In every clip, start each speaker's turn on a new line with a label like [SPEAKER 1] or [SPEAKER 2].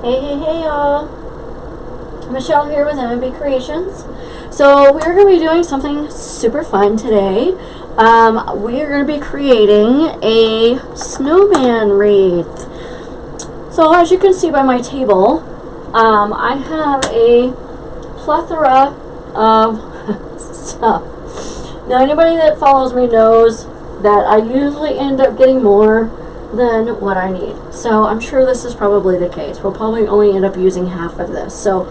[SPEAKER 1] Hey y'all. Michelle here with MB Creations. So we're going to be doing something super fun today. We are going to be creating a snowman wreath. So as you can see by my table, I have a plethora of stuff. Now anybody that follows me knows that I usually end up getting more than what I need. So I'm sure this is probably the case. We'll probably only end up using half of this. So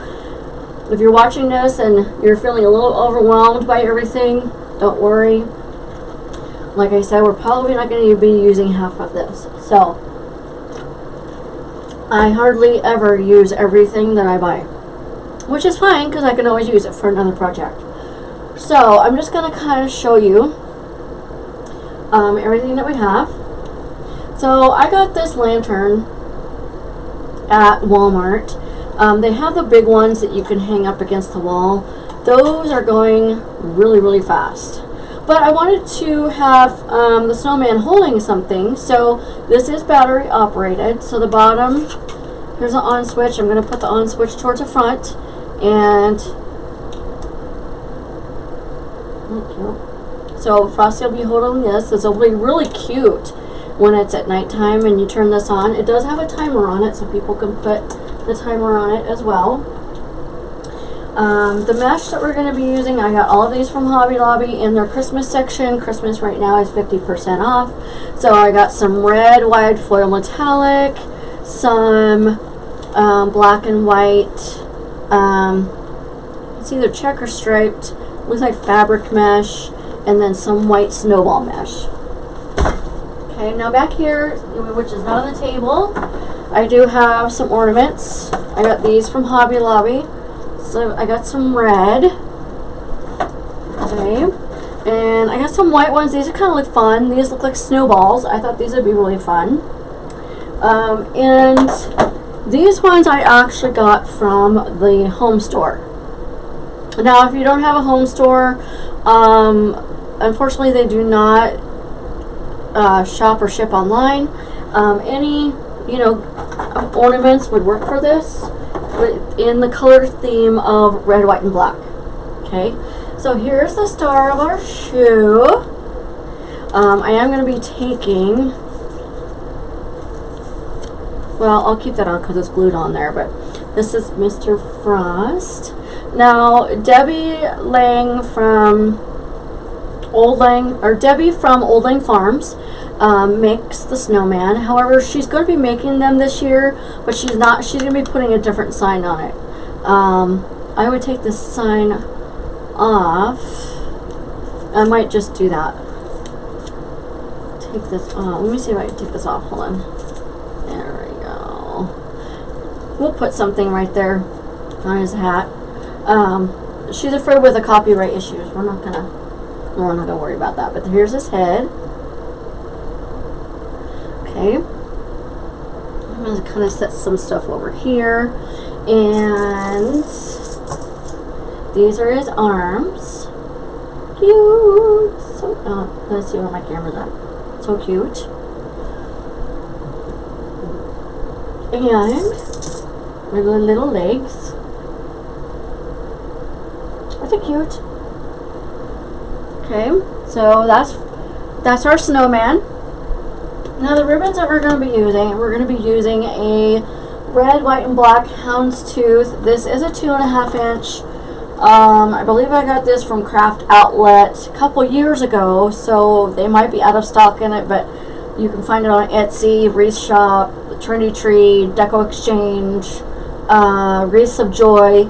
[SPEAKER 1] if you're watching this and you're feeling a little overwhelmed by everything, don't worry. Like I said, we're probably not going to be using half of this. So I hardly ever use everything that I buy, which is fine because I can always use it for another project. So I'm just going to kind of show you everything that we have. So I got this lantern at Walmart. They have the big ones that you can hang up against the wall. Those are going really, really fast. But I wanted to have the snowman holding something. So this is battery operated. So the bottom, here's an on switch. I'm going to put the on switch towards the front. And so Frosty will be holding this. This will be really cute when it's at nighttime and you turn this on. It does have a timer on it, so people can put the timer on it as well. The mesh that we're going to be using, I got all of these from Hobby Lobby in their Christmas section. Christmas right now is 50% off. So I got some red wide foil metallic, some black and white, it's either checker striped, looks like fabric mesh, and then some white snowball mesh. Okay, now back here, which is not on the table, I do have some ornaments. I got these from Hobby Lobby. So I got some red. Okay. And I got some white ones. These are kind of look fun. These look like snowballs. I thought these would be really fun. And these ones I actually got from the home store. Now if you don't have a home store, unfortunately they do not shop or ship online. Any ornaments would work for this in the color theme of red, white, and black. Okay, so here's the star of our shoe. I am going to be taking, well, I'll keep that on because it's glued on there, but this is Mr. Frost. Now Debbie from Old Lang Farms makes the snowman. However, she's going to be making them this year, but she's going to be putting a different sign on it. I would take this sign off. I might just do that. Take this off. Let me see if I can take this off. Hold on. There we go. We'll put something right there on his hat. She's afraid with the copyright issues. We're not gonna worry about that. But here's his head. Okay. I'm going to kind of set some stuff over here. And these are his arms. Cute. So, let's see where my camera's at. So cute. And the little legs. Aren't they cute? Okay, so that's our snowman. Now the ribbons that we're going to be using a red, white, and black Houndstooth. This is a 2.5 inch. I believe I got this from Craft Outlet a couple years ago, so they might be out of stock in it, but you can find it on Etsy, Wreath Shop, Trinity Tree, Deco Exchange, Wreaths of Joy,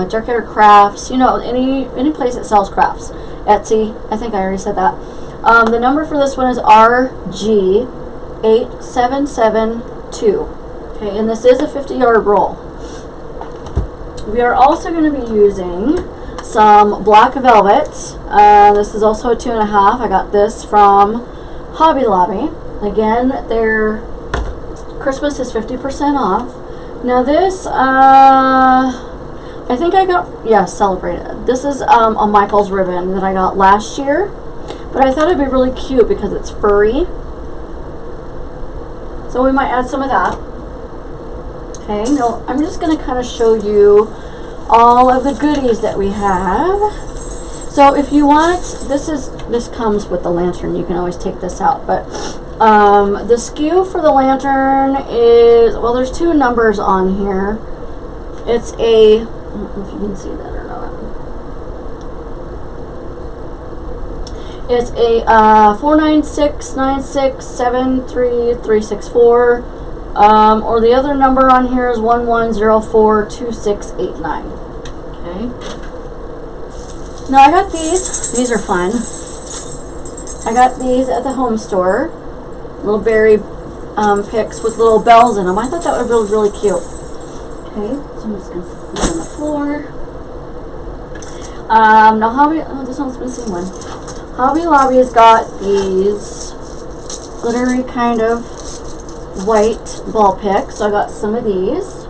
[SPEAKER 1] Dark Crafts, any place that sells crafts. Etsy, I think I already said that. The number for this one is RG8772. Okay, and this is a 50-yard roll. We are also going to be using some black velvet. This is also a 2.5. I got this from Hobby Lobby. Again, their Christmas is 50% off. Now this, I think I got, celebrated. This is a Michael's ribbon that I got last year. But I thought it'd be really cute because it's furry. So we might add some of that. Okay, no, I'm just going to kind of show you all of the goodies that we have. So if you want, this comes with the lantern. You can always take this out, but the SKU for the lantern is, well, there's 2 numbers on here. It's a, I don't know if you can see that or not. It's a 496967334, or the other number on here is 11042689. Okay. Now I got these. These are fun. I got these at the home store. Little berry picks with little bells in them. I thought that would be really, really cute. Okay, so I'm just going to put it on the floor. Now this one's missing one. Hobby Lobby's got these glittery kind of white ball picks. So I got some of these.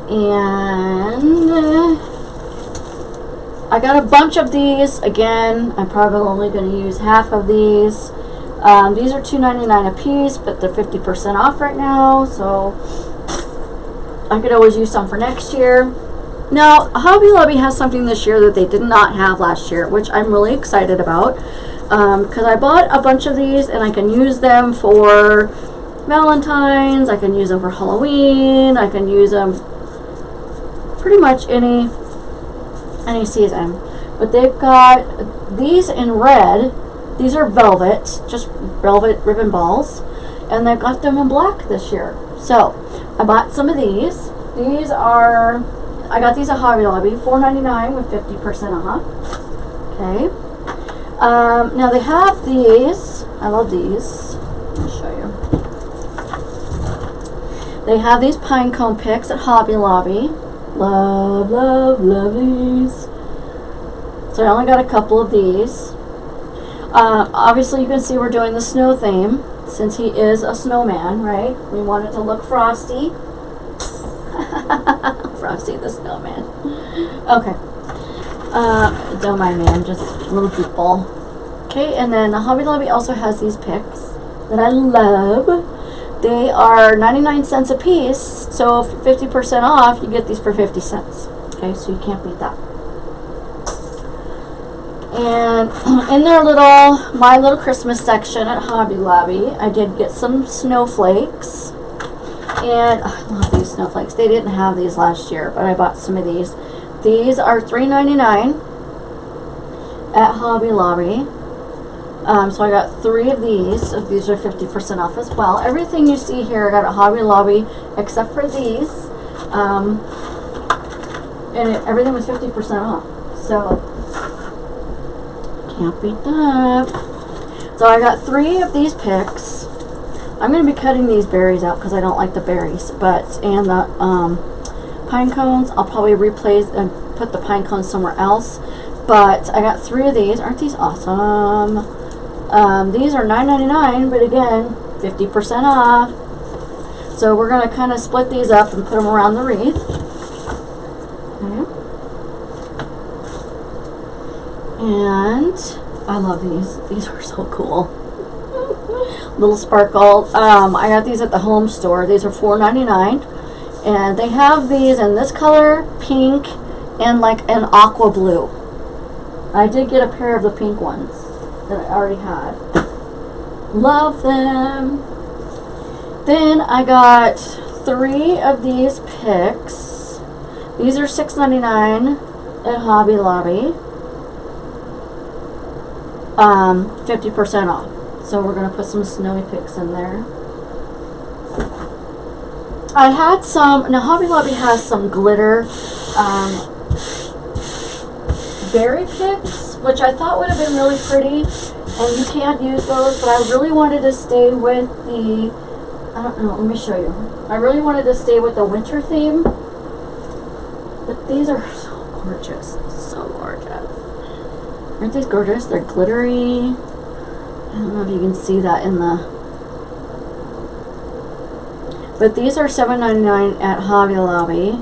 [SPEAKER 1] And I got a bunch of these. Again, I'm probably only going to use half of these. These are $2.99 a piece, but they're 50% off right now, so I could always use some for next year. Now, Hobby Lobby has something this year that they did not have last year, which I'm really excited about, because I bought a bunch of these and I can use them for Valentine's, I can use them for Halloween, I can use them pretty much any season. But they've got these in red. These are velvet, just velvet ribbon balls, and they've got them in black this year. So I bought some of these. These are, I got these at Hobby Lobby, $4.99 with 50% off. Okay. Now they have these. I love these. I'll show you. They have these Pinecone Picks at Hobby Lobby. Love, love, love these. So I only got a couple of these. Obviously you can see we're doing the snow theme, since he is a snowman, right? We want it to look frosty. Frosty the snowman. Okay. Don't mind me, I'm just a little goofball. Okay, and then Hobby Lobby also has these picks that I love. They are 99 cents a piece, so for 50% off, you get these for 50 cents. Okay, so you can't beat that. And in their My Little Christmas section at Hobby Lobby, I did get some snowflakes. And I love these snowflakes. They didn't have these last year, but I bought some of these. These are $3.99 at Hobby Lobby. So I got 3 of these. So these are 50% off as well. Everything you see here I got at Hobby Lobby except for these. And everything was 50% off. So can't beat that. So I got 3 of these picks. I'm going to be cutting these berries out because I don't like the berries. And the pine cones, I'll probably replace and put the pine cones somewhere else. But I got 3 of these. Aren't these awesome? These are $9.99, but again, 50% off. So we're going to kind of split these up and put them around the wreath. Okay. And I love these. These are so cool. Little sparkle. I got these at the home store. These are $4.99. And they have these in this color, pink, and like an aqua blue. I did get a pair of the pink ones that I already had. Love them. Then I got 3 of these picks. These are $6.99 at Hobby Lobby. 50% off. So we're going to put some snowy picks in there. I had some, now Hobby Lobby has some glitter berry picks, which I thought would have been really pretty, and you can't use those, but I really wanted to stay with the, I don't know, let me show you. I really wanted to stay with the winter theme, but these are so gorgeous, so gorgeous. Aren't these gorgeous? They're glittery. I don't know if you can see that in the, but these are $7.99 at Hobby Lobby.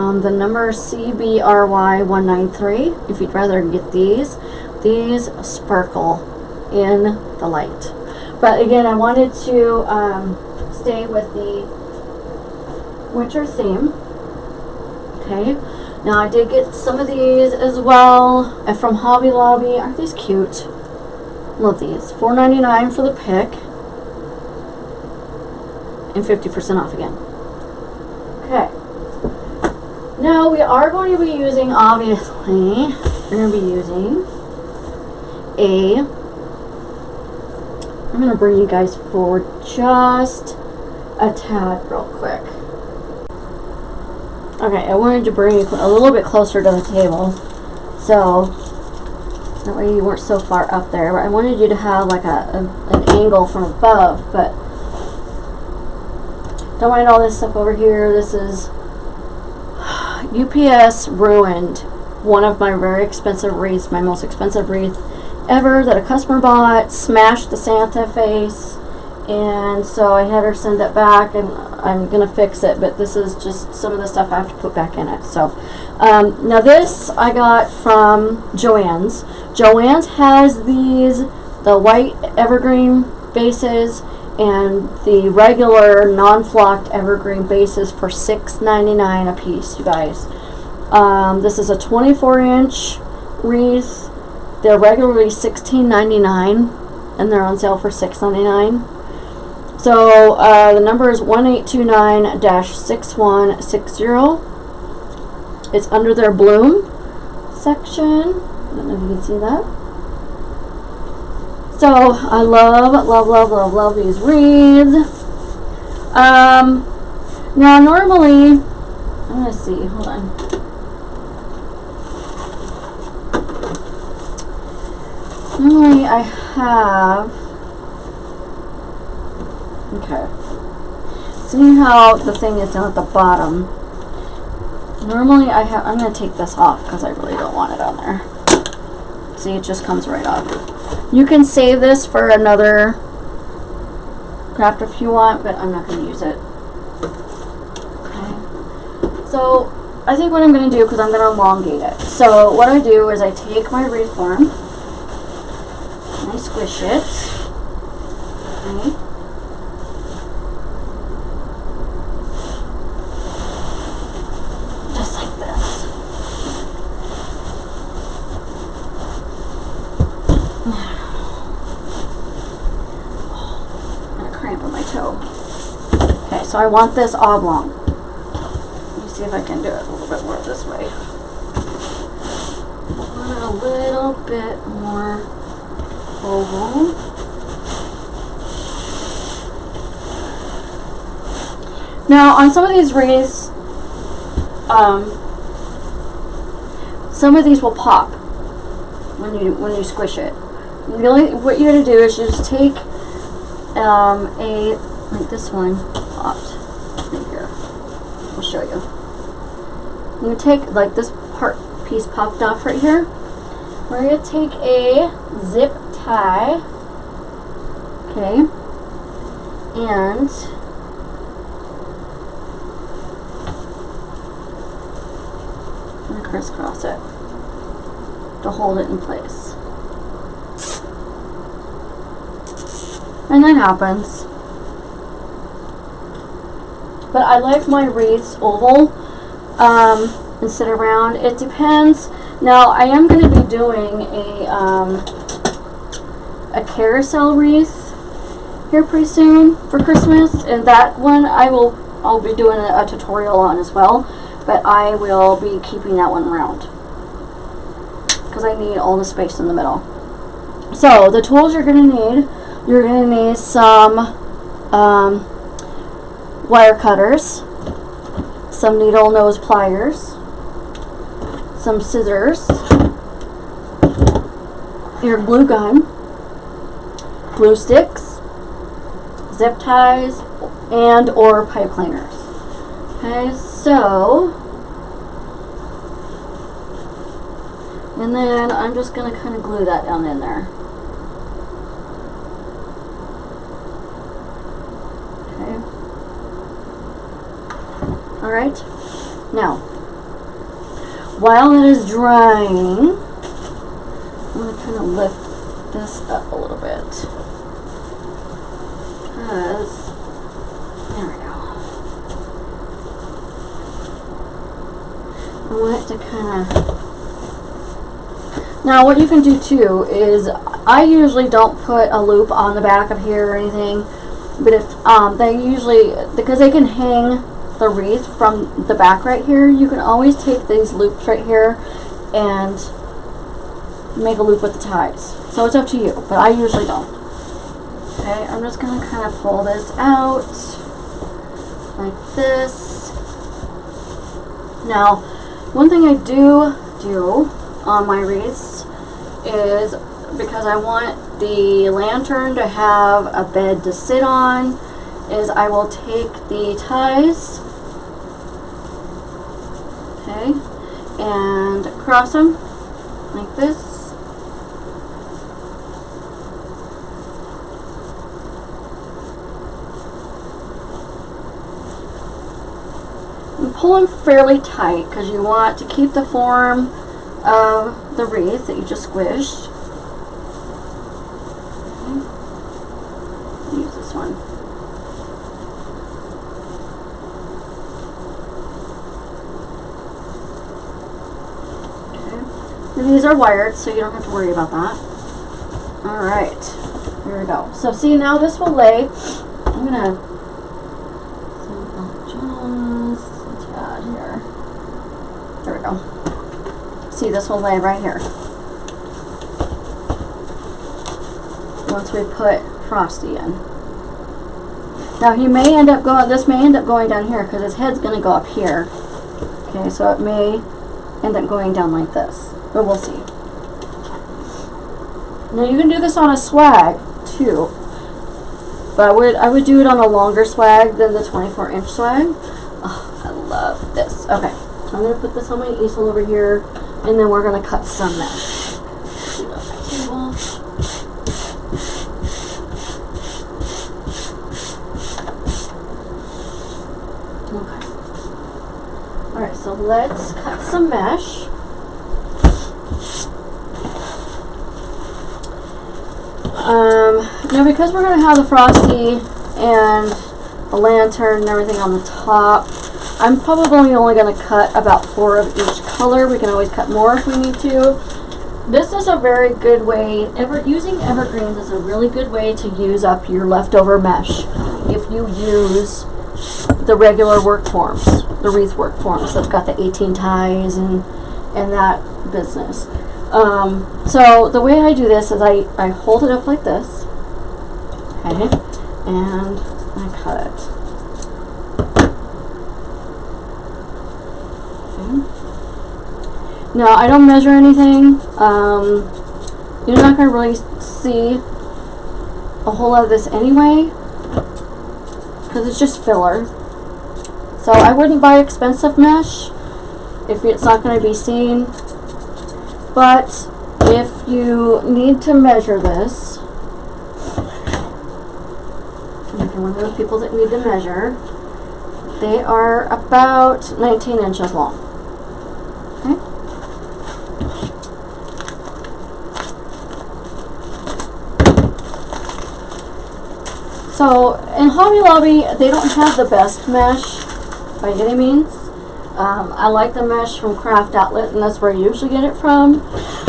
[SPEAKER 1] The number is CBRY193. If you'd rather get these sparkle in the light. But again, I wanted to stay with the winter theme. Okay, now I did get some of these as well from Hobby Lobby. Aren't these cute? Love these. $4.99 for the pick and 50% off again. Okay. Now we are going to be using, obviously, we're going to be using I'm going to bring you guys forward just a tad real quick. Okay, I wanted to bring you a little bit closer to the table, so that way you weren't so far up there. But I wanted you to have like an angle from above, but don't mind all this stuff over here. This is UPS ruined one of my very expensive wreaths, my most expensive wreath ever that a customer bought, smashed the Santa face, and so I had her send it back, and I'm going to fix it, but this is just some of the stuff I have to put back in it. So now this I got from Joann's. Joann's has these, the white evergreen bases and the regular non-flocked evergreen bases for $6.99 a piece, you guys. This is a 24-inch wreath. They're regularly $16.99 and they're on sale for $6.99. So the number is 1829-6160. It's under their bloom section. I don't know if you can see that. So I love these wreaths. Now normally, I'm gonna see, hold on. Normally I have, okay, see how the thing is down at the bottom. Normally I have, I'm going to take this off because I really don't want it on there. See, it just comes right off. You can save this for another craft if you want, but I'm not going to use it. Okay. So I think what I'm going to do, because I'm going to elongate it. So what I do is I take my wreath form, I squish it. Okay. Just like this. I'm gonna cramp on my toe. Okay, so I want this oblong. Let me see if I can do it a little bit more this way. I want it a little bit more oval. Now on some of these wreaths, some of these will pop when you squish it. Really, what you're gonna do is you just take like this one popped right here. I'll show you. I'm gonna take like this piece popped off right here. We're gonna take a zip tie, okay, and I'm gonna crisscross it to hold it in place. And that happens. But I like my wreaths oval instead of round. It depends. Now I am going to be doing a carousel wreath here pretty soon for Christmas, and that one I'll be doing a tutorial on as well. But I will be keeping that one round because I need all the space in the middle. So the tools you're going to need some wire cutters, some needle nose pliers, some scissors, your glue gun, glue sticks, zip ties, and or pipe cleaners. Okay, so, and then I'm just going to kind of glue that down in there. Okay. Alright, now, while it is drying, I'm going to kind of lift this up a little bit, because to kind of... Now, what you can do too is, I usually don't put a loop on the back of here or anything, but if they usually, because they can hang the wreath from the back right here, you can always take these loops right here and make a loop with the ties. So it's up to you, but I usually don't. Okay, I'm just going to kind of pull this out like this. Now, one thing I do on my wreaths is, because I want the lantern to have a bed to sit on, is I will take the ties, okay, and cross them like this. And pull them fairly tight because you want to keep the form of the wreath that you just squished. Okay. Use this one. Okay. And these are wired, so you don't have to worry about that. Alright. Here we go. So see, now this will lay. I'm going to here. There we go. See, this will lay right here once we put Frosty in. Now he may end up going, this may end up going down here because his head's going to go up here. Okay, so it may end up going down like this, but we'll see. Now you can do this on a swag too, but I would do it on a longer swag than the 24-inch swag. Oh, I love this. Okay, I'm going to put this on my easel over here, and then we're going to cut some mesh. Put it on my table. Okay. Alright, so let's cut some mesh. Now because we're going to have the Frosty and the lantern and everything on the top, I'm probably only going to cut about 4 of each color. We can always cut more if we need to. This is a very good way, using evergreens is a really good way to use up your leftover mesh if you use the regular work forms, the wreath work forms that's got the 18 ties and that business. So the way I do this is I hold it up like this, okay, and I cut it. Okay. Now I don't measure anything. You're not going to really see a whole lot of this anyway, because it's just filler. So I wouldn't buy expensive mesh if it's not going to be seen. But if you need to measure this, if you're one of those people that need to measure, they are about 19 inches long. Okay? So in Hobby Lobby, they don't have the best mesh by any means. I like the mesh from Craft Outlet, and that's where I usually get it from.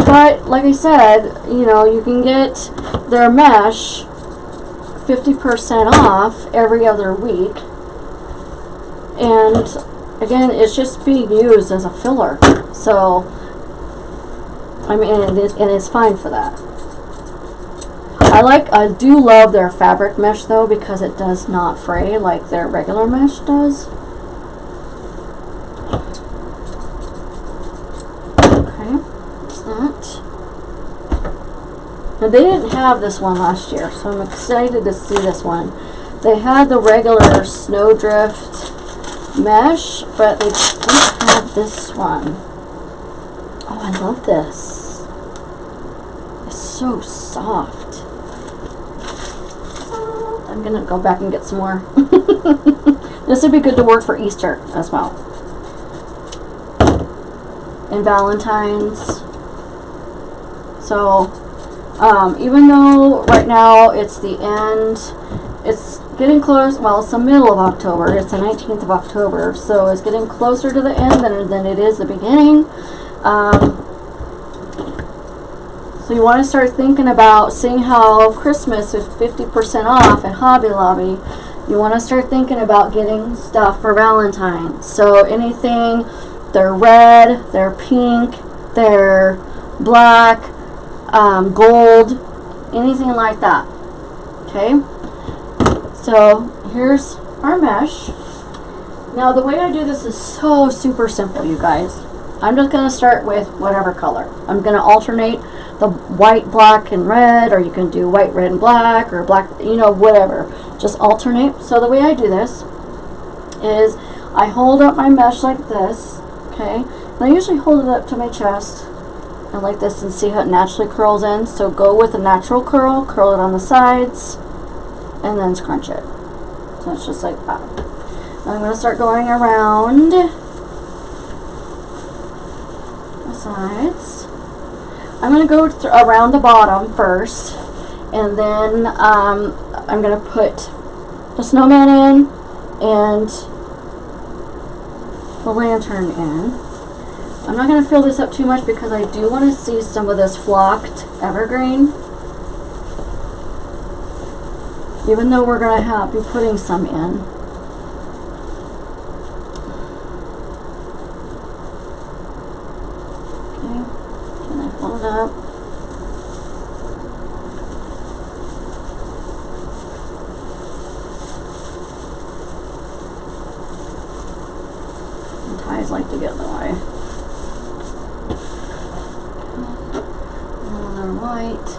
[SPEAKER 1] But like I said, you know, you can get their mesh 50% off every other week. And again, it's just being used as a filler. So, I mean, and it's fine for that. I do love their fabric mesh though, because it does not fray like their regular mesh does. Now they didn't have this one last year, so I'm excited to see this one. They had the regular Snowdrift mesh, but they don't have this one. Oh, I love this. It's so soft. I'm gonna go back and get some more. This would be good to work for Easter as well. And Valentine's. So, even though right now it's the end it's getting close. Well, it's the middle of October. It's the 19th of October, so it's getting closer to the end than it is the beginning. So you want to start thinking about, seeing how Christmas is 50% off at Hobby Lobby. You want to start thinking about getting stuff for Valentine's. So anything, they're red, they're pink, they're black, gold, anything like that. Okay? So here's our mesh. Now the way I do this is so super simple, you guys. I'm just going to start with whatever color. I'm going to alternate the white, black, and red, or you can do white, red, and black, or black, you know, whatever. Just alternate. So the way I do this is I hold up my mesh like this, okay? And I usually hold it up to my chest and like this and see how it naturally curls in. So go with a natural curl, curl it on the sides, and then scrunch it. So it's just like that. Now I'm going to start going around the sides. I'm going to go around the bottom first, and then I'm going to put the snowman in and the lantern in. I'm not going to fill this up too much because I do want to see some of this flocked evergreen, even though we're going to be putting some in. Up. And ties like to get in the way. Another white.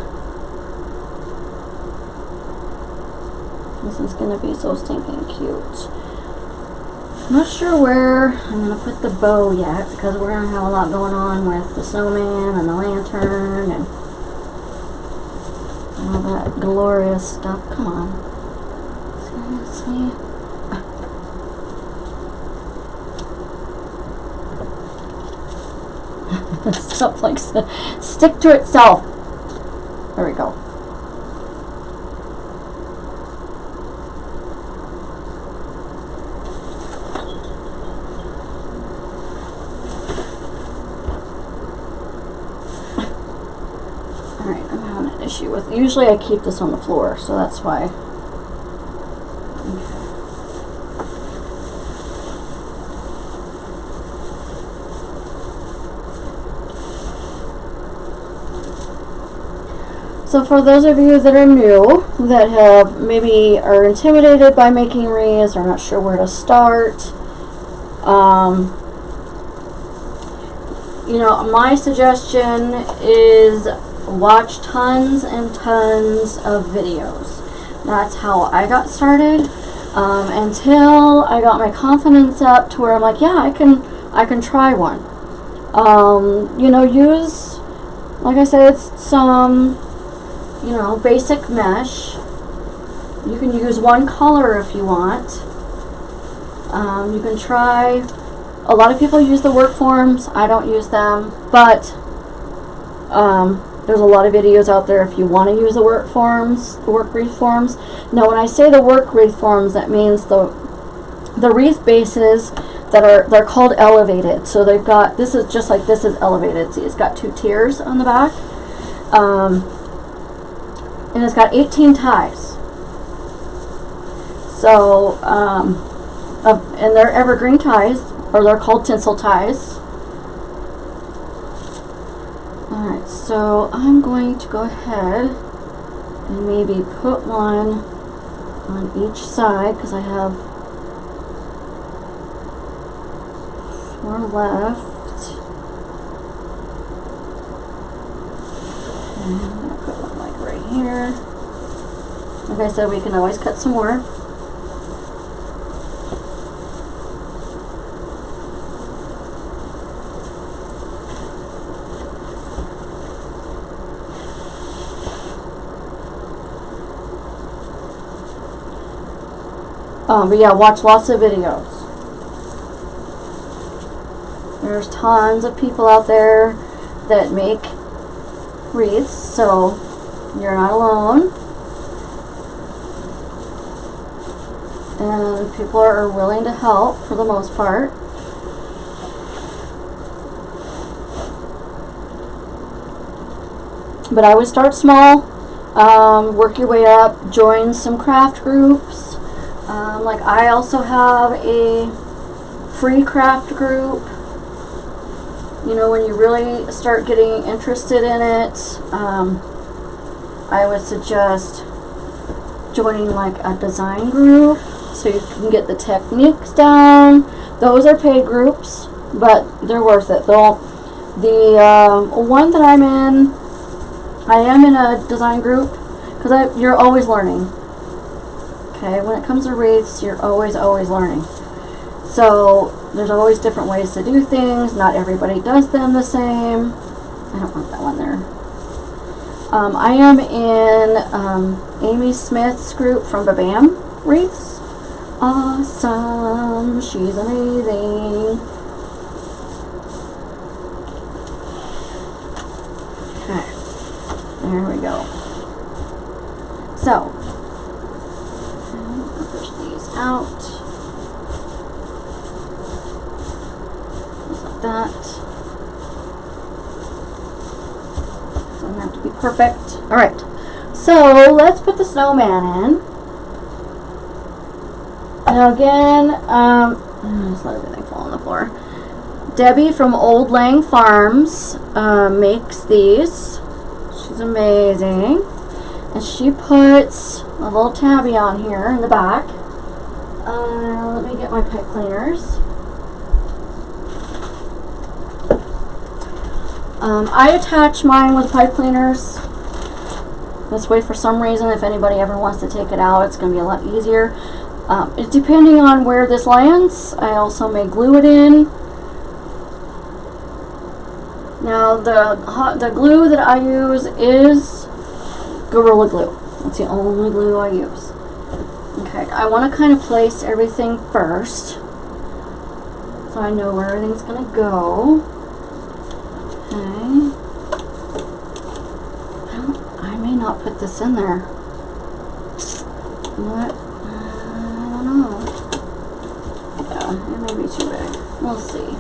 [SPEAKER 1] This is going to be so stinking cute. I'm not sure where I'm going to put the bow yet, because we're going to have a lot going on with the snowman and the lantern and all that glorious stuff. Come on. Seriously? Stuff like stick to itself. There we go. With usually I keep this on the floor, so that's why. So for those of you that are new, that have maybe are intimidated by making wreaths or not sure where to start, you know, my suggestion is watch tons and tons of videos. That's how I got started, until I got my confidence up to where I'm like, yeah, I can try one. You know, use, like I said, some, you know, basic mesh. You can use one color if you want. You can try, a lot of people use the work forms. I don't use them, but there's a lot of videos out there if you want to use the work forms, the work wreath forms. Now, when I say the work wreath forms, that means the wreath bases they're called elevated. So they've got, this is just like this is elevated. See, it's got 2 tiers on the back, and it's got 18 ties. So, and they're evergreen ties, or they're called tinsel ties. Alright, so I'm going to go ahead and maybe put one on each side, because I have 4 left. And I'm going to put one like right here. Like I said, we can always cut some more. But yeah, watch lots of videos. There's tons of people out there that make wreaths, so you're not alone. and people are willing to help for the most part. But I would start small, work your way up, join some craft groups. Like I also have a free craft group. You know, when you really start getting interested in it, I would suggest joining like a design group so you can get the techniques down. Those are paid groups, but they're worth it. The one that I'm in, I am in a design group because you're always learning. Okay, when it comes to wreaths, you're always learning. So there's always different ways to do things. Not everybody does them the same. I don't want that one there. I am in Amy Smith's group from Babam Wreaths. Awesome. She's amazing. Okay. There we go. So, I'll push these out. Just like that. Doesn't have to be perfect. Alright. So, let's put the snowman in. Now again, just let everything fall on the floor. Debbie from Old Lang Farms makes these. She's amazing. And she puts a little tabby on here in the back. Let me get my pipe cleaners. I attach mine with pipe cleaners. This way, for some reason, if anybody ever wants to take it out, it's going to be a lot easier. It's depending on where this lands. I also may glue it in. Now the glue that I use is Gorilla Glue. That's the only glue I use. Okay, I want to kind of place everything first so I know where everything's going to go. Okay. I may not put this in there. What? I don't know. Yeah, it may be too big. We'll see.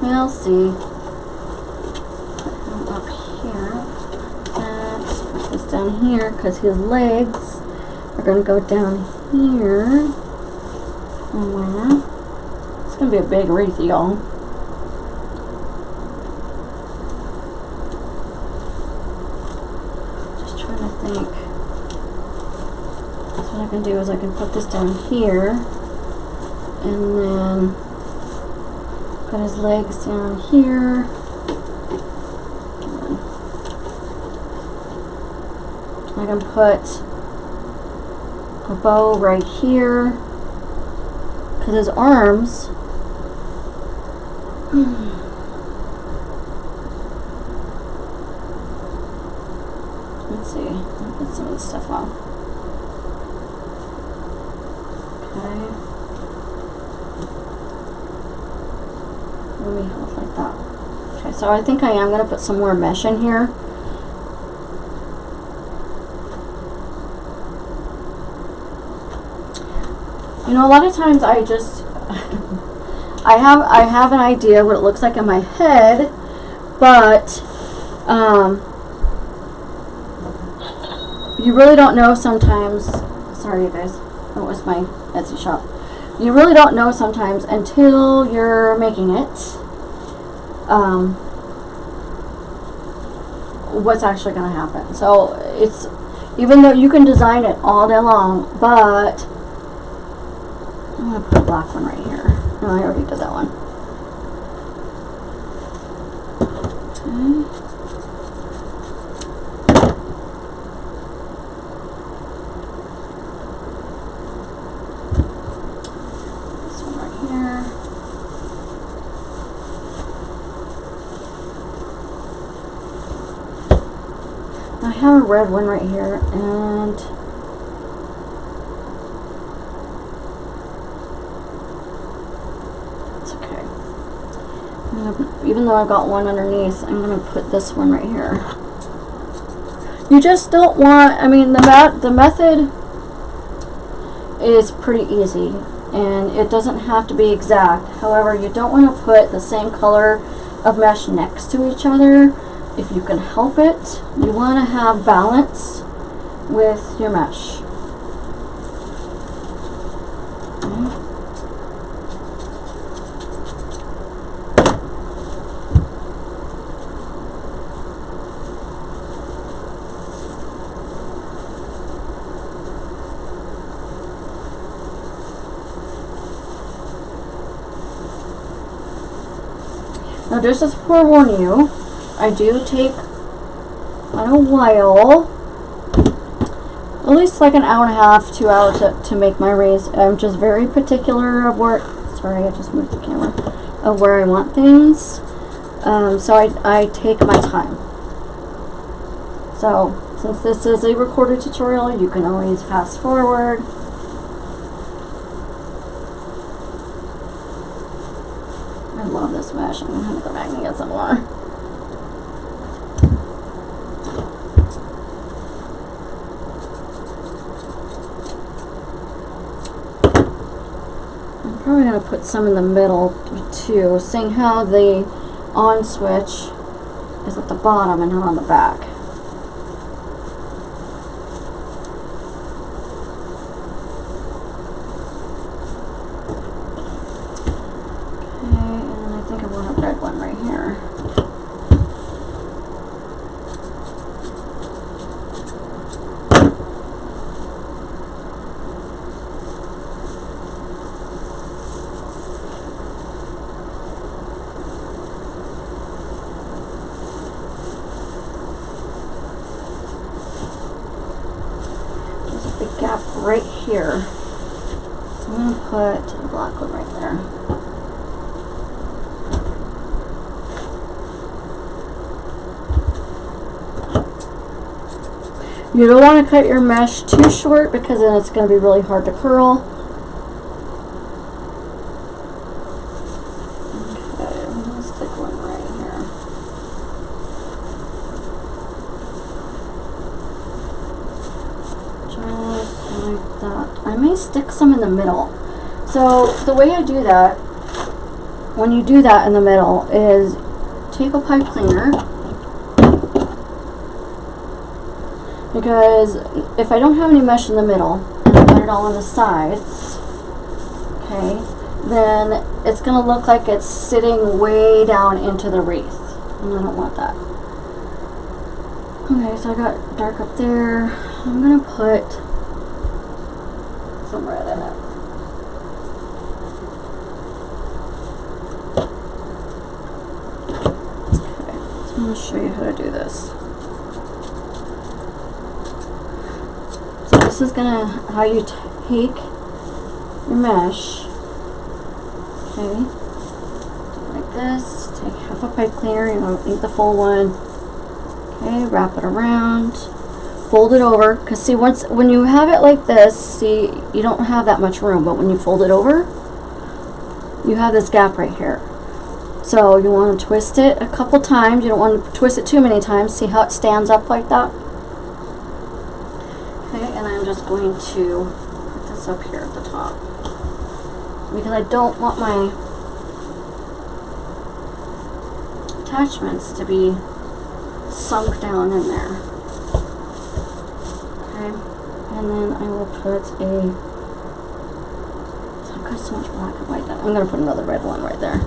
[SPEAKER 1] We'll see. Put him up here. Let's put this down here because his legs are going to go down here. Somewhere. It's going to be a big wreath, y'all. Just trying to think. So what I can do is I can put this down here. And then put his legs down here. I can put a bow right here. Because his arms, let's see, I'll put some of this stuff on. Okay. Maybe hold like that. Okay, so I think I am going to put some more mesh in here. You know, a lot of times I just I have an idea what it looks like in my head, but you really don't know sometimes. Sorry, you guys. That was my Etsy shop. You really don't know sometimes until you're making it what's actually going to happen. So it's, even though you can design it all day long, but I'm going to put a black one right here. No, I already did that one. Okay. This one right here. I have a red one right here, and even though I've got one underneath, I'm going to put this one right here. You just don't want, I mean, the method is pretty easy, and it doesn't have to be exact. However, you don't want to put the same color of mesh next to each other if you can help it. You want to have balance with your mesh. Now, just to forewarn you, I do take quite a while, at least like an hour and a half, 2 hours to make my wreaths. I'm just very particular of where, sorry, I just moved the camera, of where I want things. So I take my time. So, since this is a recorded tutorial, you can always fast forward. I love this mesh. I'm going to have to go back and get some more. I'm probably going to put some in the middle too, seeing how the on switch is at the bottom and not on the back. Gap right here. So I'm going to put a black one right there. You don't want to cut your mesh too short because then it's going to be really hard to curl. Okay, I'm going to stick one right here. Like that. I may stick some in the middle. So the way I do that, when you do that in the middle, is take a pipe cleaner, because if I don't have any mesh in the middle and I put it all on the sides, okay, then it's going to look like it's sitting way down into the wreath, and I don't want that. Okay, so I got dark up there. I'm going to put some red in it. Okay, so I'm going to show you how to do this. So this is how you take your mesh, okay, like this, take half a pipe cleaner, you don't need the full one, okay, wrap it around, fold it over, because see, when you have it like this, see, you don't have that much room, but when you fold it over, you have this gap right here. So you want to twist it a couple times. You don't want to twist it too many times. See how it stands up like that? Okay, and I'm just going to put this up here at the top, because I don't want my attachments to be sunk down in there. And then I will put so I've got so much black and white. I'm going to put another red one right there.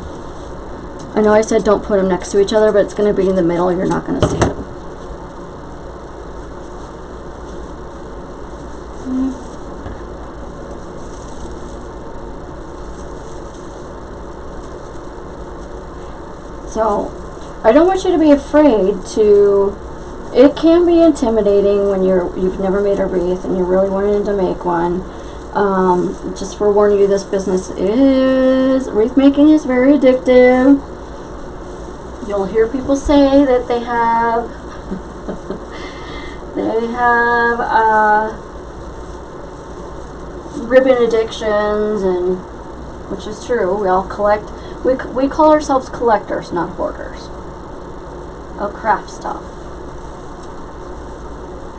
[SPEAKER 1] I know I said don't put them next to each other, but it's going to be in the middle. You're not going to see it. So I don't want you to be afraid to. It can be intimidating when you've never made a wreath and you're really wanting to make one. Just forewarning you, this business wreath making is very addictive. You'll hear people say that they have ribbon addictions, and which is true. We all collect. We call ourselves collectors, not hoarders of craft stuff.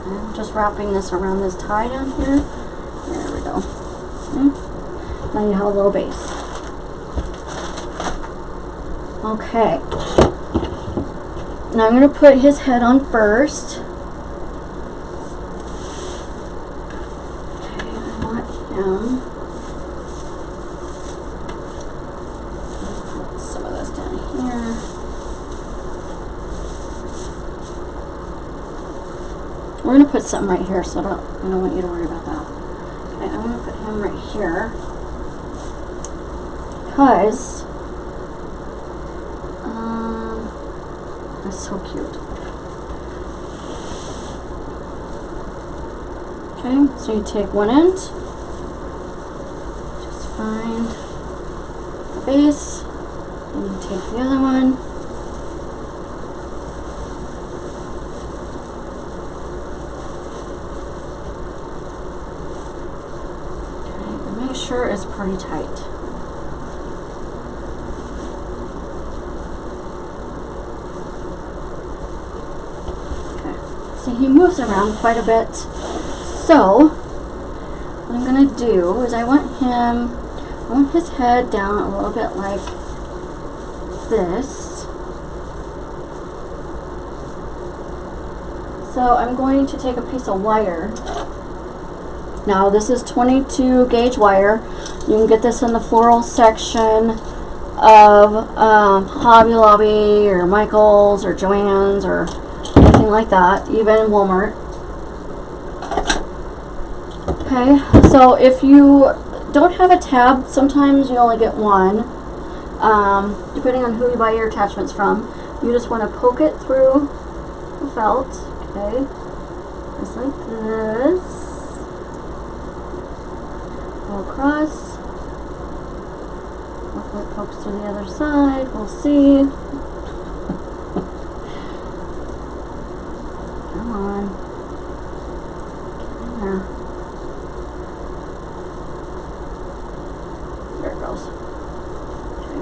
[SPEAKER 1] I'm just wrapping this around this tie down here. There we go. Okay. Now you have a little base. Okay. Now I'm going to put his head on first. Okay, I want him. Put some of this down here. We're going to put something right here, so I don't want you to worry about that. Okay, I'm going to put him right here. Because that's so cute. Okay, so you take one end, just find the base, and you take the other one. Okay, and make sure it's pretty tight. He moves around quite a bit. So what I'm going to do is I want his head down a little bit like this. So I'm going to take a piece of wire. Now this is 22 gauge wire. You can get this in the floral section of Hobby Lobby or Michael's or Joann's or anything like that, even Walmart. Okay, so if you don't have a tab, sometimes you only get one, depending on who you buy your attachments from. You just want to poke it through the felt, okay, just like this, go across, hopefully it pokes through the other side, we'll see. Come on. Get in there. There it goes. Okay.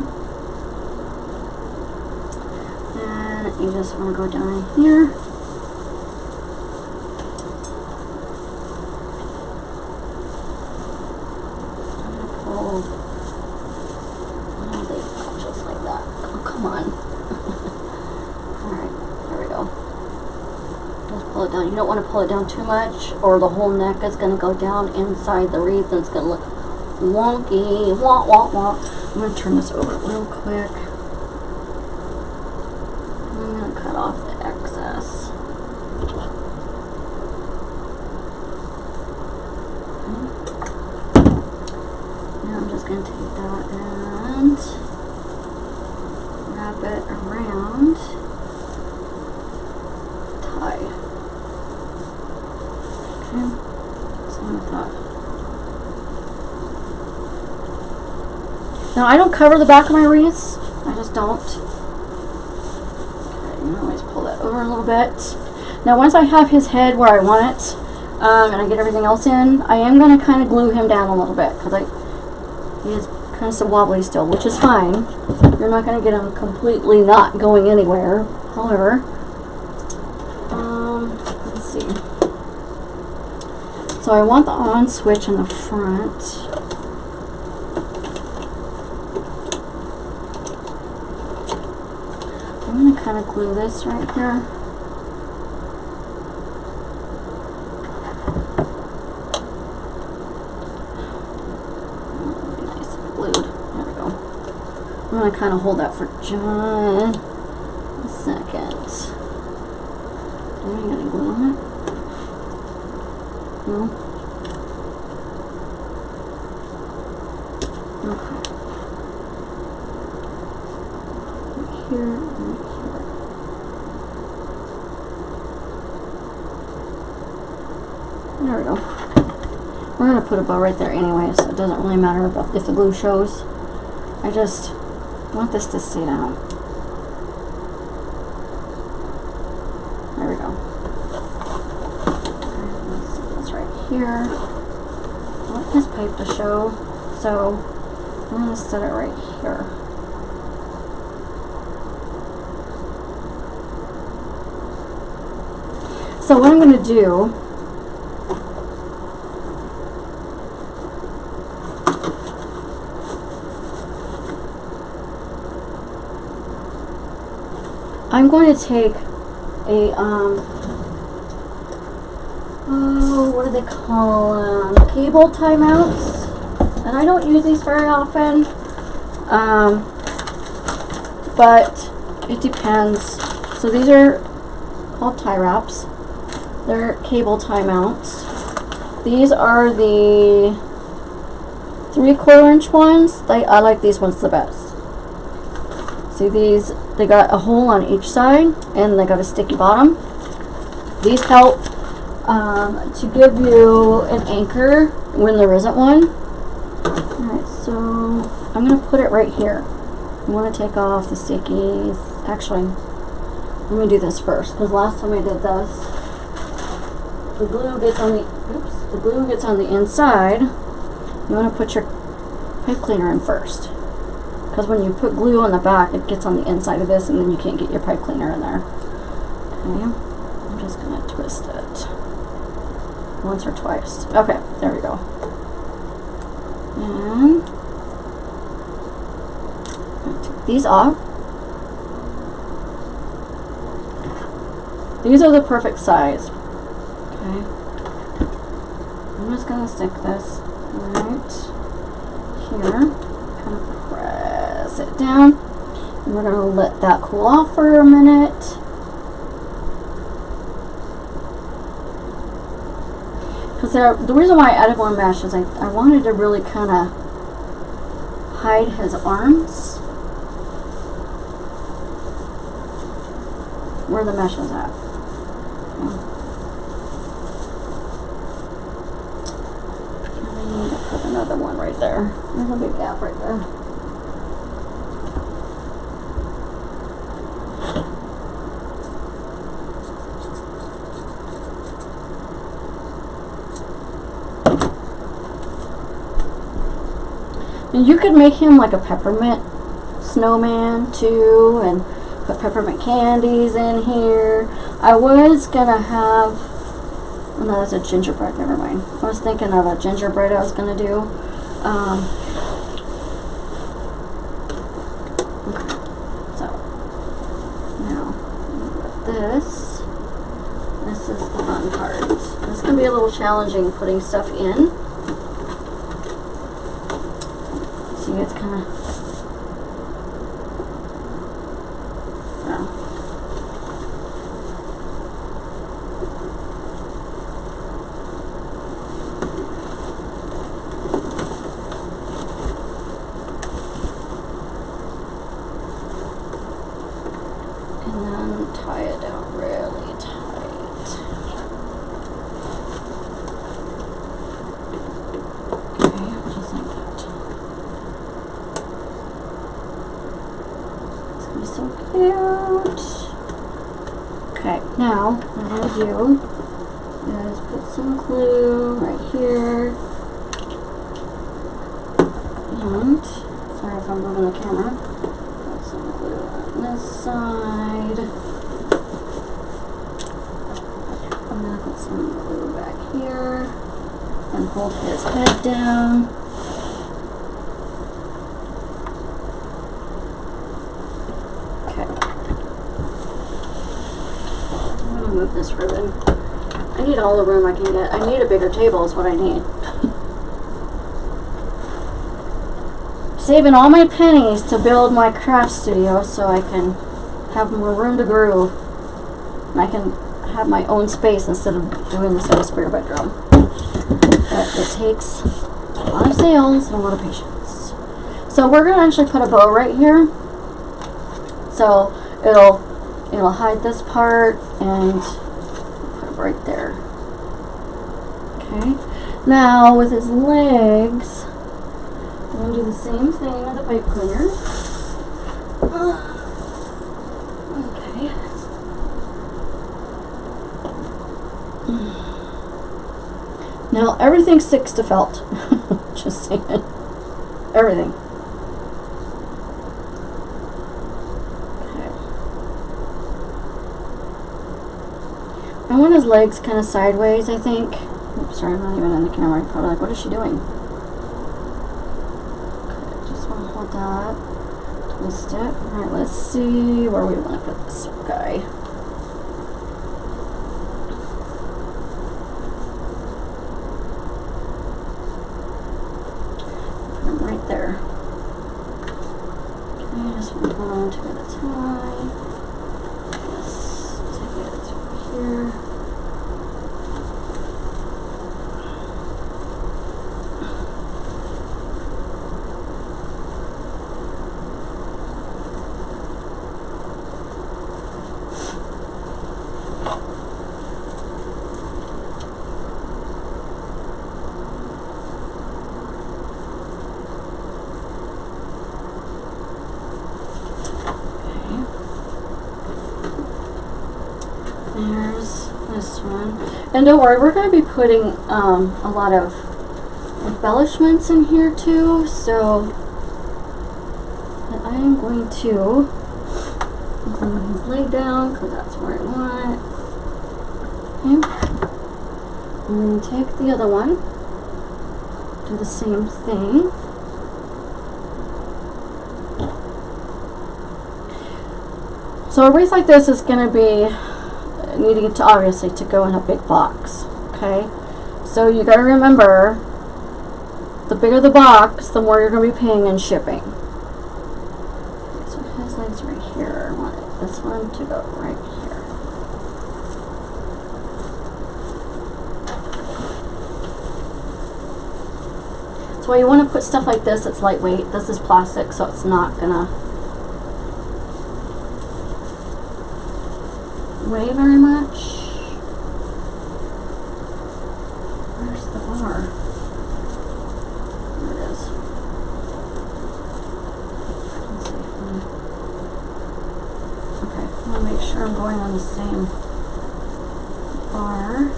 [SPEAKER 1] And you just want to go down here. I'm going to pull one of these out just like that. Oh, come on. Alright, there we go. Just pull it down. You don't want to pull it down too much, or the whole neck is going to go down inside the wreath and it's going to look wonky. Wah, wah, wah. I'm going to turn this over real quick. I'm going to cut off the excess. Now I'm just going to take that and wrap it around. Tie. Okay, same with that. Now I don't cover the back of my wreaths. I just don't. Okay, you can always pull that over a little bit. Now once I have his head where I want it, and I get everything else in, I am going to kind of glue him down a little bit because he is kind of so wobbly still, which is fine. You're not going to get him completely not going anywhere. However, let's see. So I want the on switch in the front. I'm going to kind of glue this right here. Nice and glued. There we go. I'm going to kind of hold that for just a second. Am I going to glue on it? No? Okay. Right here and right here. There we go. We're going to put a bow right there anyway, so it doesn't really matter about if the glue shows. I just want this to stay down. There we go. Here. I want this pipe to show, so I'm going to set it right here. So what I'm going to do I'm going to take a, oh, what do they call them? Cable tie mounts. And I don't use these very often. But it depends. So these are called tie wraps. They're cable tie mounts. These are the 3/4 inch ones. I like these ones the best. See these? They got a hole on each side and they got a sticky bottom. These help to give you an anchor when there isn't one. Alright, so I'm going to put it right here. I want to take off the stickies. Actually, I'm going to do this first because last time I did this, the glue gets on the inside. You want to put your pipe cleaner in first because when you put glue on the back, it gets on the inside of this and then you can't get your pipe cleaner in there. Okay, I'm just going to twist it once or twice. Okay, there we go. And take these off. These are the perfect size. Okay. I'm just gonna stick this right here. Kind of press it down. And we're gonna let that cool off for a minute. Because the reason why I added more mesh is I wanted to really kind of hide his arms where the mesh is at. Okay. I need to put another one right there. There's a big gap right there. And you could make him like a peppermint snowman too, and put peppermint candies in here. I was gonna have, oh no, that's a gingerbread, never mind. I was thinking of a gingerbread I was gonna do. Okay, so now this is the fun part. It's gonna be a little challenging putting stuff in. See, it's kind of, and then tie it down really tight. Okay, just like that. So cute. Okay, now what I'm going to do is put some glue right here. And, sorry if I'm moving the camera. Put some glue on this side. I'm going to put some glue back here and hold his head down. Move this ribbon. I need all the room I can get. I need a bigger table is what I need. Saving all my pennies to build my craft studio so I can have more room to groove. And I can have my own space instead of doing this in a spare bedroom. But it takes a lot of sales and a lot of patience. So we're going to actually put a bow right here. So it'll hide this part and put it right there. Okay. Now with his legs, I'm going to do the same thing with the pipe cleaner. Okay. Now everything sticks to felt. Just saying. Everything. I want his legs kind of sideways, I think. Oops, sorry, I'm not even in the camera. You're probably like, what is she doing? Okay, just want to hold that. twist it. Alright, let's see where we want to put this guy. Put him right there. Okay, just hold on to it a time. Just take it through here. There's this one. And don't worry, we're going to be putting a lot of embellishments in here too, so I am going to lay down because that's where I want it. Okay. And then take the other one, do the same thing. So a wreath like this is going to be needing to obviously to go in a big box. Okay, so you got to remember, the bigger the box, the more you're going to be paying in shipping. Okay, so his legs right here. I want this one to go right here. That's why you want to put stuff like this. It's lightweight. This is plastic, so it's not gonna weigh very much. Where's the bar? There it is. Okay, I want to make sure I'm going on the same bar.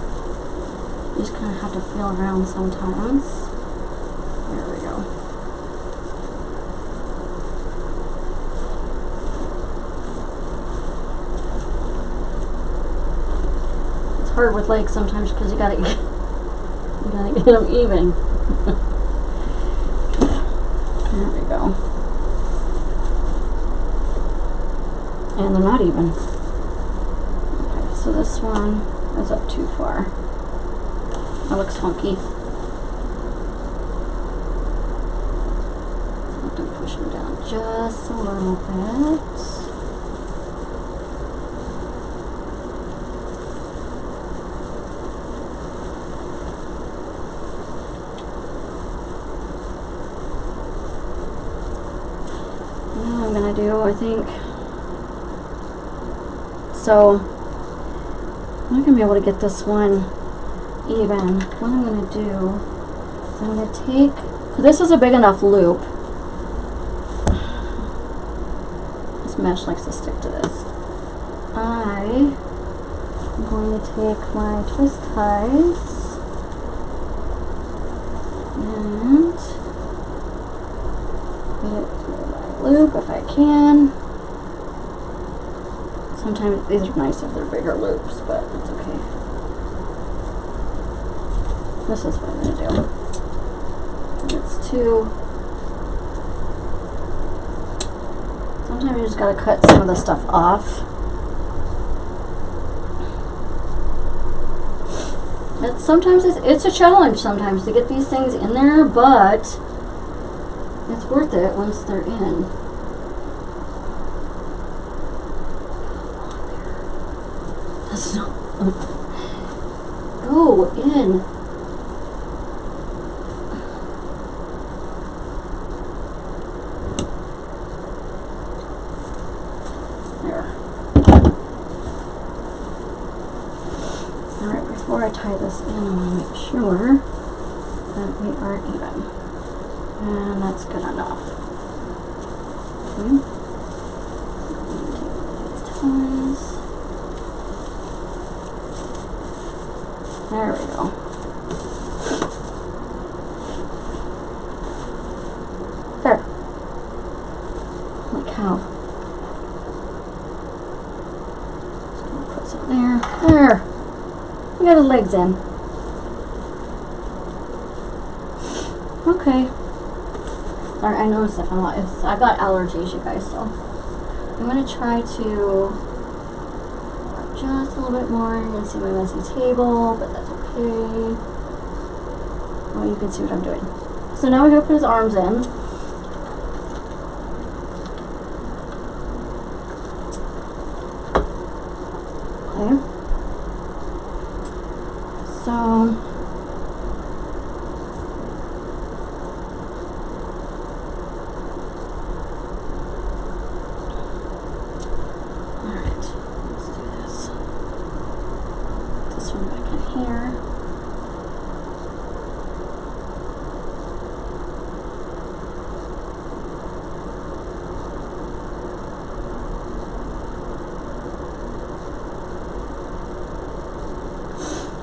[SPEAKER 1] You just kind of have to feel around sometimes. There we go. Hard with legs sometimes because you gotta get them even. There we go. And they're not even. Okay, so this one is up too far. That looks funky. I have to push them down just a little bit. I think so. I'm not gonna be able to get this one even. What I'm gonna do is I'm gonna take, this is a big enough loop. This mesh likes to stick to this. I'm going to take my twist ties and put it through my loop if I can. Sometimes these are nice if they're bigger loops, but it's okay. This is what I'm going to do. It's two. Sometimes you just got to cut some of the stuff off. It's a challenge sometimes to get these things in there, but it's worth it once they're in. That's not. Go in. There. Alright, before I tie this in, I want to make sure that we are even. And that's good enough. Okay. Take these ties. There we go. There. Holy cow. Just gonna put some there. There. We got the legs in. Okay. Or I know stuff. I've got allergies, you guys. So I'm gonna try to just a little bit more. You're gonna see my messy table, but that's okay. Well, you can see what I'm doing. So now we're gonna put his arms in. Okay. So alright, let's do this. This one back in here.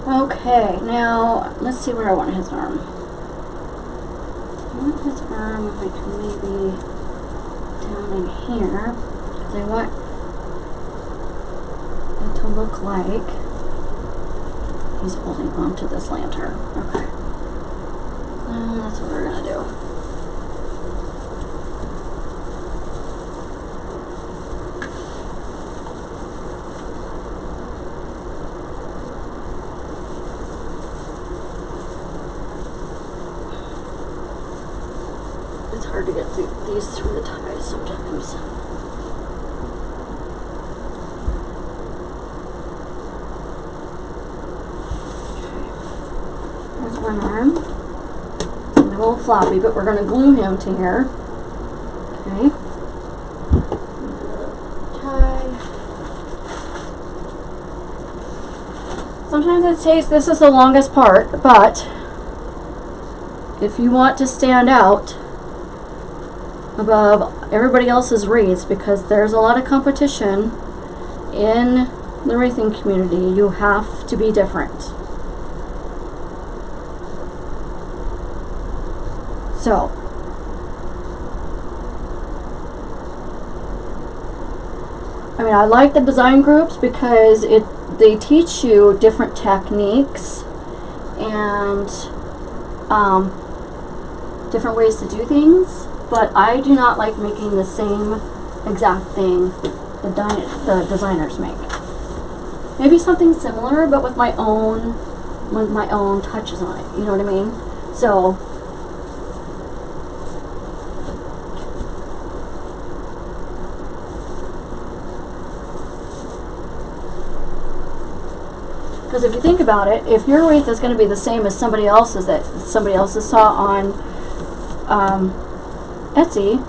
[SPEAKER 1] Okay, now let's see where I want his arm. I want his arm like maybe down in here, because I want it to look like he's holding onto this lantern. Okay, that's what we're gonna do. It's hard to get these through the ties sometimes. Okay. There's one arm. It's a little floppy, but we're going to glue him to here. Okay. Tie. Sometimes it says this is the longest part, but if you want to stand out above everybody else's wreaths, because there's a lot of competition in the wreathing community, you have to be different. So I mean, I like the design groups because they teach you different techniques and different ways to do things. But I do not like making the same exact thing the designers make. Maybe something similar, but with my own touches on it. You know what I mean? So because if you think about it, if your wreath is going to be the same as somebody else's that somebody else saw on Etsy,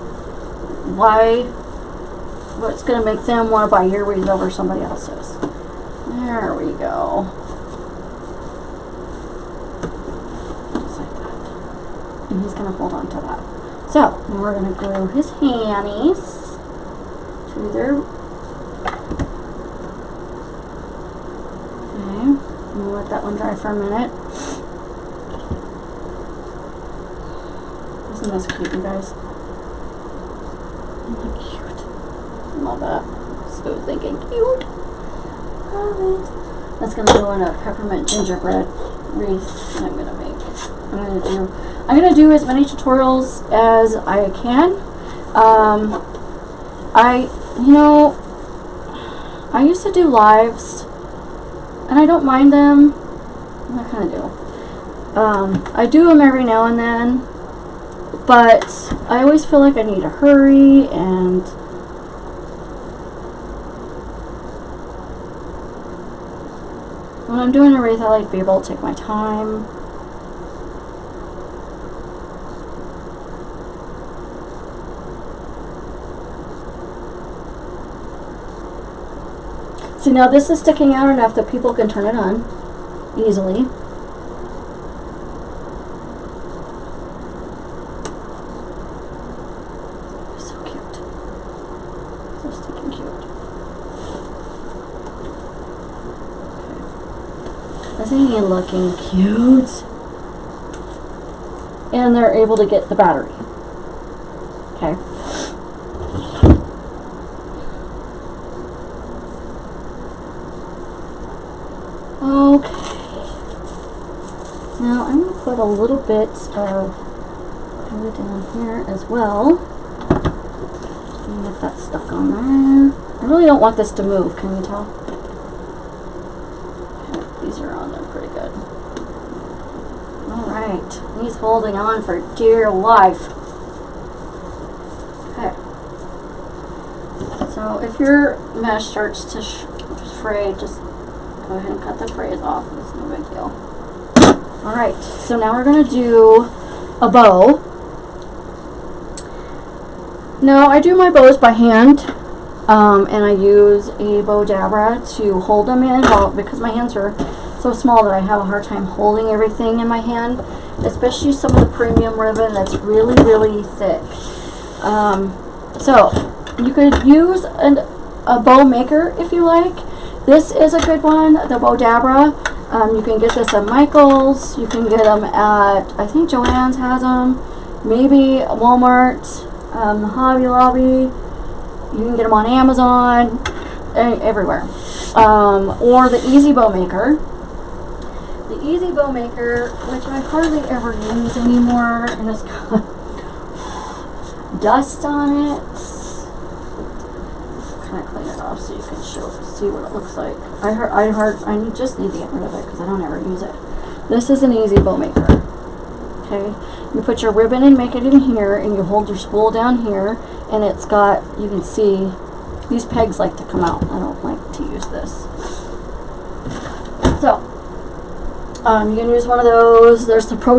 [SPEAKER 1] what's going to make them want to buy your wreath over somebody else's? There we go. Just like that. And he's going to hold on to that. So, now we're going to glue his hammies to their... Okay, I'm going to let that one dry for a minute. Isn't this cute, you guys? Cute. Love that. So thinking cute. Love it. That's gonna go in a peppermint gingerbread wreath that I'm gonna make. I'm gonna do as many tutorials as I can. I used to do lives, and I don't mind them. I kind of do. I do them every now and then. But I always feel like I need to hurry, and when I'm doing a wreath, I like to be able to take my time. See, now this is sticking out enough that people can turn it on easily. Isn't he looking cute? And they're able to get the battery. Okay. Okay. Now I'm going to put a little bit of Put it down here as well. Get that stuck on there. I really don't want this to move, can you tell? Okay, these are on there pretty good. Alright, he's holding on for dear life. Okay. So if your mesh starts to fray, just go ahead and cut the frays off. It's no big deal. Alright, so now we're going to do a bow. Now I do my bows by hand, and I use a bow dabra to hold them in, because my hands are so small that I have a hard time holding everything in my hand, especially some of the premium ribbon that's really, really thick. So you could use a bow maker if you like. This is a good one, the bow dabra. You can get this at Michael's. You can get them at, I think Joann's has them, maybe Walmart. Hobby Lobby, you can get them on Amazon, everywhere. Or the Easy Bow Maker. The Easy Bow Maker, which I hardly ever use anymore, and it's got dust on it. Kind of clean it off so you can see what it looks like. I just need to get rid of it because I don't ever use it. This is an Easy Bow Maker. Okay, you put your ribbon and make it in here, and you hold your spool down here, and it's got, you can see, these pegs like to come out. I don't like to use this. So, you can use one of those. There's the Pro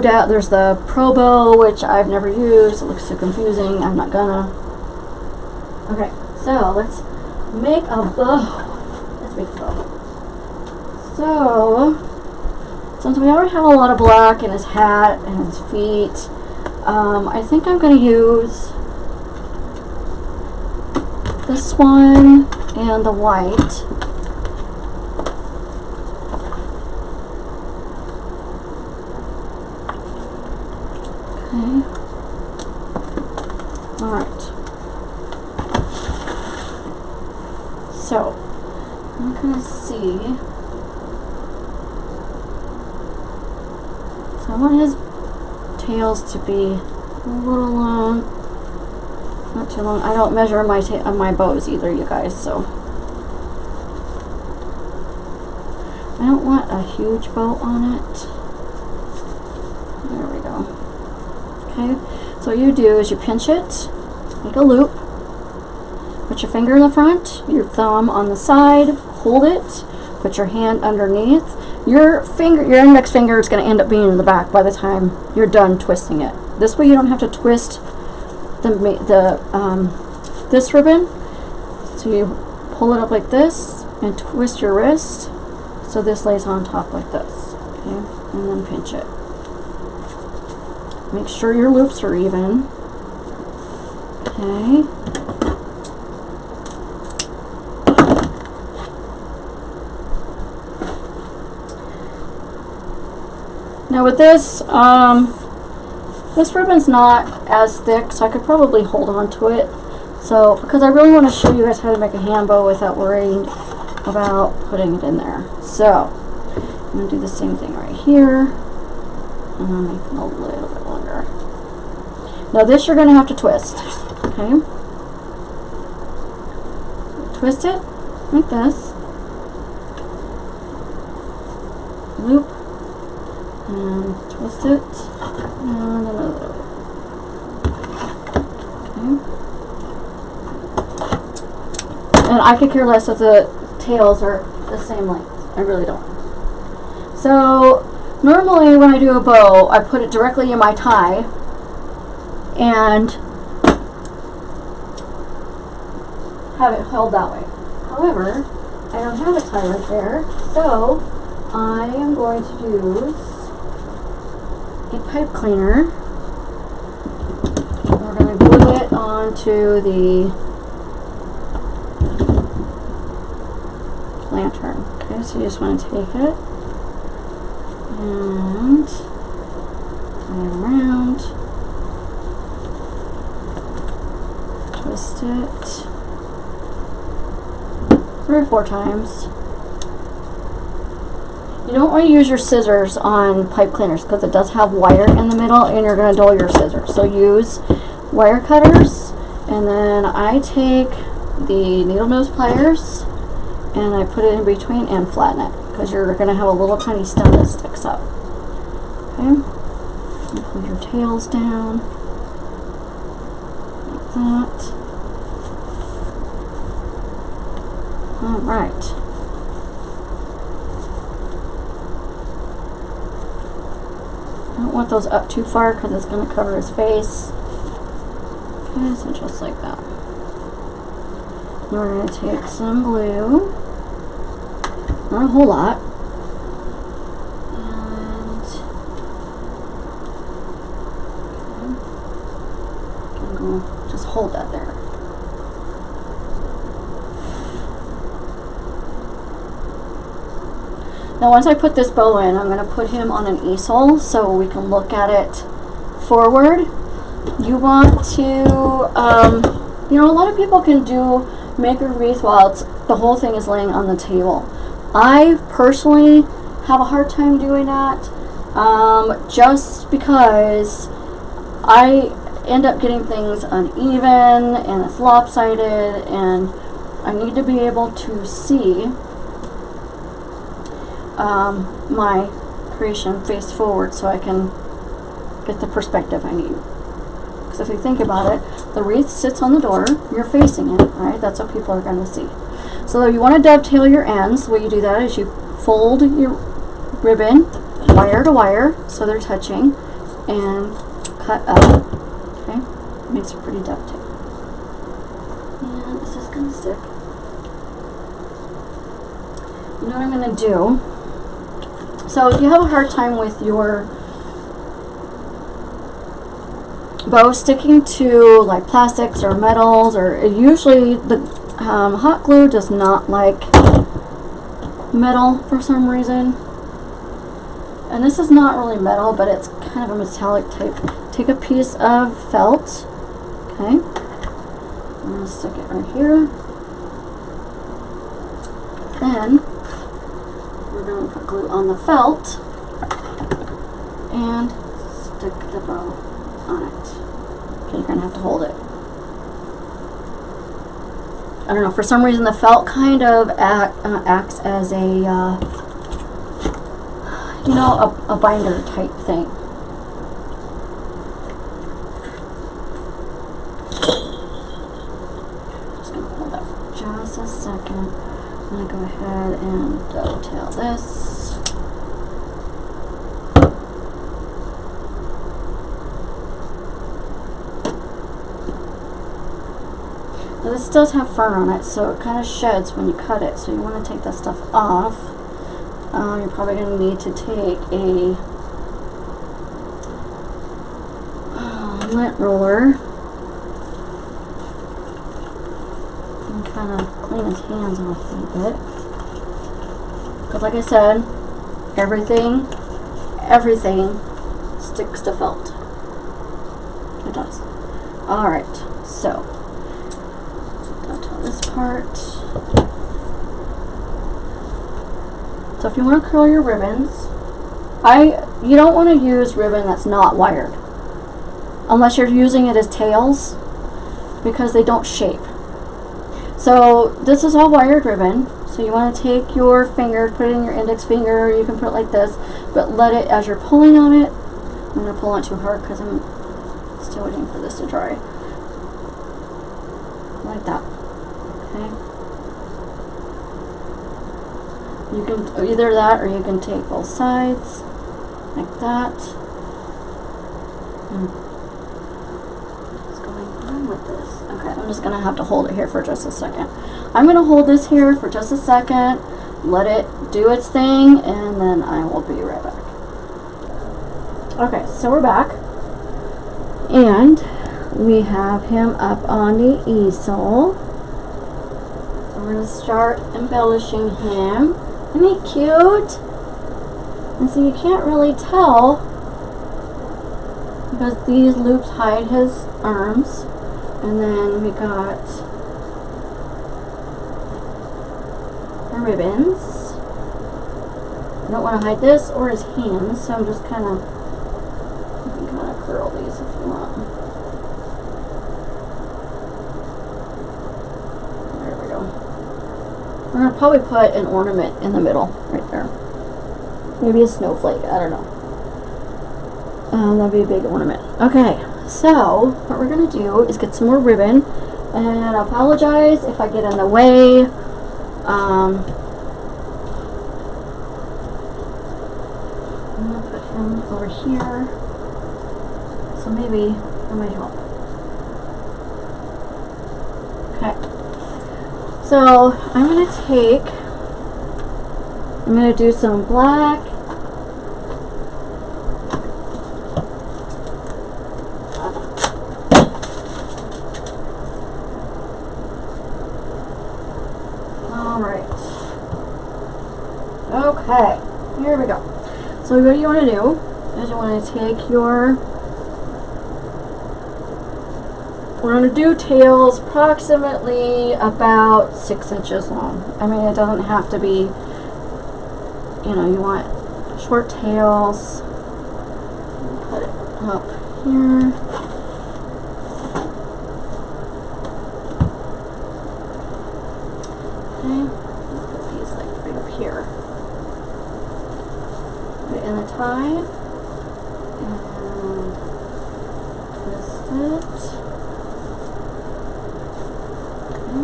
[SPEAKER 1] Bow, which I've never used. It looks so confusing. I'm not gonna. Okay, so let's make a bow. Let's make a bow. So, since we already have a lot of black in his hat and his feet, I think I'm going to use this one and the white. Okay. Alright. So, I'm going to see. I want his tails to be a little long, not too long. I don't measure my bows either, you guys, so I don't want a huge bow on it. There we go. Okay, so what you do is you pinch it, make a loop, put your finger in the front, your thumb on the side, hold it, put your hand underneath. Your index finger is going to end up being in the back by the time you're done twisting it. This way you don't have to twist this ribbon. So you pull it up like this and twist your wrist so this lays on top like this. Okay, and then pinch it. Make sure your loops are even. Okay. Now with this, this ribbon's not as thick, so I could probably hold on to it. So, because I really want to show you guys how to make a hand bow without worrying about putting it in there. So, I'm going to do the same thing right here. And I'm making a little bit longer. Now this you're going to have to twist. Okay? Twist it like this. Loop. And twist it, and another. Okay. And I could care less if the tails are the same length. I really don't. So, normally when I do a bow, I put it directly in my tie, and have it held that way. However, I don't have a tie right there, so I am going to use a pipe cleaner. We're going to glue it onto the lantern. Okay, so you just want to take it and tie it around, twist it 3 or 4 times. You don't want to use your scissors on pipe cleaners because it does have wire in the middle and you're going to dull your scissors. So use wire cutters, and then I take the needle nose pliers and I put it in between and flatten it because you're going to have a little tiny stem that sticks up. Okay, pull your tails down like that. All right. I don't want those up too far because it's going to cover his face. Okay, so just like that. We're going to take some glue, not a whole lot, and just hold that there. Now once I put this bow in, I'm going to put him on an easel so we can look at it forward. You want to, you know, a lot of people can make a wreath while the whole thing is laying on the table. I personally have a hard time doing that, just because I end up getting things uneven and it's lopsided, and I need to be able to see my creation face forward so I can get the perspective I need. Because if you think about it, the wreath sits on the door, you're facing it, right? That's what people are going to see. So you want to dovetail your ends. The way you do that is you fold your ribbon wire to wire so they're touching and cut up. Okay, makes it pretty dovetail. And this is going to stick. You know what I'm going to do? So if you have a hard time with your bow sticking to like plastics or metals, or usually the hot glue does not like metal for some reason. And this is not really metal, but it's kind of a metallic type. Take a piece of felt. Okay. I'm going to stick it right here. Then we're going to put glue on the felt and stick the bow on it. Okay, you're going to have to hold it. I don't know, for some reason the felt kind of acts as a, you know, a binder type thing. Just going to hold that for just a second. I'm going to go ahead and dovetail this. Now this does have fur on it, so it kind of sheds when you cut it, so you want to take that stuff off. You're probably going to need to take a lint roller and kind of clean his hands off a little bit. Because like I said, everything sticks to felt. It does. Alright, so dovetail this part. So if you want to curl your ribbons, you don't want to use ribbon that's not wired. Unless you're using it as tails, because they don't shape. So this is all wired ribbon. So you want to take your finger, put it in your index finger, or you can put it like this, but let it, as you're pulling on it, I'm going to pull on too hard because I'm still waiting for this to dry. Like that. Okay. You can either that, or you can take both sides, like that. What's going on with this? Okay, I'm just going to have to hold it here for just a second. I'm going to hold this here for just a second, let it do its thing, and then I will be right back. Okay, so we're back, and we have him up on the easel. So we're going to start embellishing him. Isn't he cute? And so you can't really tell because these loops hide his arms. And then we got the ribbons. don't want to hide this or his hands, so I'm just kind of, you can kind of curl these if you want. There we go. I'm going to probably put an ornament in the middle, right there. Maybe a snowflake, I don't know. That'll be a big ornament. Okay, so what we're going to do is get some more ribbon, and I apologize if I get in the way. I'm going to put him over here, so maybe that might help. Okay, so I'm going to do some black. Okay, here we go. So what you want to do is you want to take your, we're going to do tails approximately about 6 inches long. I mean, it doesn't have to be, you know, you want short tails. Put it up here. Okay, put these like right up here. In the tie, and twist it. Okay.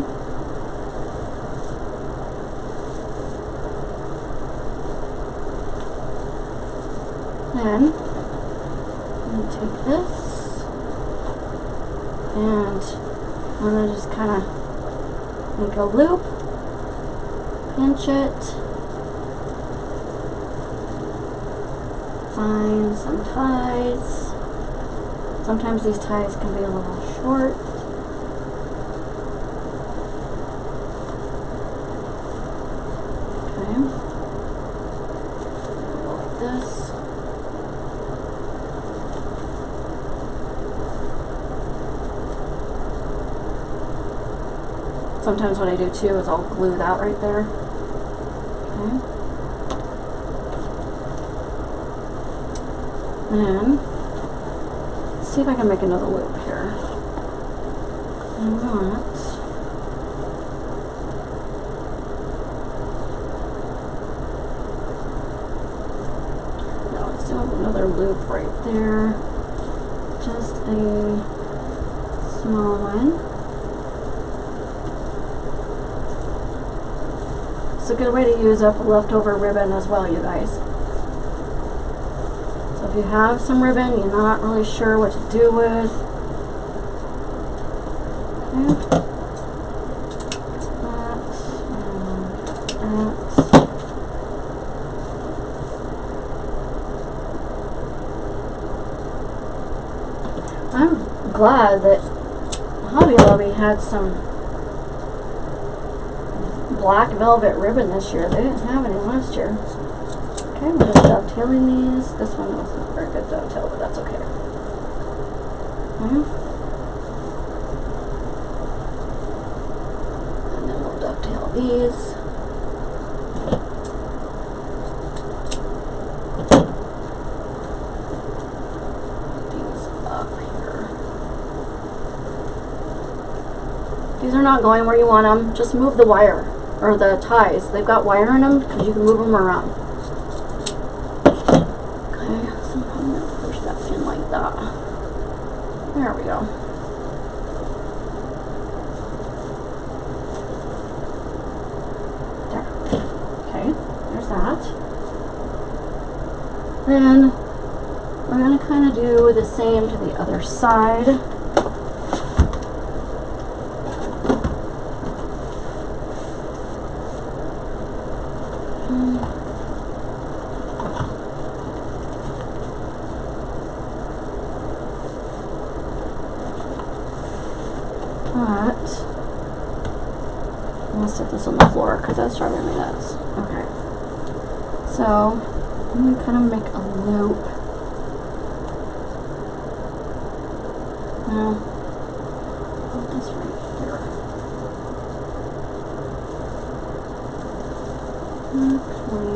[SPEAKER 1] Then I'm going to take this, and I'm going to just kind of make a loop, pinch it. Find some ties. Sometimes these ties can be a little short. Okay. Go like this. Sometimes what I do too is I'll glue that right there. Okay. And let's see if I can make another loop here. I want, no, let's do another loop right there. Just a small one. It's a good way to use up leftover ribbon as well, you guys. If you have some ribbon you're not really sure what to do with, okay. That. I'm glad that Hobby Lobby had some black velvet ribbon this year. They didn't have any last year. Okay, I'm just dovetailing these. This one wasn't a very good dovetail, but that's okay. And then we'll dovetail these. These up here. These are not going where you want them. Just move the wire, or the ties. They've got wire in them because you can move them around. There we go. There. Okay, there's that. Then we're going to kind of do the same to the other side. Let's set this on the floor because that's driving me nuts. Okay. So I'm going to kind of make a loop. Now, put this right here. Okay.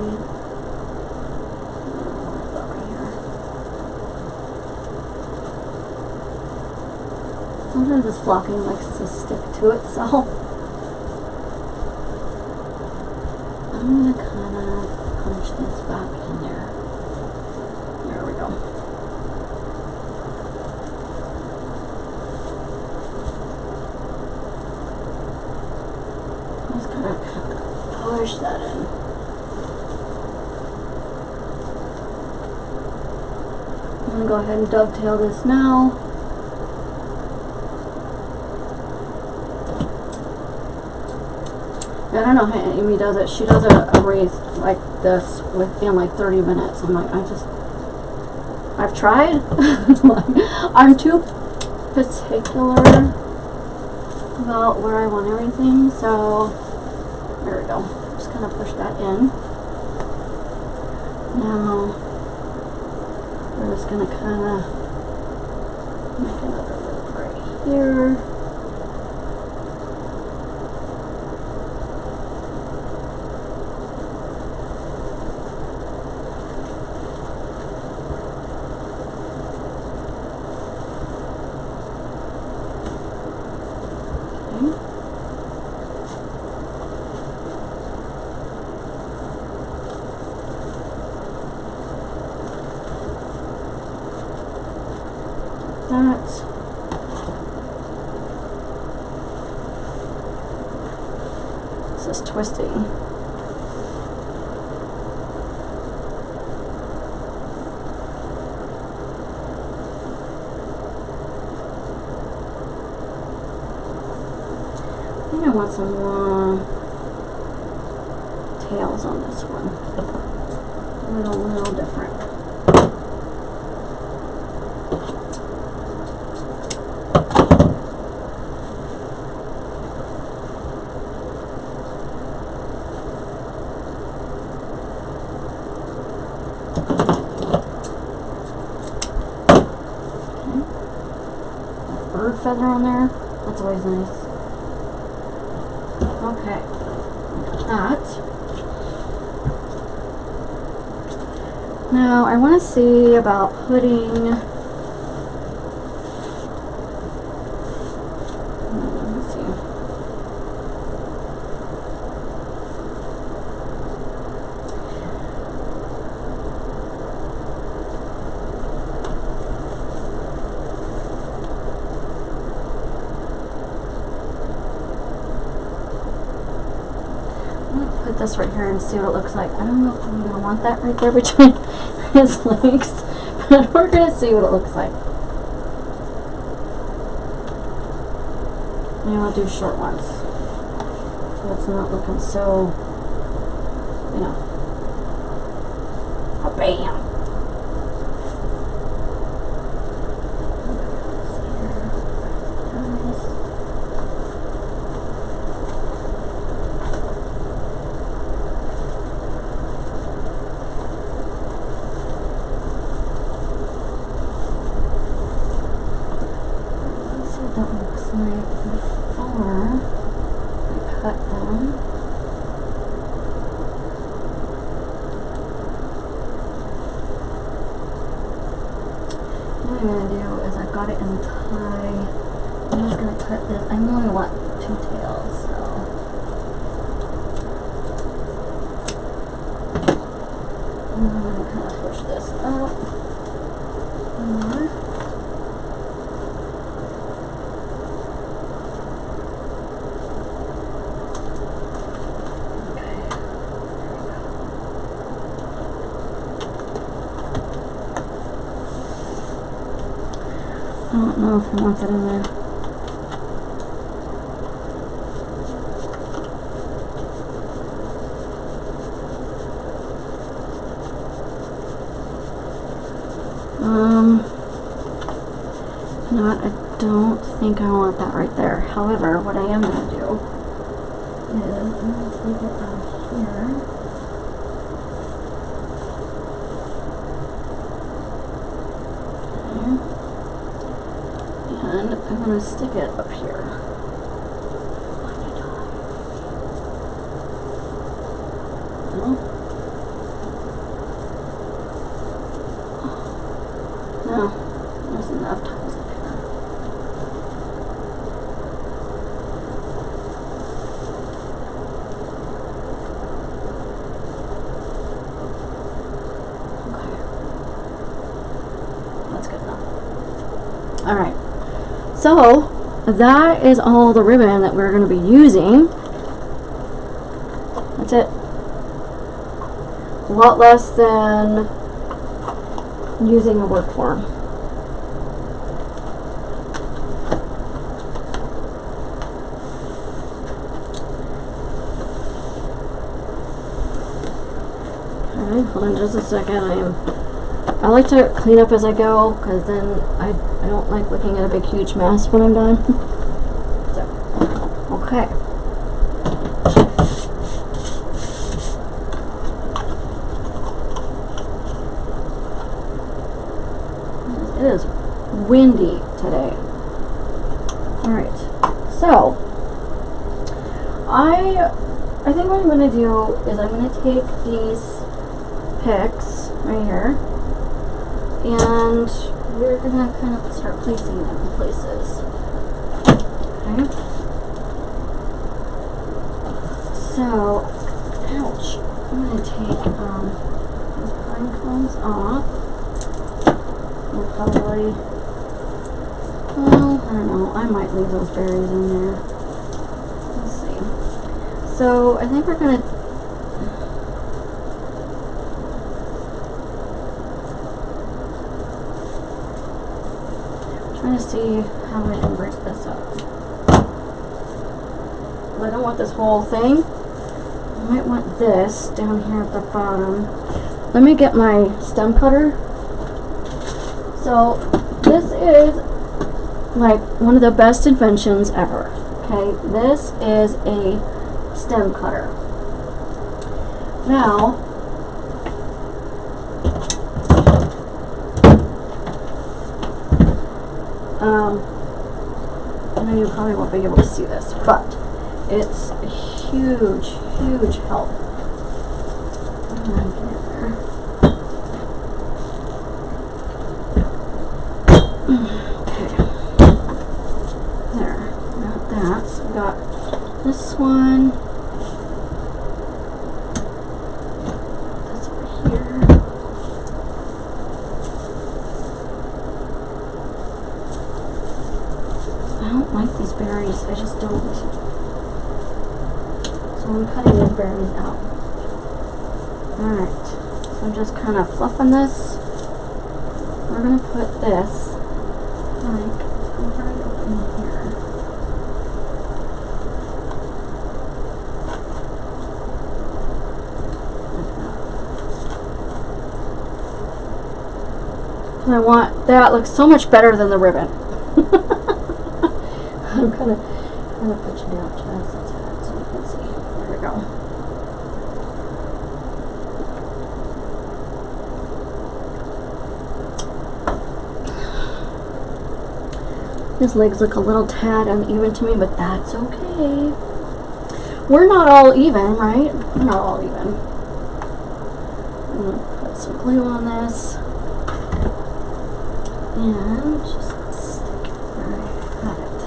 [SPEAKER 1] Sometimes this flocking likes to stick to itself. I'm gonna kind of punch this back in there. There we go. Just kind of push that in. I'm gonna go ahead and dovetail this now. I don't know how Amy does it. She does a wreath like this within like 30 minutes. I'm like, I've tried. I'm too particular about where I want everything. So there we go. Just kind of push that in. Now we're just gonna kind of make another loop right here. This is twisting. I think I want some more tails on this one. A little different. Feather on there. That's always nice. Okay. That. Now I want to see about putting. Let's see. Put this right here and see what it looks like. I don't know if I'm going to want that right there between his legs, but we're going to see what it looks like. And I'll do short ones, so it's not looking so, you know, a bam. That looks like before I cut them. What I'm going to do is I've got it in the tie. I'm just going to cut this. I only want 2 tails, so. And I'm going to kind of push this up more. I don't know if I want that in there. You know what? I don't think I want that right there. However, what I am going to do is I'm going to take it out here. And I'm going to stick it up here. No, there's enough tiles up here. Alright, so that is all the ribbon that we're going to be using. That's it. A lot less than using a work form. Alright, hold on just a second. I like to clean up as I go, because then I don't like looking at a big huge mess when I'm done. So, okay. It is windy today. Alright, so I think what I'm going to do is I'm going to take these picks right here, and we're going to kind of start placing them in places. Okay. So, ouch. I'm going to take these pine cones off. We'll probably, well, I don't know. I might leave those berries in there. Let's see. So, I think we're going to trying to see how I can break this up. I don't want this whole thing. I might want this down here at the bottom. Let me get my stem cutter. So this is like one of the best inventions ever. Okay, this is a stem cutter. Now, I know you probably won't be able to see this, but it's a huge, huge help. Okay. There. Got that. So we got this one. This over here. I don't like these berries. I just don't. So I'm cutting these berries out. Alright. So I'm just kind of fluffing this. We're going to put this like right up in here. Like that. And I want that looks so much better than the ribbon. I'm gonna put you down just a tad so you can see. There we go. His legs look a little tad uneven to me, but that's okay. We're not all even, right? We're not all even. I'm gonna put some glue on this. And just stick it where I got it.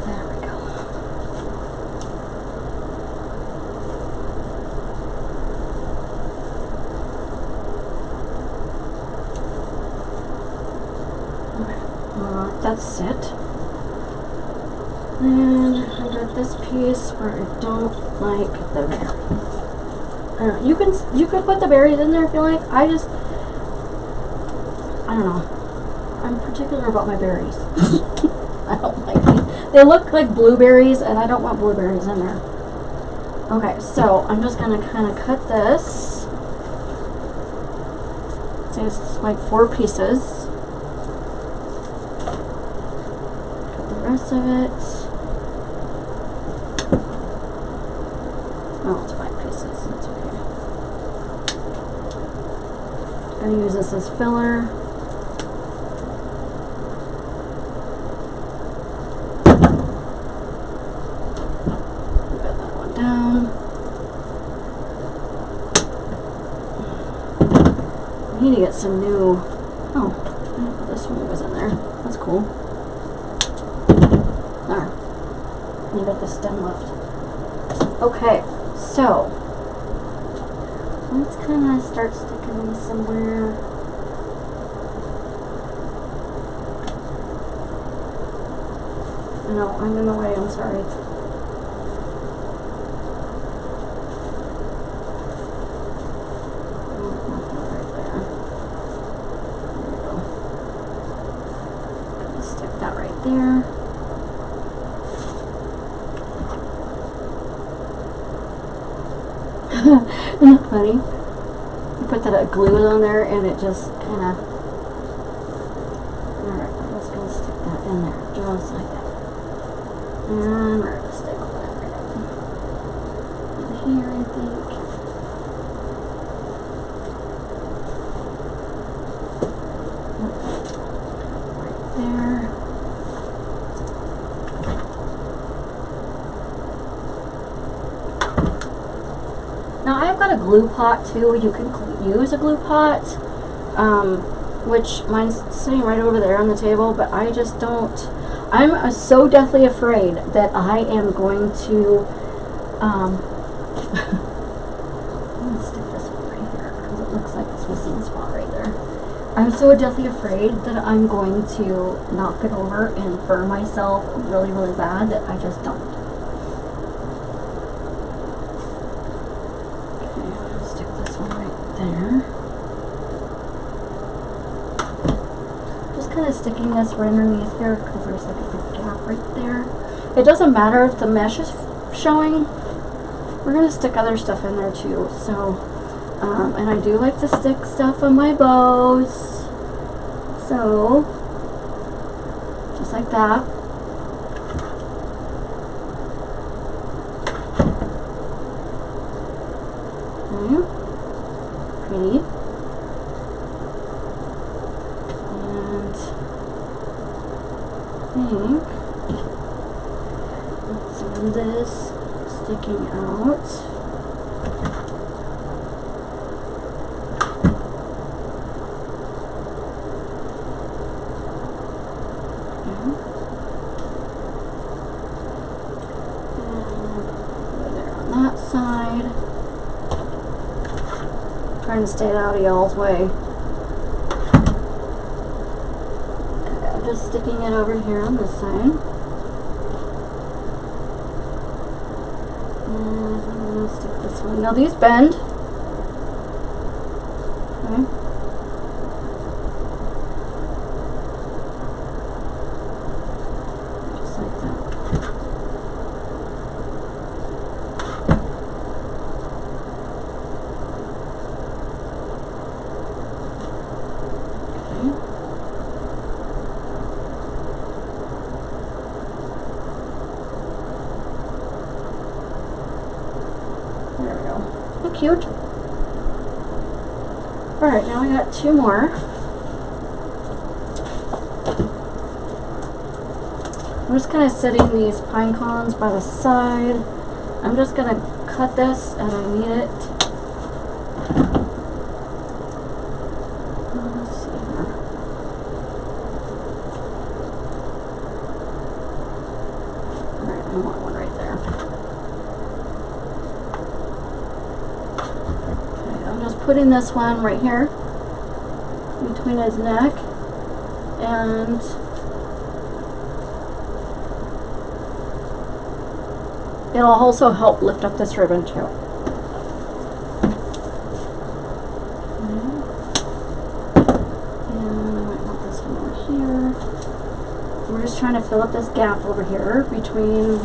[SPEAKER 1] There we go. That's it. And I got this piece where I don't like the berry. I don't know. You could put the berries in there if you like. I don't know. I'm particular about my berries. I don't like them. They look like blueberries, and I don't want blueberries in there. Okay, so I'm just gonna kind of cut this. It's like 4 pieces. Rest of it. Oh, it's 5 pieces. That's okay. I'm gonna use this as filler. Put that one down. I need to get some new. Oh, this one was in there. That's cool. You got the stem left. Okay, so let's kind of start sticking going somewhere. No, I'm in the way, I'm sorry. There. Isn't that funny? You put that glue on there and it just kind of... Alright, I'm just going to stick that in there, just like that. And we're going to stick that right in here, I think. Right there. Now I've got a glue pot too. You can use a glue pot, which mine's sitting right over there on the table, but I just don't. I'm so deathly afraid that I am going to, I'm going to stick this one right here because it looks like it's missing a spot right there. I'm so deathly afraid that I'm going to knock it over and burn myself really, really bad that I just don't. Kind of sticking this right underneath here because there's like a big gap right there. It doesn't matter if the mesh is showing. We're going to stick other stuff in there too. So, and I do like to stick stuff on my bows. So, just like that. Okay. Pretty. Some of this sticking out. And there on that side. Trying to stay out of y'all's way. Just sticking it over here on this side. And I'm going to stick this one. Now these bend. Okay. Just like that. Cute. Alright, now we got two more. I'm just kind of setting these pine cones by the side. I'm just going to cut this and I need it. Let's see here. Alright, I want one right there. Putting this one right here between his neck, and it'll also help lift up this ribbon too. And I might want this one over here. We're just trying to fill up this gap over here between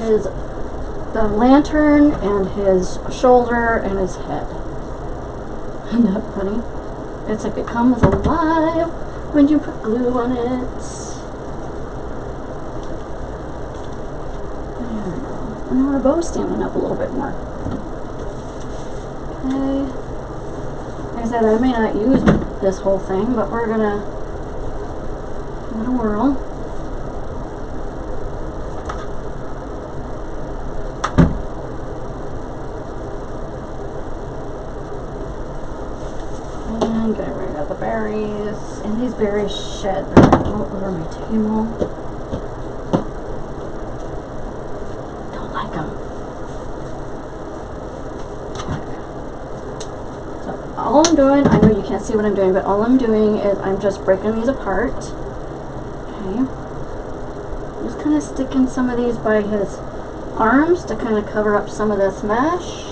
[SPEAKER 1] the lantern and his shoulder and his head. Isn't that funny? It's like it comes alive when you put glue on it. There we go. And now our bow's standing up a little bit more. Okay. Like I said, I may not use this whole thing, but we're gonna give it a whirl. Get rid of the berries, and these berries shed all over my table. Don't like them. So all all I'm doing, I know you can't see what I'm doing, but all I'm doing is I'm just breaking these apart. Okay. I'm just kind of sticking some of these by his arms to kind of cover up some of this mesh.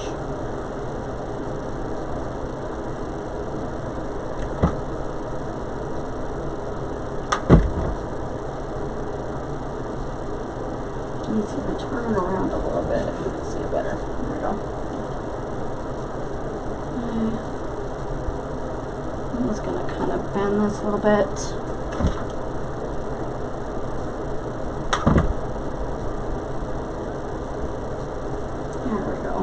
[SPEAKER 1] Let's see if I turn it around a little bit. You can see it better. There we go. Okay. I'm just going to kind of bend this a little bit. There we go.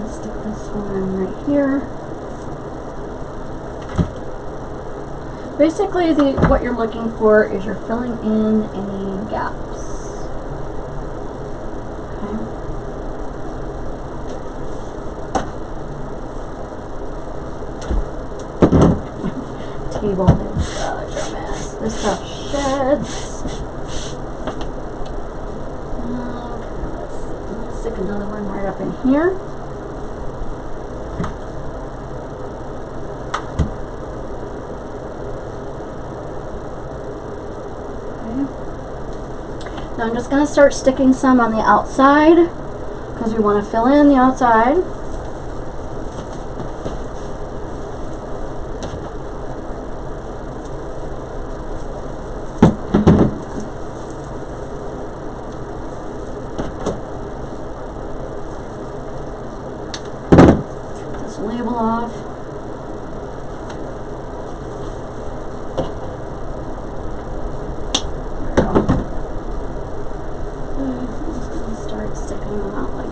[SPEAKER 1] Stick this one right here. Basically, what you're looking for is you're filling in any gaps. Okay. Table is such a mess. This stuff sheds. Okay, let's stick another one right up in here. Now I'm just going to start sticking some on the outside because we want to fill in the outside. Take this label off.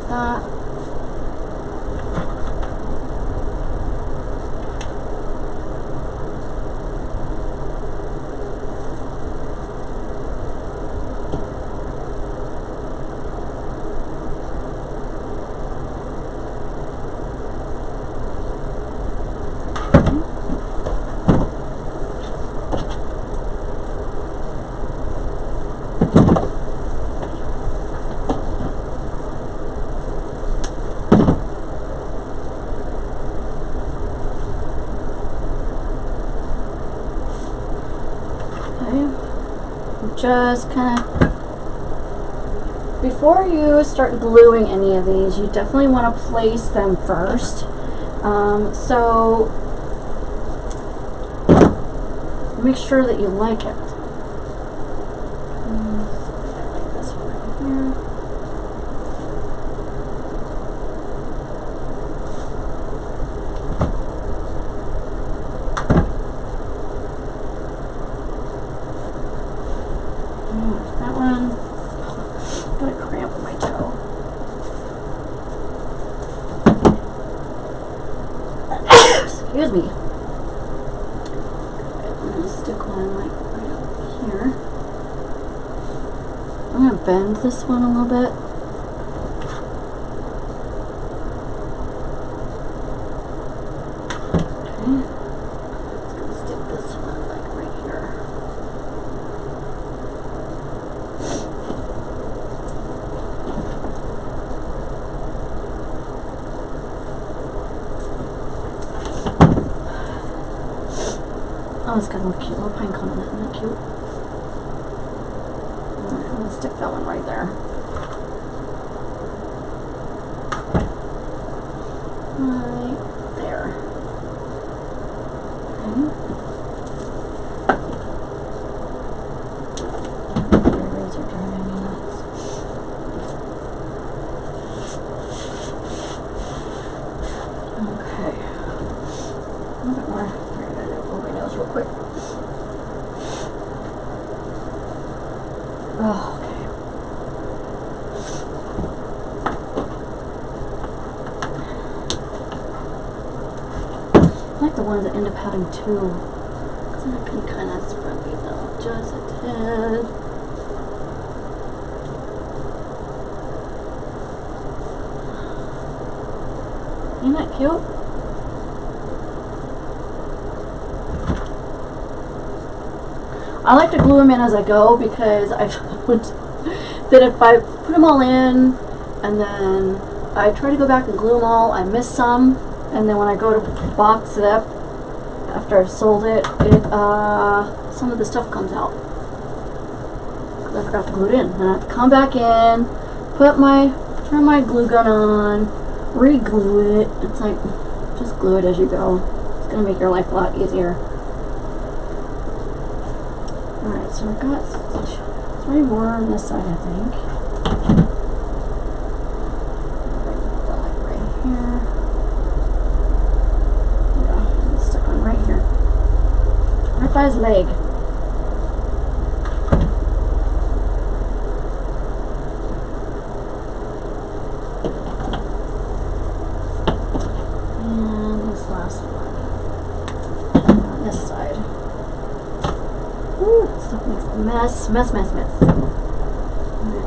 [SPEAKER 1] That. Just kind of, before you start gluing any of these, you definitely want to place them first. So make sure that you like it. I like this one right here. That one, got a cramp in my toe. Excuse me. Okay, I'm going to stick one like right up here. I'm going to bend this one a little bit. Okay. I'm going to stick this one like right here. Oh, it's got a little cute little pine cone in it. Isn't that cute? Alright, I'm going to stick that one right there. Right there. Okay. The razor driving me nuts. Okay. A little bit more. Real quick. Oh, okay. I like the ones that end up having two, because then I can kind of spread these out just a tad. Isn't that cute? I like to glue them in as I go because I found that if I put them all in and then I try to go back and glue them all, I miss some, and then when I go to box it up after I've sold it, some of the stuff comes out because I forgot to glue it in. And I have to come back in, turn my glue gun on, re-glue it. It's like, just glue it as you go. It's going to make your life a lot easier. Alright, so I've got 3 more on this side, I think. Right here. Yeah, it's stuck on right here. Right by his leg. Mess. Alright, I'm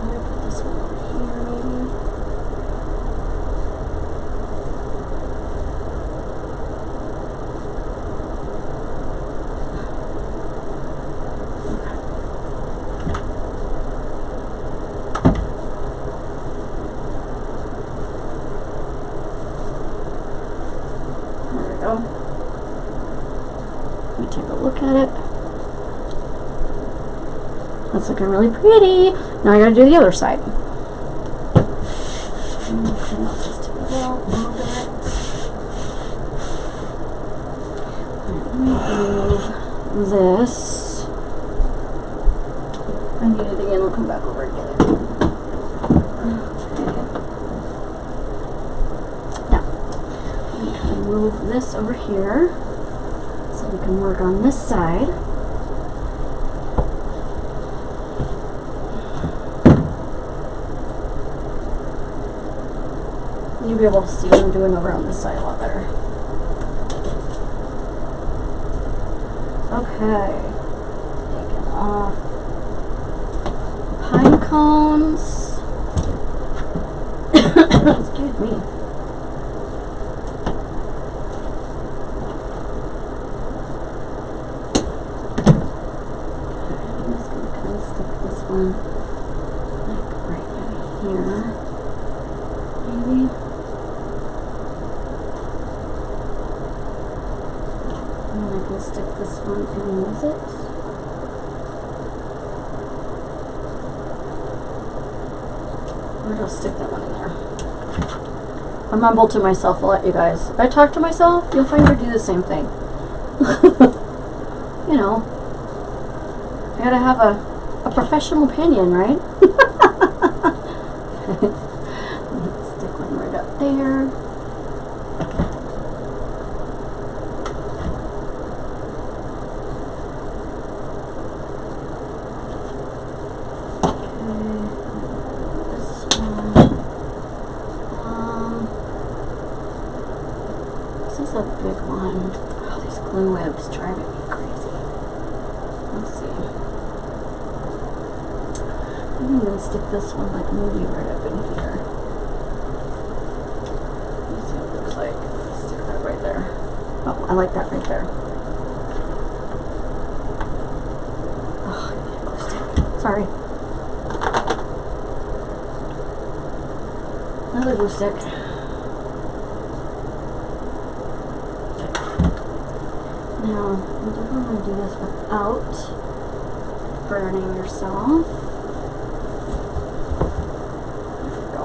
[SPEAKER 1] gonna put this one over here, maybe. There we go. Let me take a look at it. That's looking really pretty. Now I gotta do the other side. Okay, I'll just take it out a little bit. Let me move this. I need it again. I'll come back over and get it. Okay. Now, I'm gonna move this over here so we can work on this side. You'll be able to see what I'm doing over on this side a lot better. Okay. Taking off pine cones. Excuse me. I'm just going to kind of stick this one like right here. Maybe. Stick this one and use it. Or just stick that one in there. I mumble to myself a lot, you guys. If I talk to myself, you'll find I do the same thing. You know, I gotta have a professional opinion, right? Stick one right up there. This is a big one. Oh, these glue webs driving me crazy. Let's see. I'm going to stick this one like maybe right up in here. Let's see what it looks like. Stick that right there. Oh, I like that right there. Oh, I need a glue stick. Sorry. Another glue stick. Now, you definitely want to do this without burning yourself. There we go.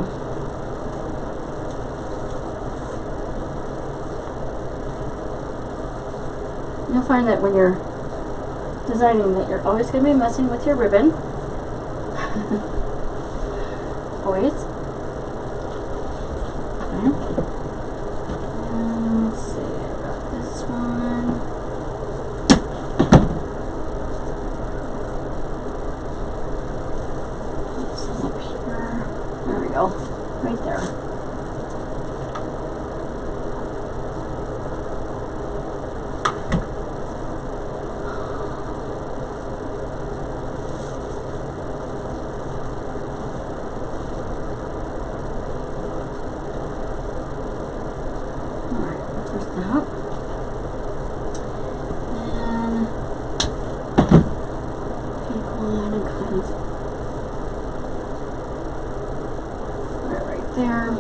[SPEAKER 1] You'll find that when you're designing that you're always going to be messing with your ribbon. Always. Okay. And let's see, I got this one. Up here. There we go. Right there. Put it right there.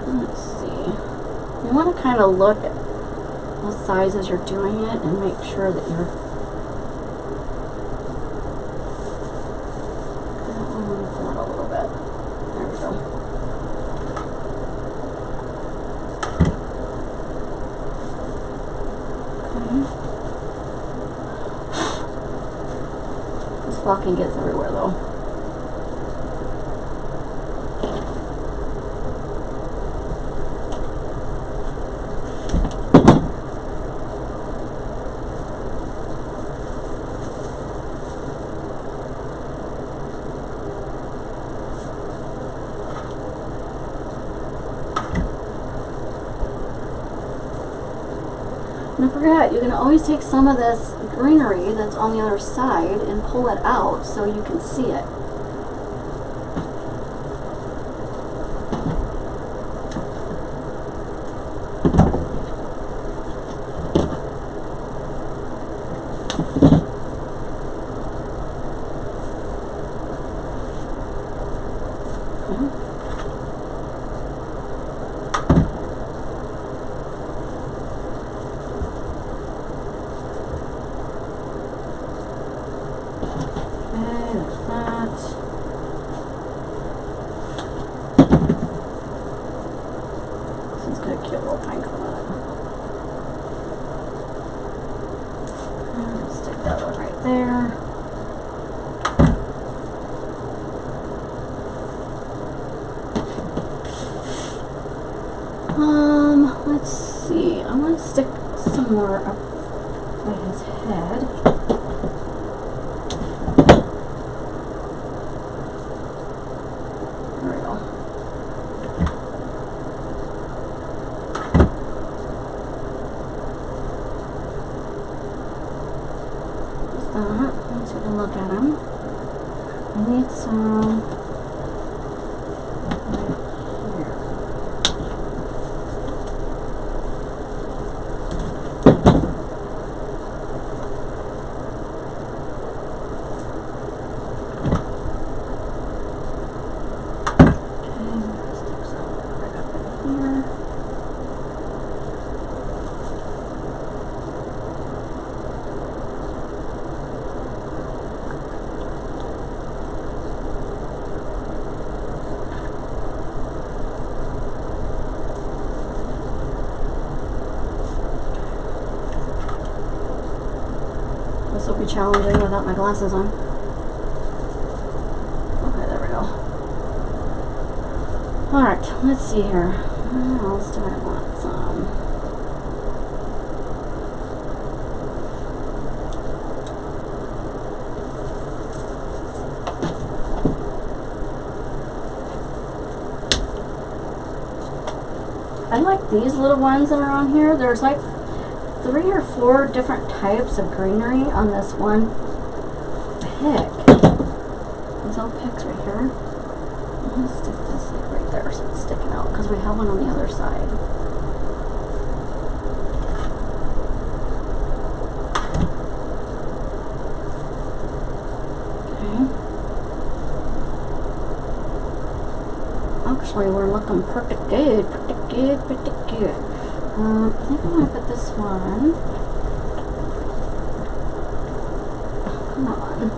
[SPEAKER 1] Let's see. You want to kind of look at the size as you're doing it and make sure that you're pull it a little bit. There we go. Okay. This flocking gets everywhere though. Don't forget, you can always take some of this greenery that's on the other side and pull it out so you can see it. Let's see. I'm going to stick some more up by his head. There we go. Let's take a look at him. I need some. This will be challenging without my glasses on. Okay, there we go. Alright, let's see here. What else do I want? Some. I like these little ones that are on here. There's like 3 or 4 different types of greenery on this one pick. These all picks right here. I'm going to stick this like right there so it's sticking out because we have one on the other side. Okay. Actually, we're looking pretty good, pretty good, pretty good. I think I'm going to put this one. Oh, come on.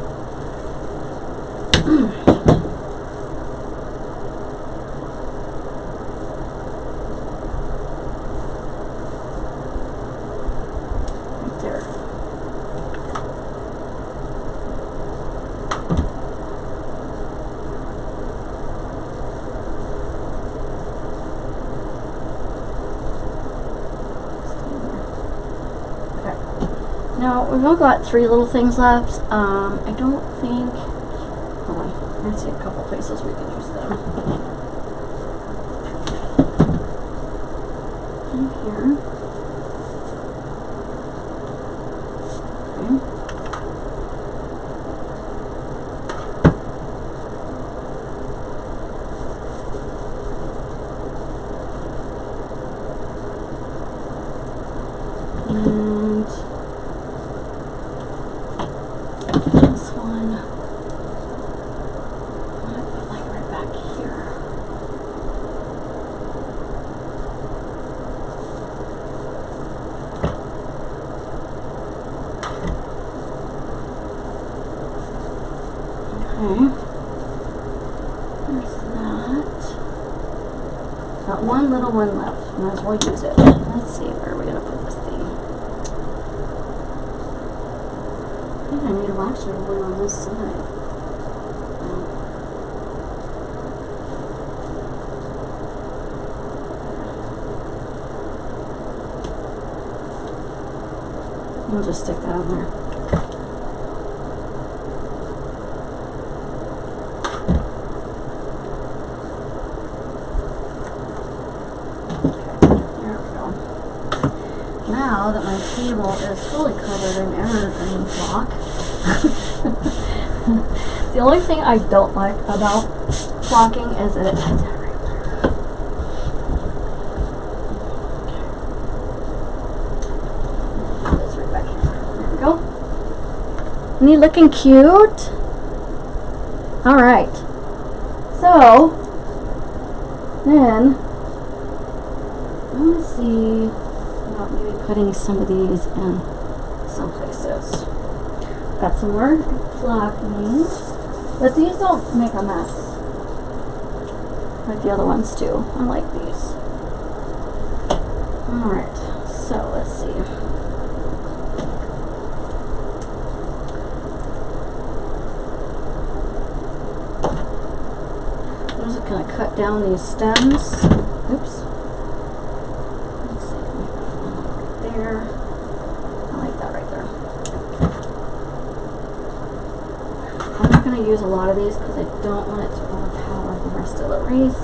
[SPEAKER 1] Right there. Now, we've all got 3 little things left. I don't think... Hold on. I see a couple places we can use them. In here. Okay. Okay. There's that. Got one little one left. Might as well use it. Let's see, where are we going to put this thing? I think I need to actually one on this side. We'll just stick that on there. Now that my table is fully covered in evergreen flock, the only thing I don't like about flocking is that it has everywhere. Put this right back here. There we go. Neat looking cute. Alright. So, then, let's see. Maybe putting some of these in some places. Got some more flocking, but these don't make a mess like the other ones do. I like these. Alright, so let's see. I'm just going to cut down these stems. Oops. There. I like that right there. I'm not going to use a lot of these because I don't want it to overpower the rest of the wreath.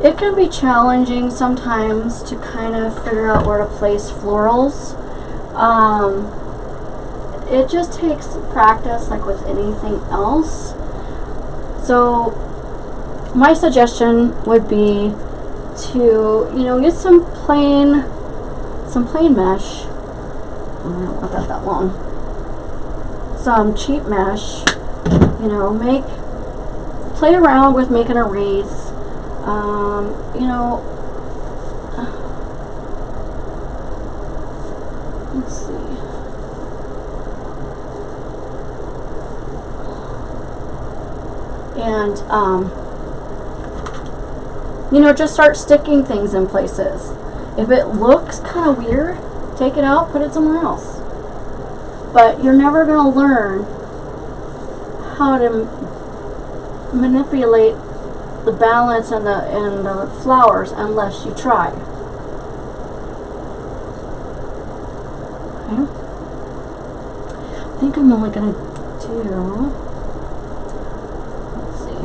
[SPEAKER 1] It can be challenging sometimes to kind of figure out where to place florals. It just takes practice like with anything else. So my suggestion would be to, get some plain mesh. I don't want that long. Some cheap mesh, play around with making a wreath. Let's see. And, just start sticking things in places. If it looks kind of weird, take it out, put it somewhere else. But you're never going to learn how to manipulate the balance and the flowers unless you try. Okay. I think I'm only gonna do, let's see.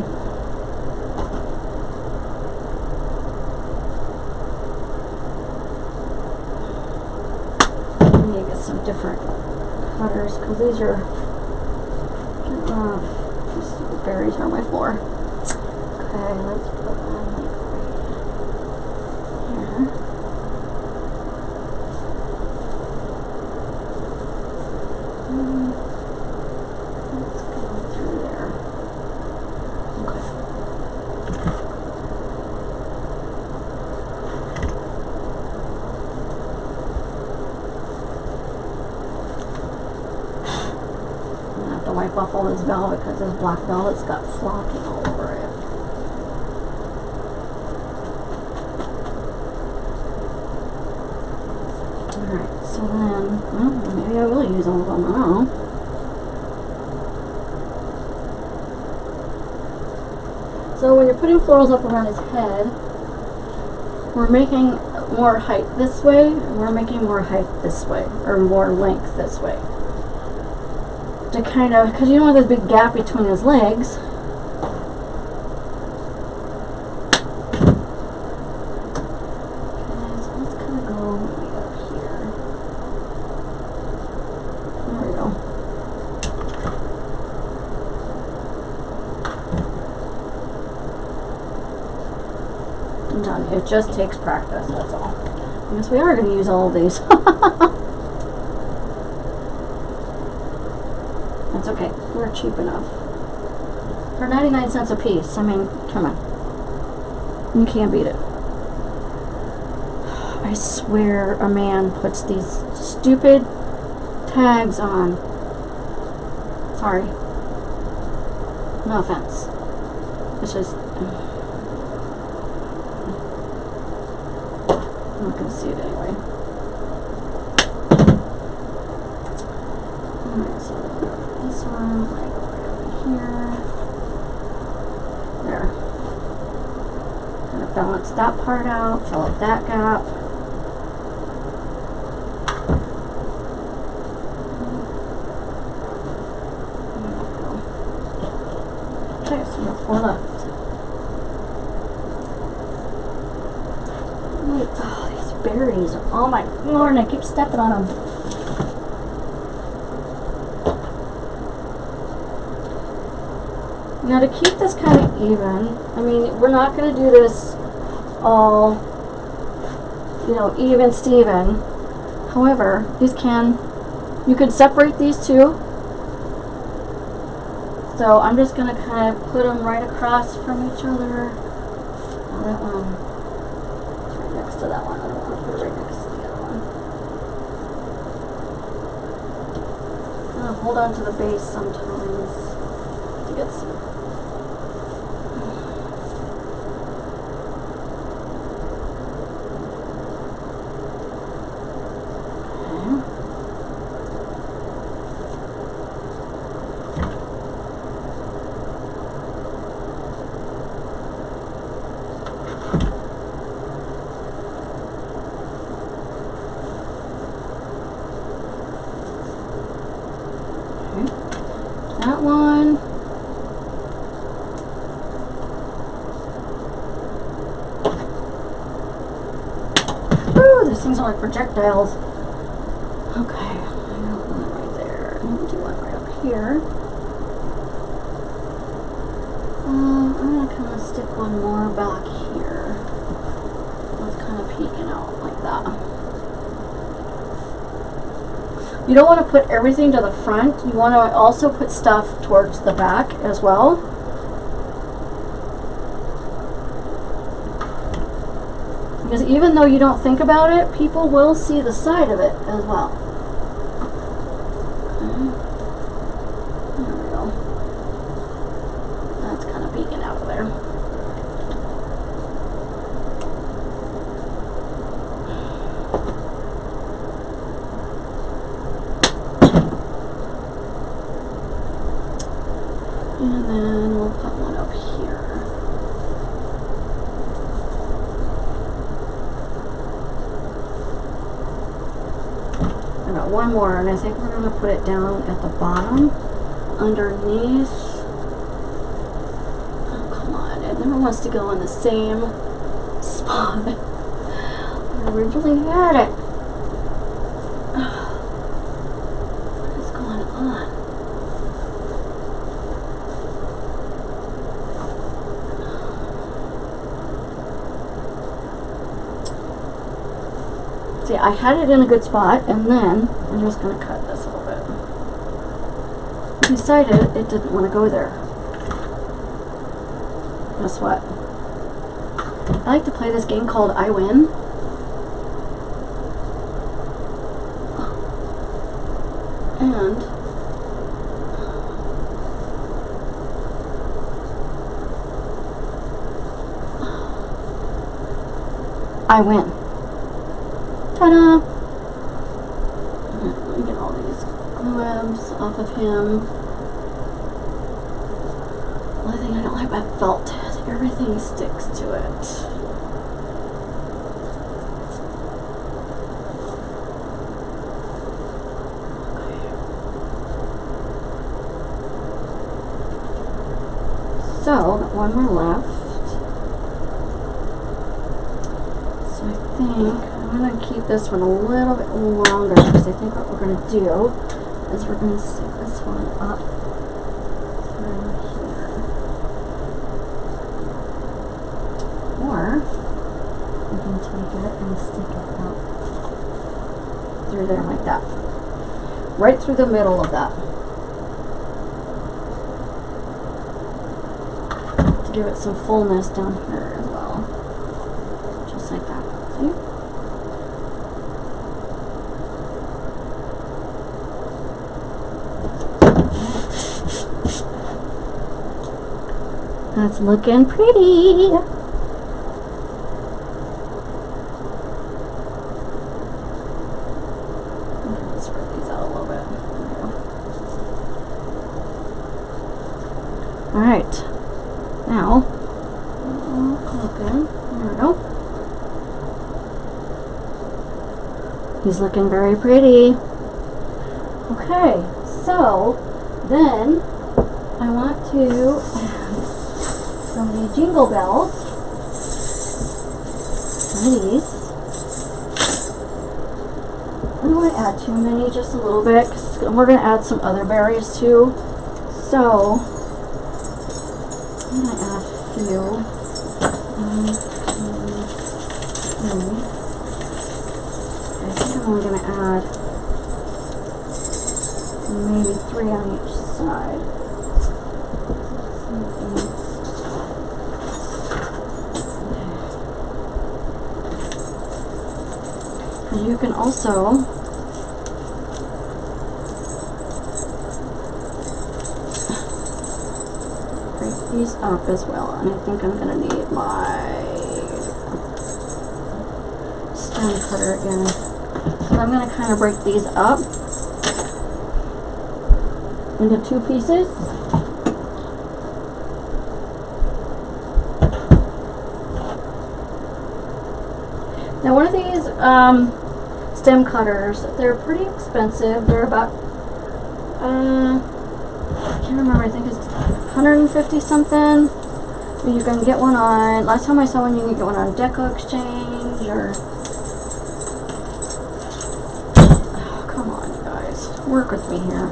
[SPEAKER 1] I need to get some different cutters because these are these berries are on my floor. Okay, let's put them like right here. Let's go through there. Okay. I'm gonna have to wipe off all this velvet because this black velvet's got flocking all over it. Alright, so then, well, maybe I will use all of them, I don't know. So when you're putting florals up around his head, we're making more height this way, and we're making more height this way, or more length this way. To kind of, because you don't want this big gap between his legs. Down It just takes practice, that's all. I guess we are going to use all of these. That's okay. We're cheap enough. For 99 cents a piece. I mean, come on. You can't beat it. I swear a man puts these stupid tags on. Sorry. No offense. It's just... I'm not going to see it anyway. Alright, so this one, like right over here. There. Gonna balance that part out, fill up that gap. Okay, so we have 4 left. Wait, oh, these berries. Oh my lord, I keep stepping on them. Now to keep this kind of even, I mean, we're not going to do this all, you know, even Steven. However, you can separate these two. So I'm just going to kind of put them right across from each other. Oh, that one, it's right next to that one. I don't want to put it right next to the other one. I'll hold on to the base sometimes to get some. That one. Ooh, these things are like projectiles. Okay, I got one right there. I'm gonna do one right up here. I'm gonna kind of stick one more back here. It's kind of peeking out like that. You don't want to put everything to the front. You want to also put stuff towards the back as well. Because even though you don't think about it, people will see the side of it as well. Okay. There we go. That's kind of peeking out of there. And then we'll put one up here. I got one more, and I think we're going to put it down at the bottom, underneath. Oh, come on. It never wants to go in the same spot I originally had it. What is going on? See, I had it in a good spot, and then I'm just going to cut this a little bit. I decided it didn't want to go there. Guess what? I like to play this game called I Win. And I win. Ta-da! Let me get all these webs off of him. The only thing I don't like about felt is everything sticks to it. So, got one more left. So I think I'm going to keep this one a little bit longer because I think what we're going to do is we're going to stick this one up through here. Or get it and stick it out through there like that. Right through the middle of that. To give it some fullness down here as well. Just like that. See? That's looking pretty. Let's spread these out a little bit. There we go. Alright. Now, there we go. He's looking very pretty. Okay, so then I want to so many jingle bells. These. I don't want to add too many, just a little bit, because we're going to add some other berries too. So I'm going to add a few. 1, 2, 3. I think I'm only going to add maybe 3 on each side. You can also break these up as well, and I think I'm going to need my stem cutter again. So I'm going to kind of break these up into 2 pieces. Now one of these stem cutters, they're pretty expensive. They're about, I can't remember, I think it's 150 something. You can get one on, last time I saw one, you can get one on Deco Exchange or, oh, come on you guys, work with me here.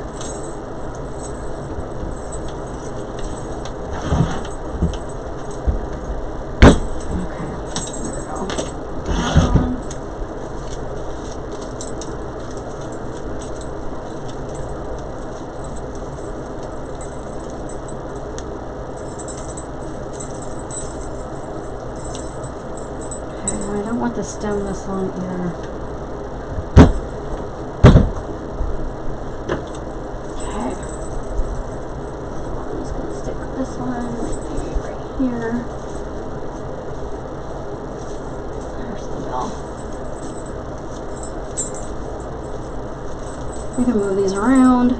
[SPEAKER 1] To stem this on either. Okay. So I'm just going to stick this one maybe right here. There's the bell. We can move these around.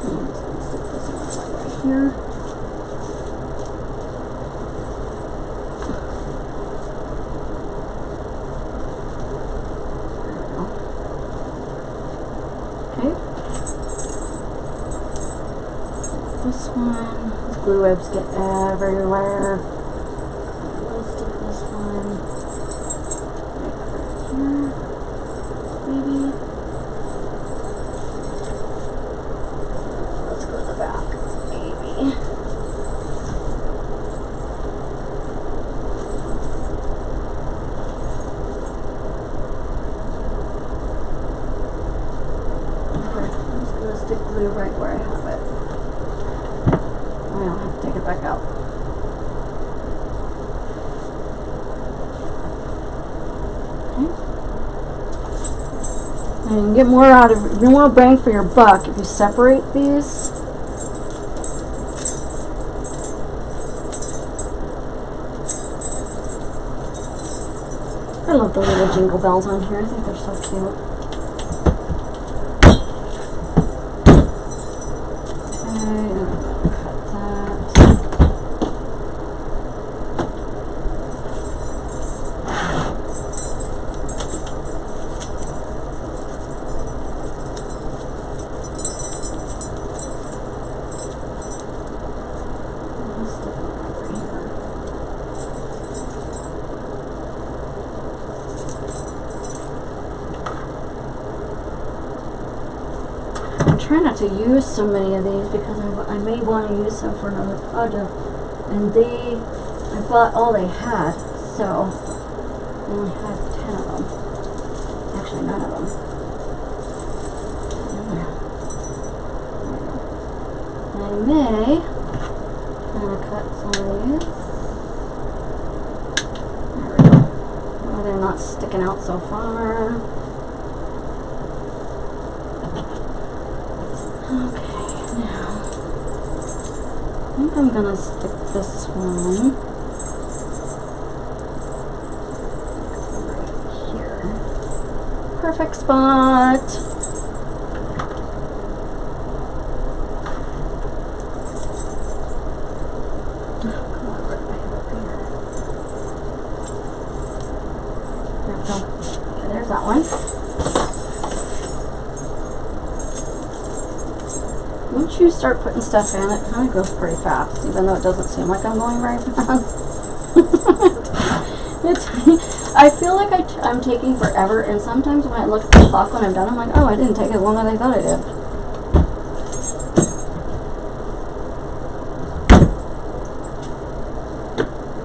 [SPEAKER 1] I'm just going to stick this one right here. This one, these glue webs get everywhere. We'll stick this one right here, maybe. Let's go to the back, maybe. Okay, I'm just going to stick glue right where I have it. I'll have to take it back out. Okay. And you can get more out of it, more bang for your buck if you separate these. I love the little jingle bells on here. I think they're so cute. trying not to use so many of these because I may want to use them for another project. And I bought all they had, so I only had 10 of them. Actually, none of them. I may kind of cut some of these. There we go. Oh, they're not sticking out so far. Okay, now I think I'm gonna stick this one right here. Perfect spot. There's that one. Once you start putting stuff in, it kind of goes pretty fast, even though it doesn't seem like I'm going very fast. I feel like I'm taking forever, and sometimes when I look at the clock when I'm done, I'm like, oh, I didn't take as long as I thought I did.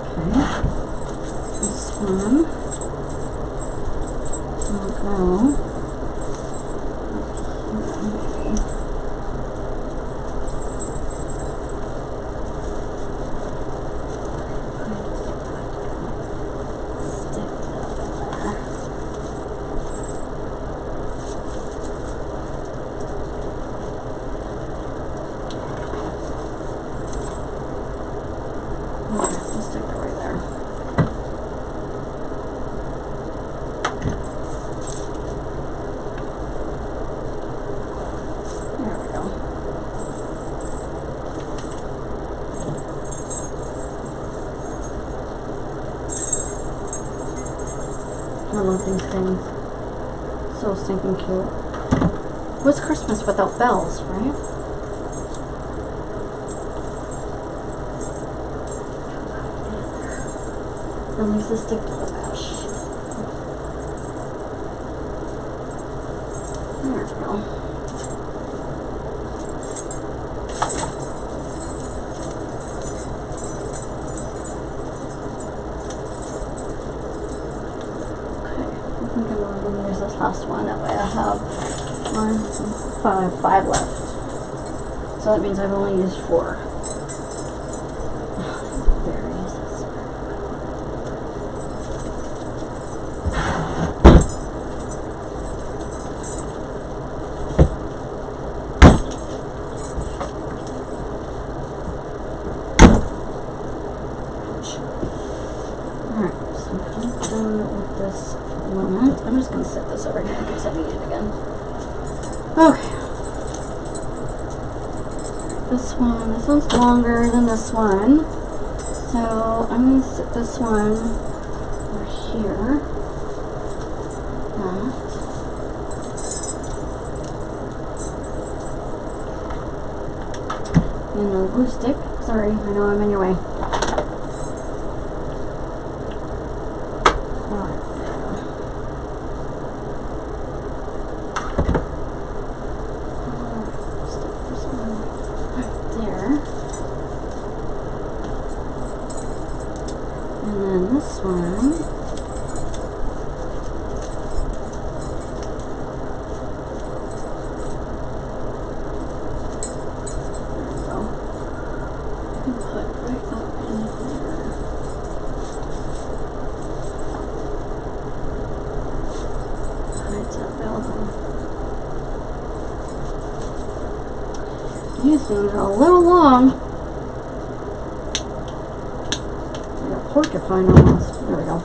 [SPEAKER 1] Okay. This one. I love these things. So stinking cute. What's Christmas without bells, right? At least they stick to the mesh. There we go. Last one, that way I have 5 left. So that means I've only used 4. Berries. Alright, so I'm done with this moment. I'm just going to set this over here in case I need it again. Okay. This one's longer than this one. So I'm going to set this one over here. That. And the glue stick. Sorry, I know I'm in your way. These things are a little long. Like a porcupine almost. There we go.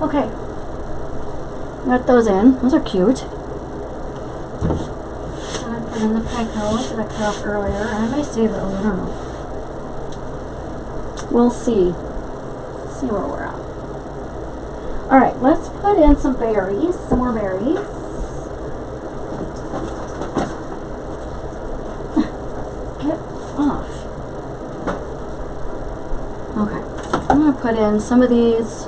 [SPEAKER 1] Okay. Got those in. Those are cute. I'm gonna put in the Pinecone that I cut off earlier. I may save those, I don't know. We'll see. See where we're at. Alright, let's put in some berries. Some more berries. Get off. Okay. I'm gonna put in some of these.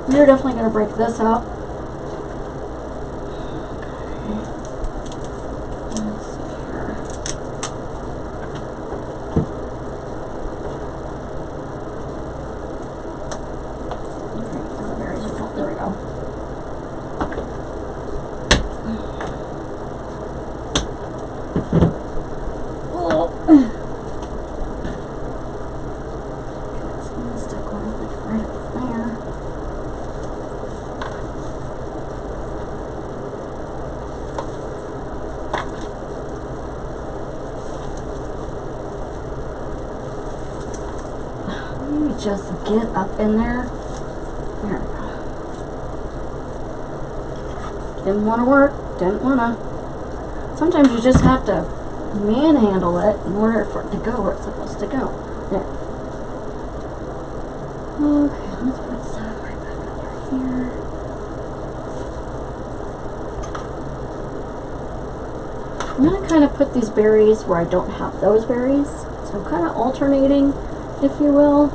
[SPEAKER 1] We're definitely going to break this up. Okay. Let's see here. Okay, the berries are full. There we go. Oh. It's going to stick one like right up there. Just get up in there. There we go. Didn't want to work. Didn't want to. Sometimes you just have to manhandle it in order for it to go where it's supposed to go. There. Okay, let's put some right back under here. I'm going to kind of put these berries where I don't have those berries. So I'm kind of alternating, if you will.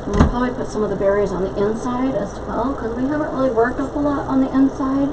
[SPEAKER 1] We'll probably put some of the berries on the inside as well, because we haven't really worked a whole lot on the inside.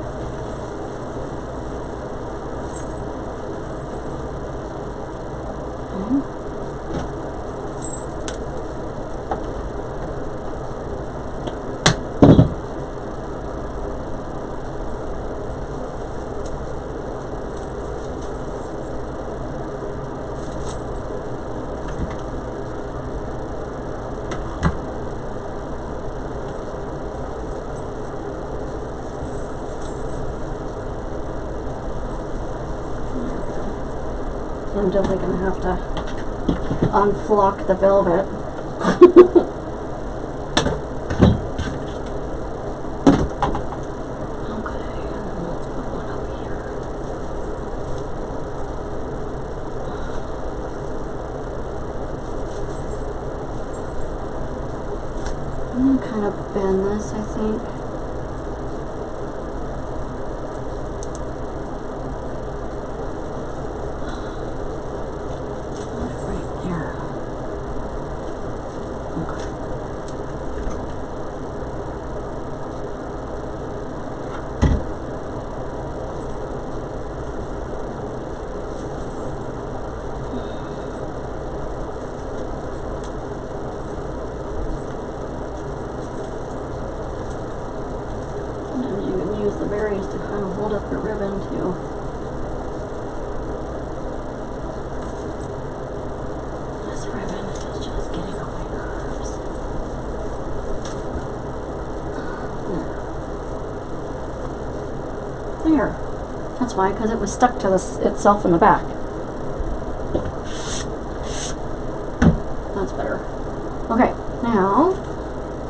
[SPEAKER 1] I'm definitely going to have to unflock the velvet. Okay, let's put one up here. I'm going to kind of bend this, I think. The berries to kind of hold up the ribbon too. This ribbon is just getting on my nerves. There. That's why, because it was stuck to itself in the back. That's better. Okay, now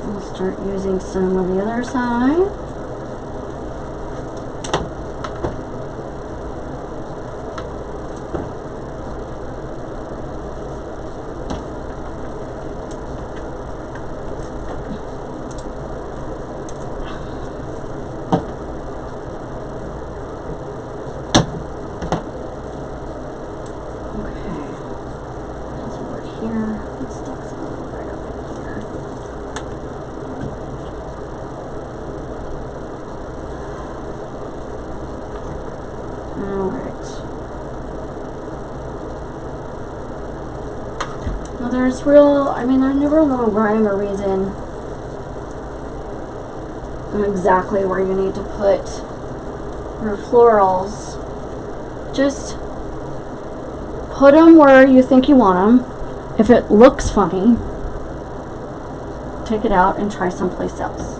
[SPEAKER 1] we'll start using some on the other side. there's no rhyme or reason. and exactly where you need to put your florals. Just put them where you think you want them. If it looks funny, take it out and try someplace else.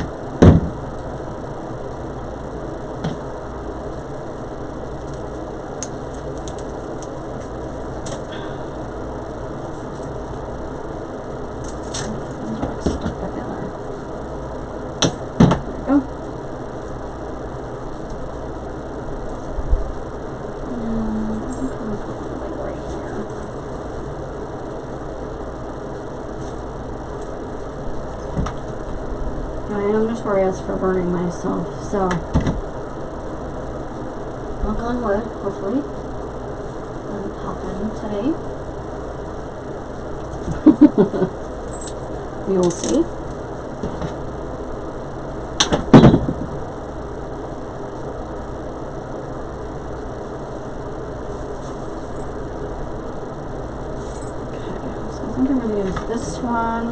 [SPEAKER 1] I am notorious for burning myself, so knock on wood, hopefully doesn't pop in today. We will see. Okay, so I think I'm going to use this one.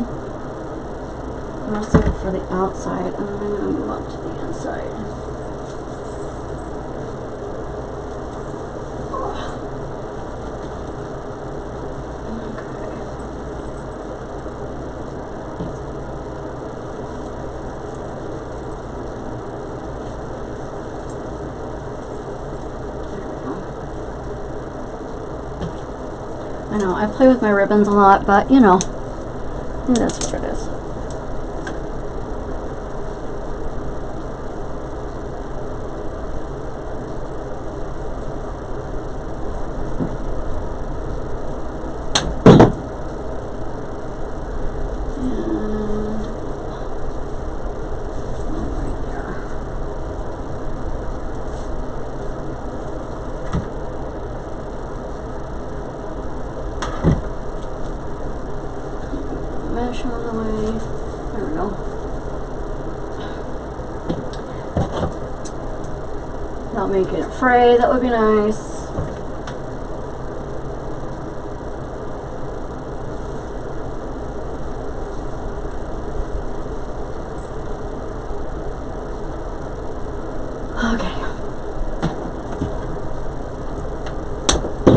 [SPEAKER 1] Most of it for the outside, and then I'm going to move up to the inside. I know, I play with my ribbons a lot, but you know, it is what it is. Mesh on the way. There we go. Not making it fray, that would be nice. Okay.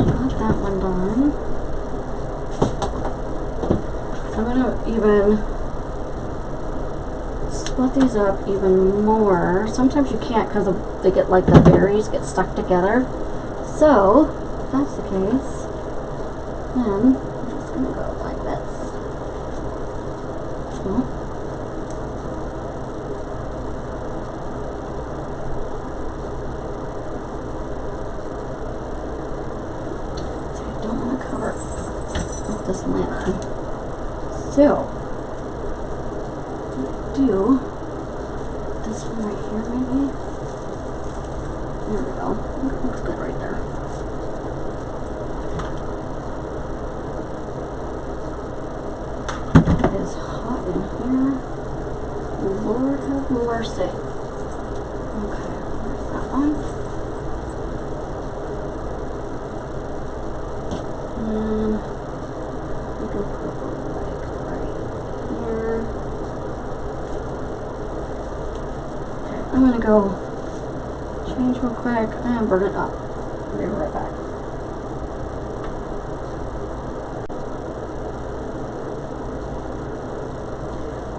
[SPEAKER 1] Got that one done. I'm going to even split these up even more. Sometimes you can't because they get like the berries get stuck together. So, if that's the case, then I'm just going to go like this. So, I don't want to cover up this lantern. So, do this one right here, maybe. There we go. That looks good right there. It is hot in here. Lord have mercy. Okay, there's that one. And we can put I'm going to go change real quick and burn it up. I'll be right back.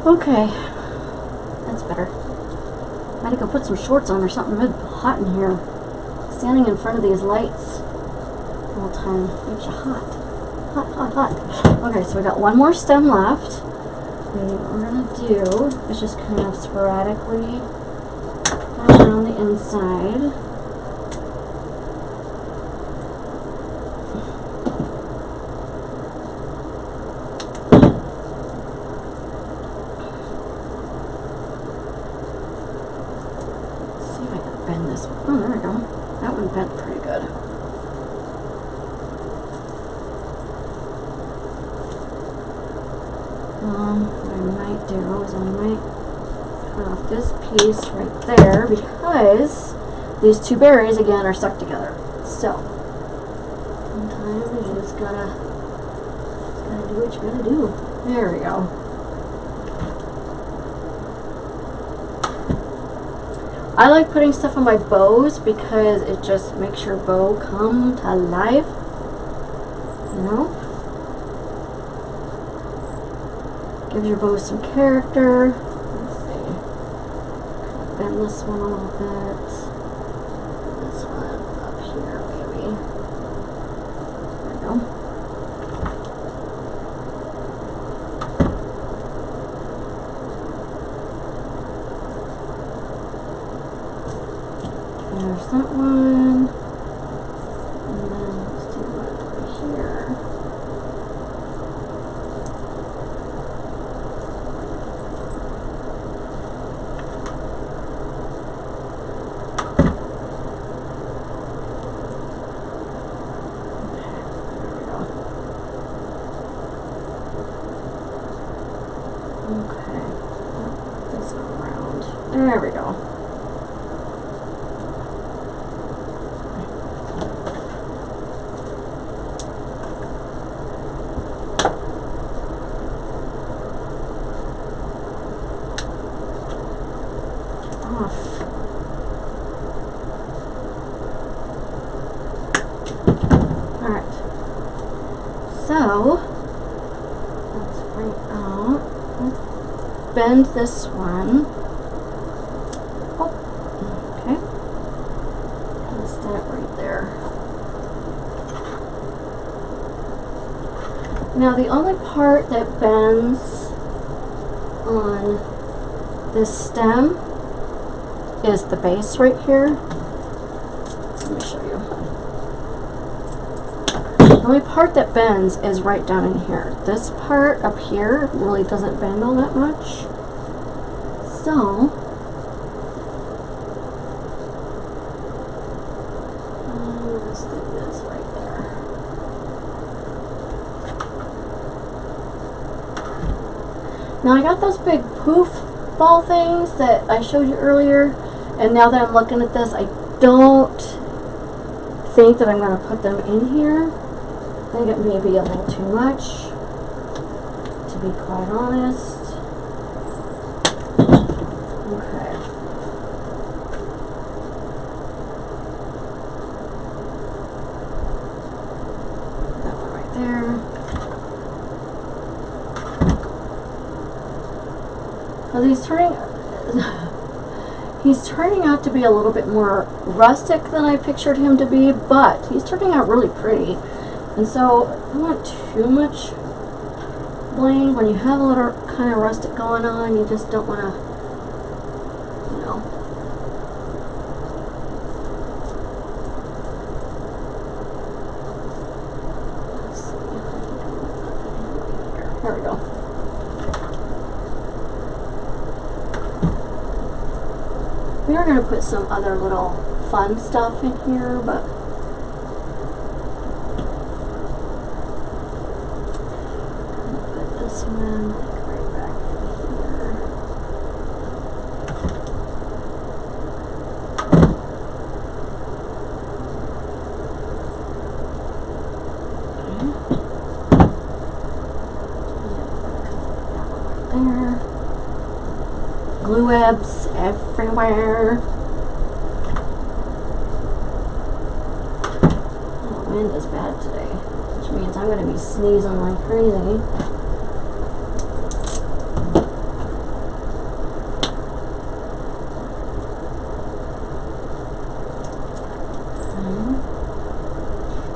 [SPEAKER 1] Okay, that's better. I had to go put some shorts on or something. It's hot in here. Standing in front of these lights all the time makes you hot. Hot, hot, hot. Okay, so we got one more stem left. And what we're going to do is just kind of sporadically around the inside. Let's see if I can bend this one. Oh, there we go. That one bent pretty good. What I might do is I might cut off this piece right there because these two berries again are stuck together. So sometimes you just gotta do what you gotta do. There we go. I like putting stuff on my bows because it just makes your bow come to life. You know? Gives your bow some character. Let's see. Bend this one a little bit. This one up here, maybe. There we go. There's that one. And then let's do one over here. Okay. This one around. There we go. Alright, so let's bring out, let's bend this one. Oh, okay. Kind of set it right there. Now the only part that bends on this stem is the base right here. Let me show you. The only part that bends is right down in here. This part up here really doesn't bend all that much. So, this thing is right there. Now I got those big poof ball things that I showed you earlier, and now that I'm looking at this, I don't think that I'm going to put them in here. I think it may be a little too much, to be quite honest. Okay. That one right there. Well, he's turning out to be a little bit more rustic than I pictured him to be, but he's turning out really pretty. And so, I don't want too much bling. When you have a little kind of rustic going on, you just don't want to, you know. Let's see if I can do it. There we go. We are going to put some other little fun stuff in here, but this one right back in here. Okay. There. Glue webs everywhere. Oh, the wind is bad today, which means I'm going to be sneezing like crazy.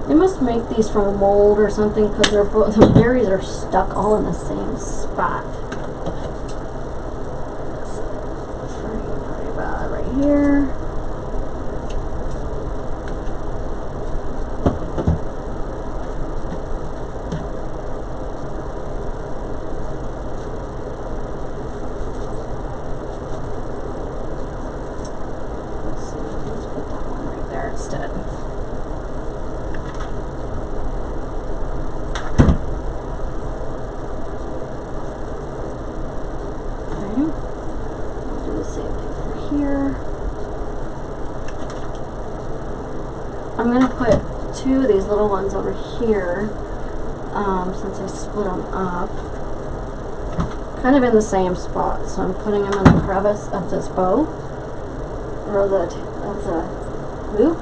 [SPEAKER 1] They must make these from a mold or something because the berries are stuck all in the same spot. It's pretty bad right here. Let's see, let's put that one right there instead. I'm going to put two of these little ones over here, since I split them up, kind of in the same spot. So I'm putting them in the crevice of this bow. or the loop.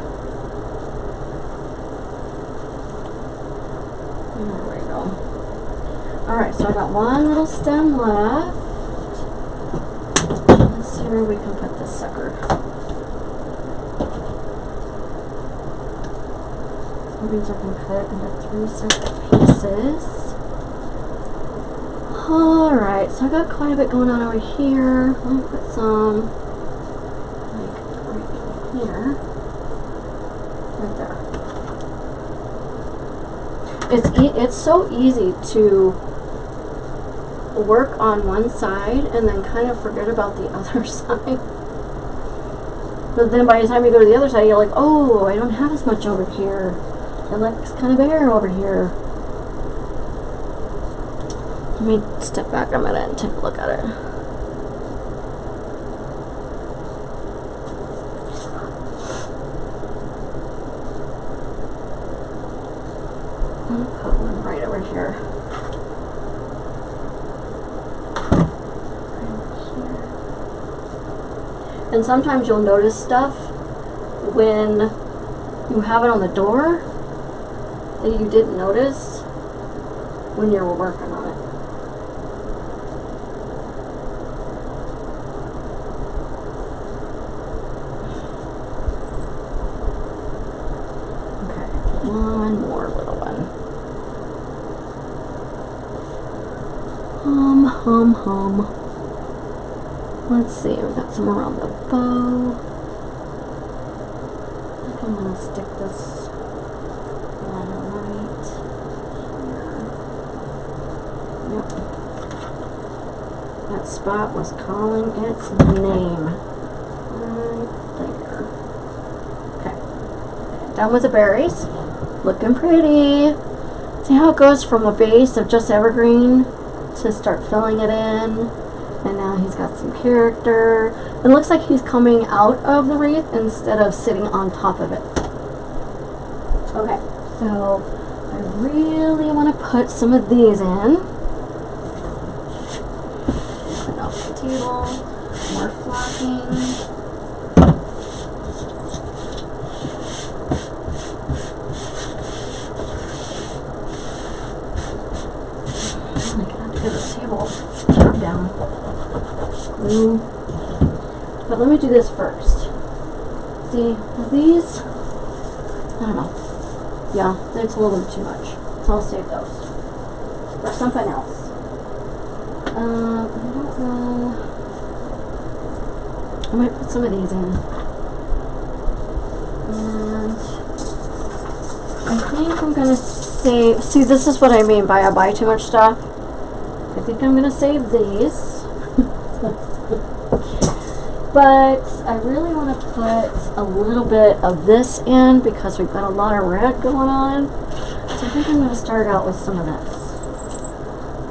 [SPEAKER 1] There we go. Alright, so I got one little stem left. Let's see where we can put this sucker. Maybe I can cut it into 3 separate pieces. Alright, so I got quite a bit going on over here. Let me put some like right here. Right there. It's so easy to work on one side and then kind of forget about the other side. But then by the time you go to the other side, you're like, oh, I don't have as much over here. It looks kind of bare over here. Let me step back a minute and take a look at it. I'll put one right over here. Right here. And sometimes you'll notice stuff when you have it on the door that you didn't notice when you were working on it. One more little one. Hum. Let's see, we got some around the bow. I think I'm gonna stick this one right here. Yep. That spot was calling its name. Right there. Okay. Done with the berries. Looking pretty. See how it goes from a base of just evergreen to start filling it in. And now he's got some character. It looks like he's coming out of the wreath instead of sitting on top of it. Okay, so I really want to put some of these in. Put it off the table. More flocking. Down. Glue. But let me do this first. See, these, I don't know. Yeah, that's a little bit too much. So I'll save those. For something else. I don't know. I might put some of these in. And I think I'm gonna save, see, this is what I mean by I buy too much stuff. I think I'm going to save these. But I really want to put a little bit of this in because we've got a lot of red going on. So I think I'm going to start out with some of this.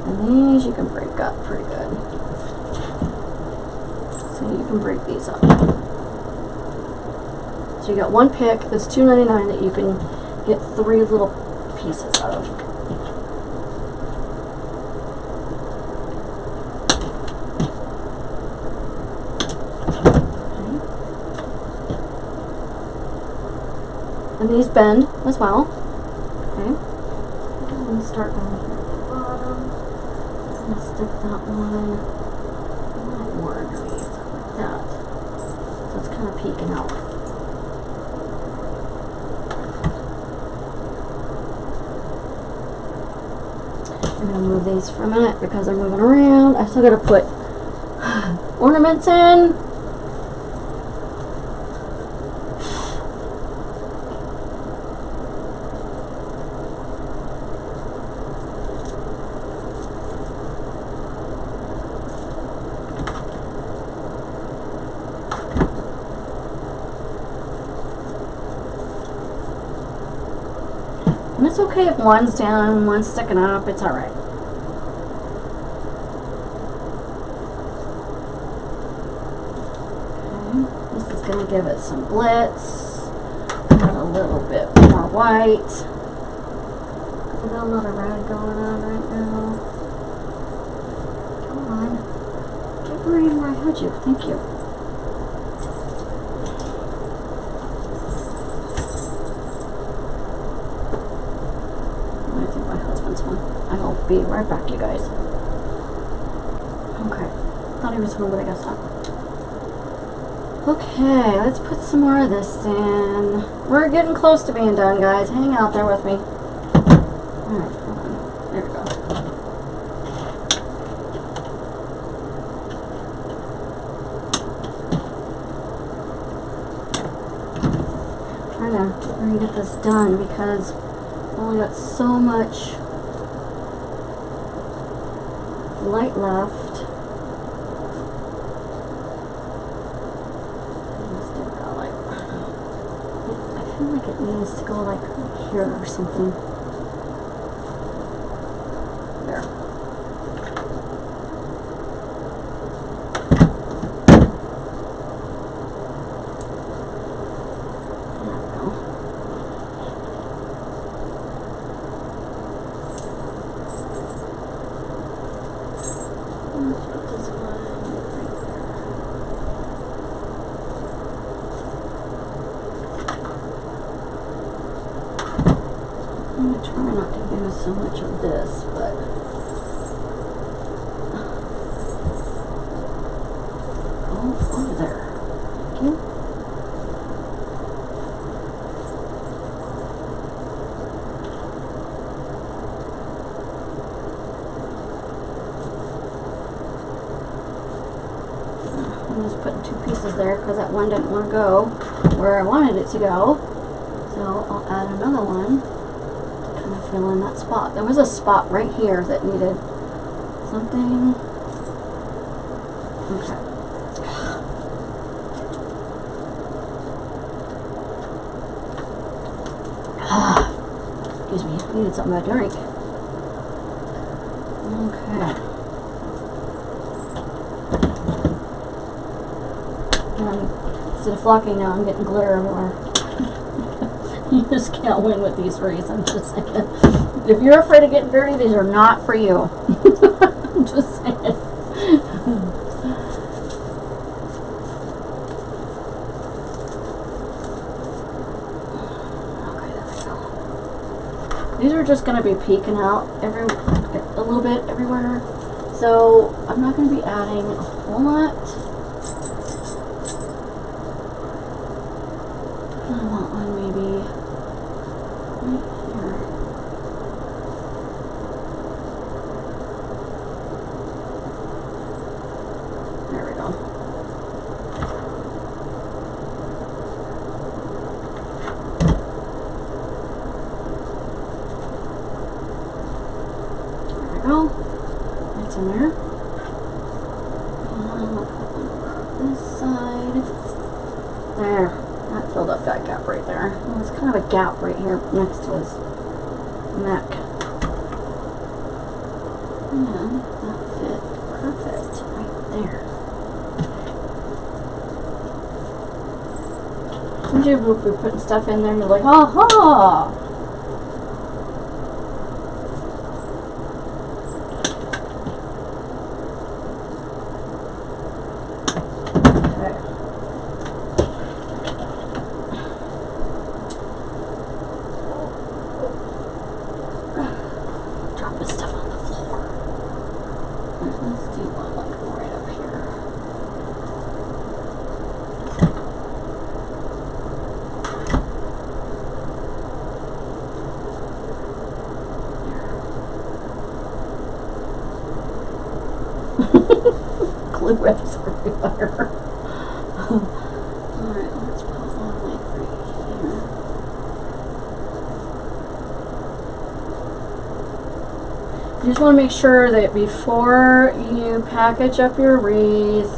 [SPEAKER 1] And these you can break up pretty good. So you can break these up. So you got one pick that's $2.99 that you can get 3 little pieces out of. And these bend as well. Okay. I'm going to start down here at the bottom. I'm going to stick that one a little more underneath, like that. So it's kind of peeking out. I'm going to move these for a minute because they're moving around. I still got to put ornaments in. And it's okay if one's down and one's sticking up, it's alright. Okay, this is going to give it some glitz, and a little bit more white. I've got a lot of red going on right now. Come on. Get right where I had you. Thank you. I think my husband's home. I will be right back, you guys. Okay. Thought he was home, but I guess not. Okay, let's put some more of this in. We're getting close to being done, guys. Hang out there with me. Alright, hold on. There we go. Trying to get this done because I've only got so much light left. I feel like it needs to go like here or something. There. I'm going to try not to use so much of this, but go over there. Thank you. I'm just putting 2 pieces there because that one didn't want to go where I wanted it to go. So I'll add another one. Kind of fill in that spot. There was a spot right here that needed something. Okay. Excuse me, I needed something to drink. Okay. Instead of flocking now, I'm getting glitter everywhere. You just can't win with these wreaths, I'm just saying. If you're afraid of getting dirty, these are not for you. I'm just saying. Okay, there we go. These are just going to be peeking out a little bit everywhere. So I'm not going to be adding a whole lot. I want one maybe right here. There we go. There we go. That's in there. And I'll put one over this side. There. That filled up that gap right there. Well, there's kind of a gap right here next to his neck. And that fit perfect right there. Sometimes you'll be putting stuff in there and you're like, aha! Glue webs everywhere. Alright, let's put one like right here. You just want to make sure that before you package up your wreath,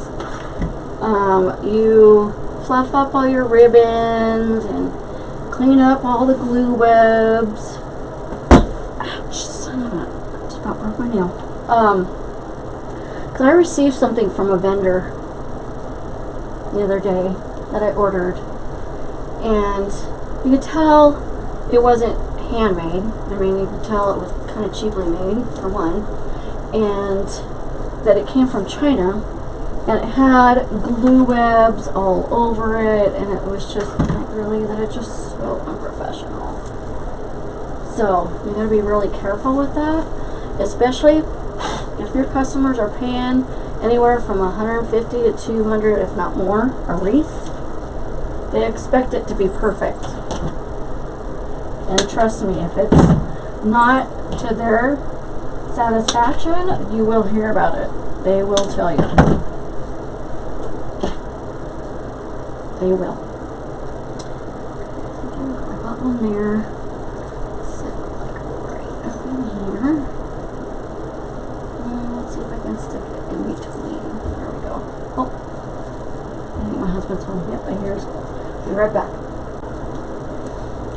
[SPEAKER 1] you fluff up all your ribbons and clean up all the glue webs. Ouch, son of a... Just about broke my nail. Because I received something from a vendor the other day that I ordered, and you could tell it wasn't handmade. I mean, you could tell it was kind of cheaply made, for one, and that it came from China, and it had glue webs all over it, and it was just like really that it's just so unprofessional. So you gotta be really careful with that, especially if your customers are paying anywhere from 150 to 200, if not more, a wreath. They expect it to be perfect. And trust me, if it's not to their satisfaction, you will hear about it. They will tell you. They will. I got one there. Sit like right up in here. Let's see if I can stick it in between. There we go. Oh. I think my husband's home. Yep, I hear his. Be right back.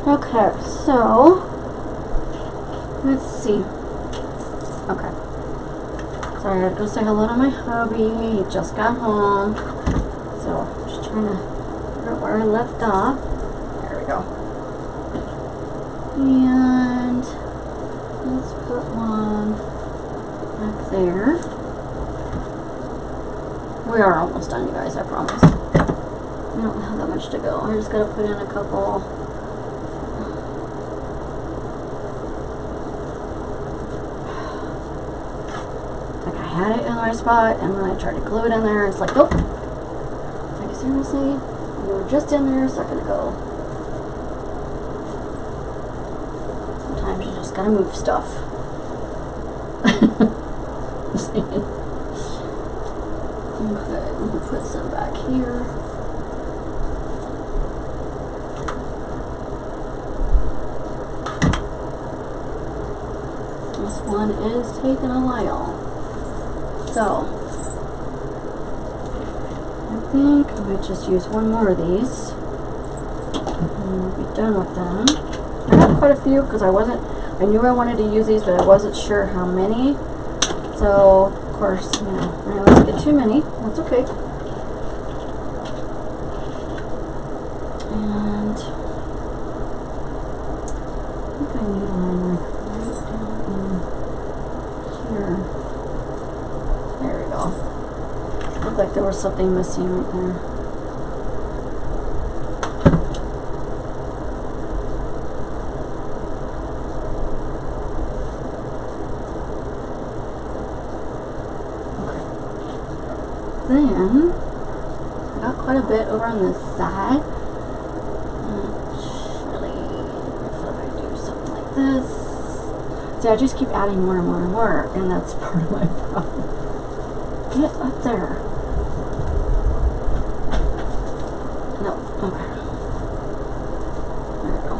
[SPEAKER 1] Okay, so let's see. Okay. So I had to go say hello to my hubby. He just got home. So I'm just trying to figure out where I left off. There we go. And let's put one back there. We are almost done, you guys, I promise. We don't have that much to go. I just gotta put in a couple. Like I had it in the right spot, and then I tried to glue it in there. It's like, nope. Like seriously, you were just in there a second ago. Sometimes you just gotta move stuff. Okay, we'll put some back here. This one is taking a while. So, I think I might just use one more of these. And we'll be done with them. I got quite a few because I knew I wanted to use these, but I wasn't sure how many. So, of course, you know, I always get too many. That's okay. And I think I need one like right down in here. There we go. Looked like there was something missing right there. Then, I got quite a bit over on this side. Actually, if I do something like this. See, I just keep adding more and more and more, and that's part of my problem. Get up there. No, okay. There we go.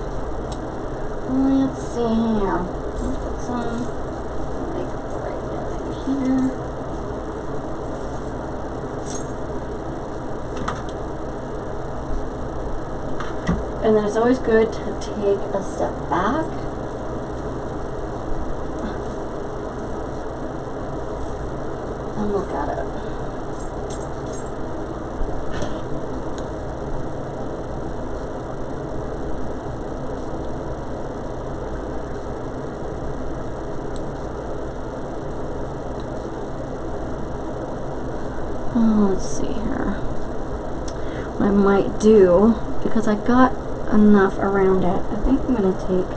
[SPEAKER 1] Let's see here. Let's put some, like, right down here. And then it's always good to take a step back and look at it. Oh, let's see here. What I might do, because I got enough around it, I think I'm going to take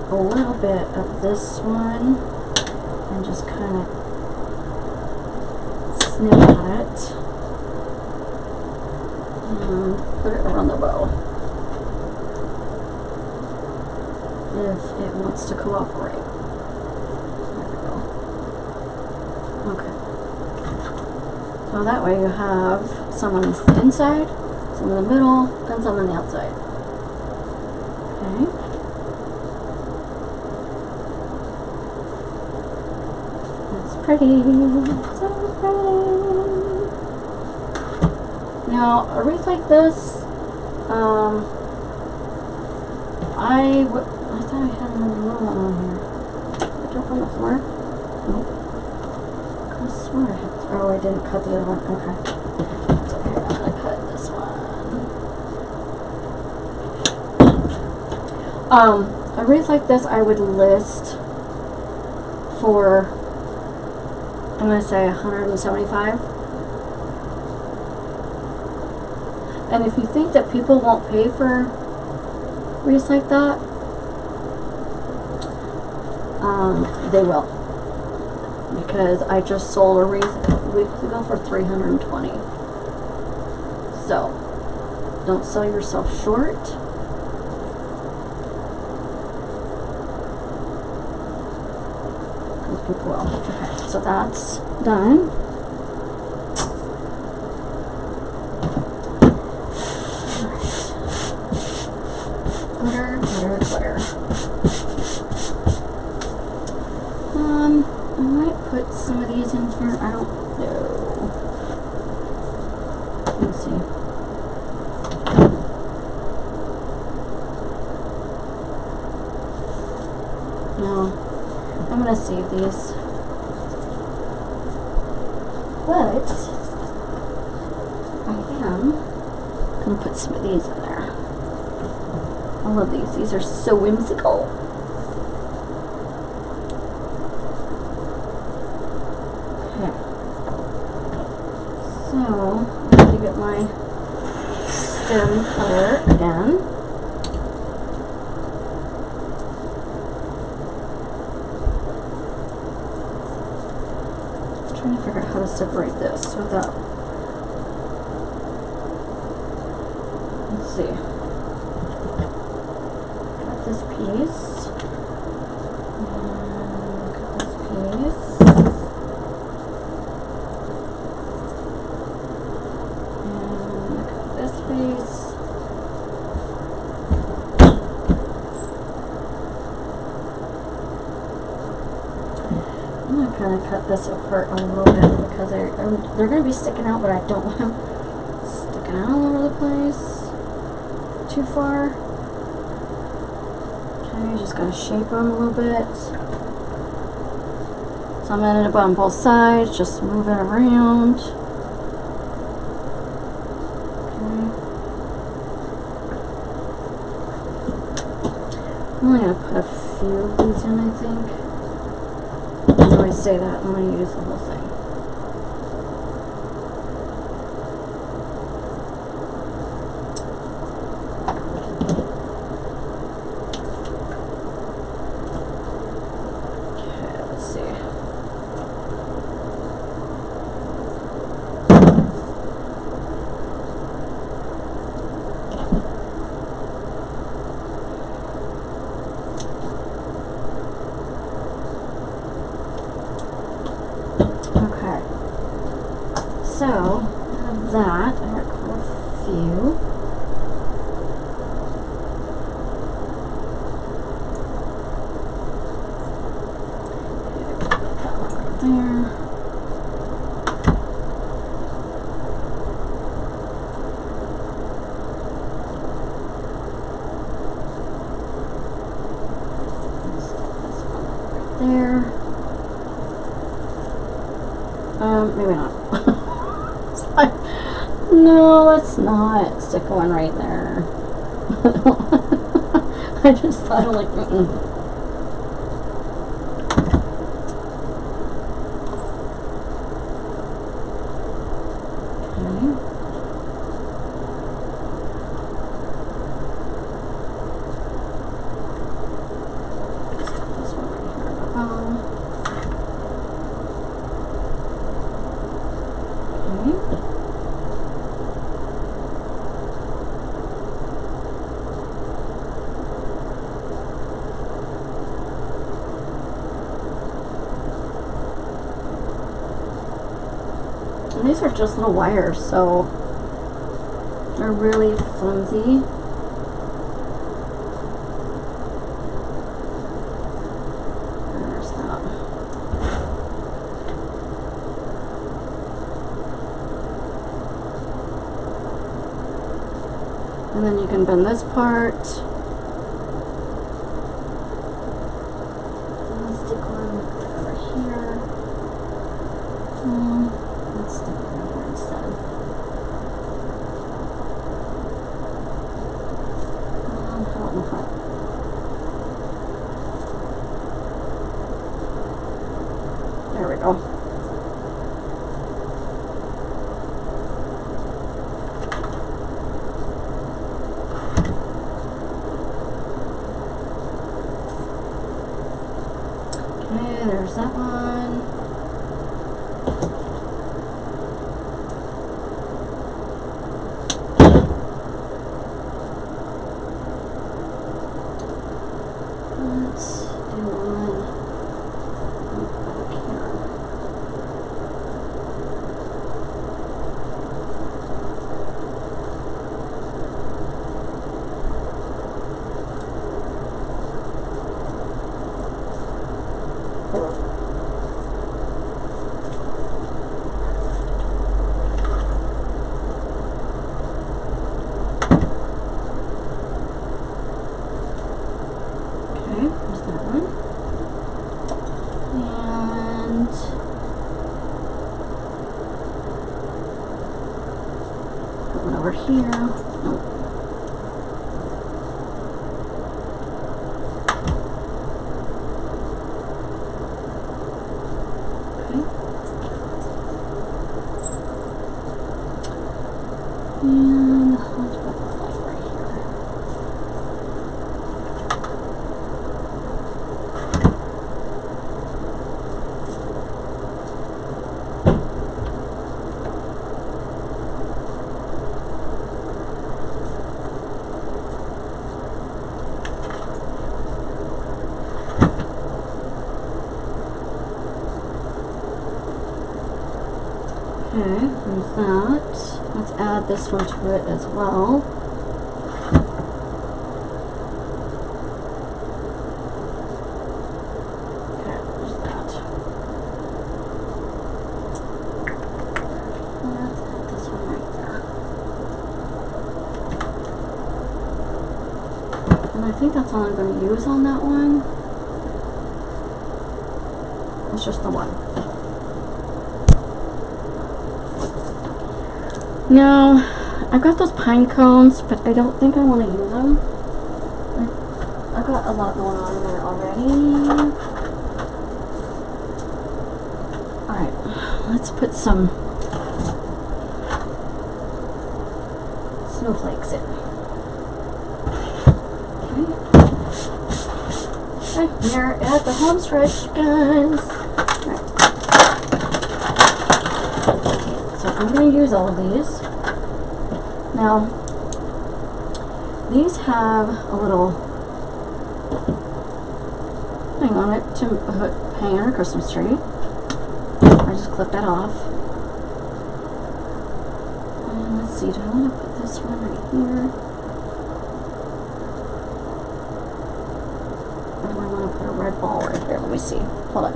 [SPEAKER 1] a little bit of this one and just kind of snip at it and put it around the bow if it wants to cooperate. There we go. Okay. So that way you have some on the inside, some in the middle, and some on the outside. Okay. That's pretty. So pretty. Now, a wreath like this, I thought I had another little one on here. Did I drop on the floor? Nope. I swear I had. Oh, I didn't cut the other one. Okay. It's okay. I'm gonna cut this one. A wreath like this I would list for, I'm going to say $175. And if you think that people won't pay for wreaths like that, they will. Because I just sold a wreath a couple weeks ago for $320. So, don't sell yourself short. Because people will. Okay, so that's done. Glitter, glitter, glitter. I might put some of these in here. I don't know. Let's see. No, I'm gonna save these. But I am gonna put some of these in there. I love these. These are so whimsical. Okay. So, I'm going to get my stem color again. I'm trying to figure out how to separate this without. Let's see. This piece, and look at this piece, and look at this piece, I'm going to kind of cut this apart a little bit because they're going to be sticking out, but I don't want them sticking out all over the place too far. I'm just going to shape them a little bit. So I'm ending up on both sides, just move it around. Okay. I'm only going to put a few of these in, I think. As I say that, I'm going to use the whole thing. So, out of that, I got quite a few. Put that one right there. Maybe not. No, let's not stick one right there. I just thought of like, Okay. This one right here. And these are just little wires, so they're really flimsy. There's that. And then you can bend this part. And stick one over here. Let's stick it right here instead. I don't know how. There we go. Okay, there's that one. Let's do one back here. Okay, there's that one. And put one over here. Nope. Okay. And let's put the light right here. Okay, there's that. Let's add this one to it as well. Okay, there's that. Let's add this one right there. And I think that's all I'm going to use on that one. It's just the one. Now, I've got those pine cones, but I don't think I want to use them. I've got a lot going on in there already. Alright, let's put some snowflakes in. Okay, we're at the home stretch, guys. Alright. So I'm going to use all of these. Now, these have a little thing on it to hang on a Christmas tree. I just clip that off. And let's see, do I want to put this one right here? Or do I want to put a red ball right here? Let me see. Hold on.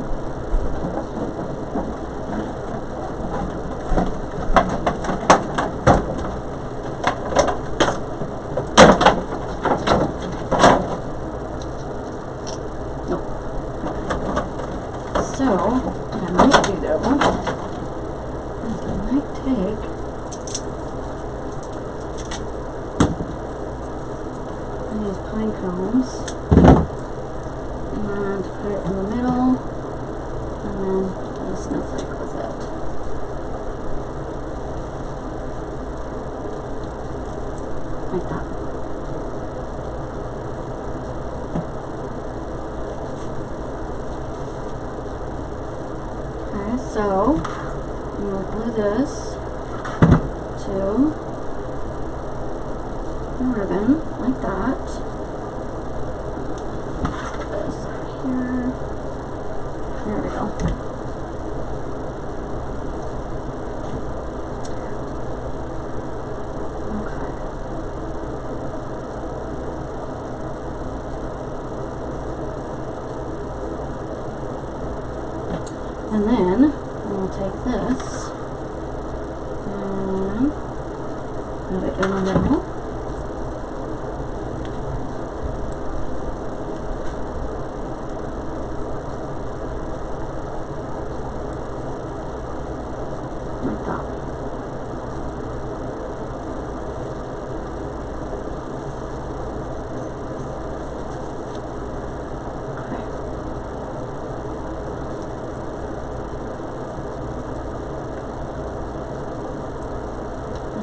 [SPEAKER 1] So, what I might do though is I might take these pine cones and put it in the middle and then put a snowflake with it. Like that. So, I'm going to glue this to the ribbon, like that. Put this here. There we go. Okay. And then, we'll take this and put it in the middle. Like that.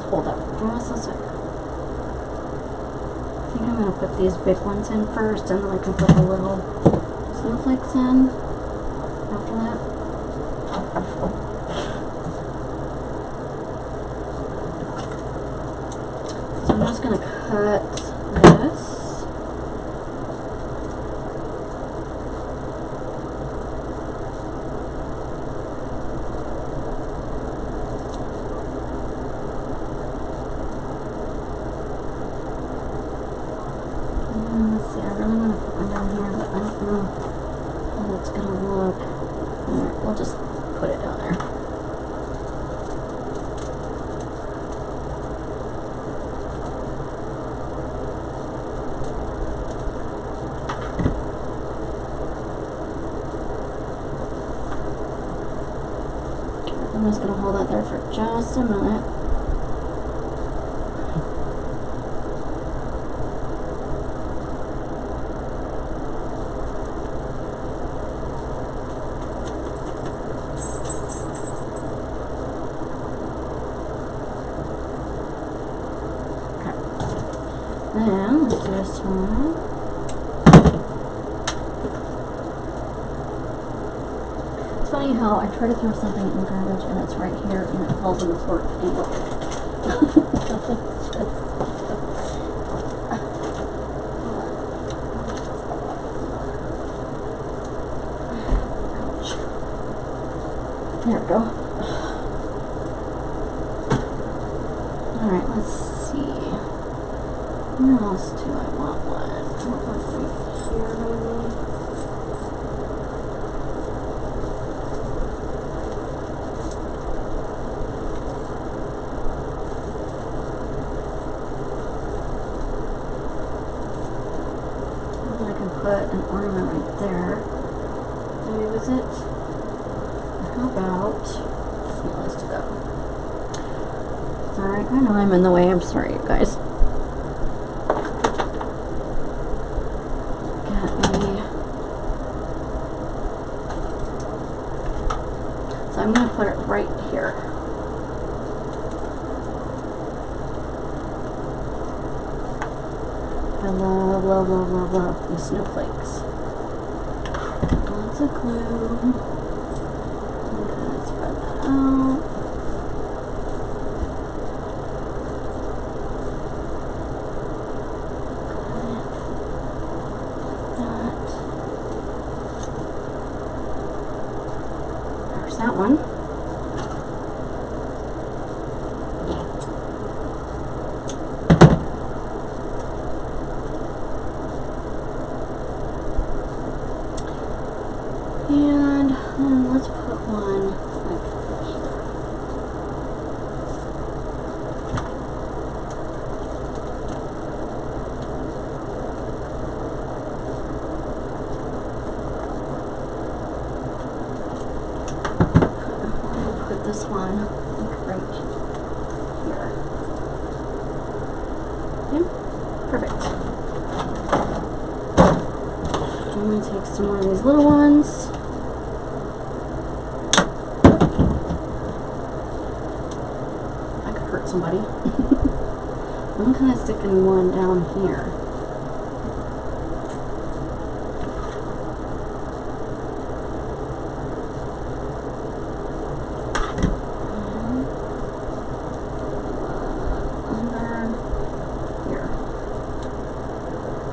[SPEAKER 1] Hold up for just a second. I think I'm going to put these big ones in first and then I can put the little snowflakes in. after that. So I'm just going to cut this. Let's see, I really want to put one down here, but I don't know how that's going to look. Alright, we'll just put it down there. I'm just going to hold that there for just a minute. Then let's do this one. It's funny how I try to throw something in the garbage and it's right here and it falls on the floor anyway. There we go. Alright, let's see. Where else do I want one? I want one right here, maybe. Maybe I can put an ornament right there. Maybe was it? How about? Yeah, let's do that. Alright, I know I'm in the way. I'm sorry, you guys. So I'm going to put it right here. I love, love, love, love, love these snowflakes. Lots of glue. I'm going to spread that out. That one. And let's put one like here. This one, like right here. Yeah, perfect. I'm going to take some more of these little ones. I could hurt somebody. I'm kind of sticking one down here.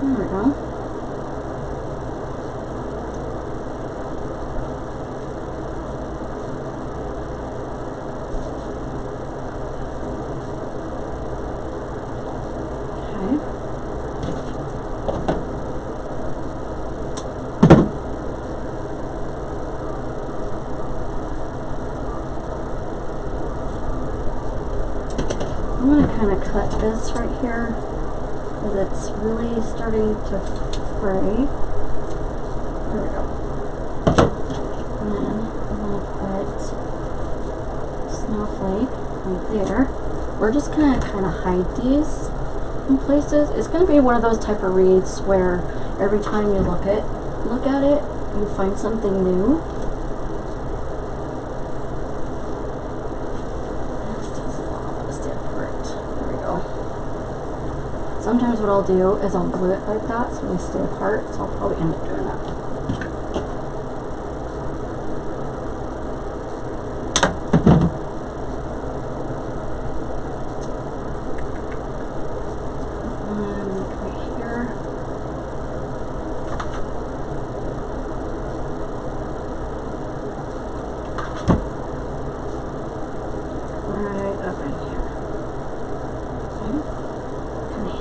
[SPEAKER 1] There we go. Okay. I'm going to kind of cut this right here. It's really starting to fray. There we go. And then I'm going to put Snowflake right there. We're just going to kind of hide these in places. It's going to be one of those type of wreaths where every time you look at it, you find something new. Sometimes what I'll do is I'll glue it like that so they stay apart, so I'll probably end up doing that.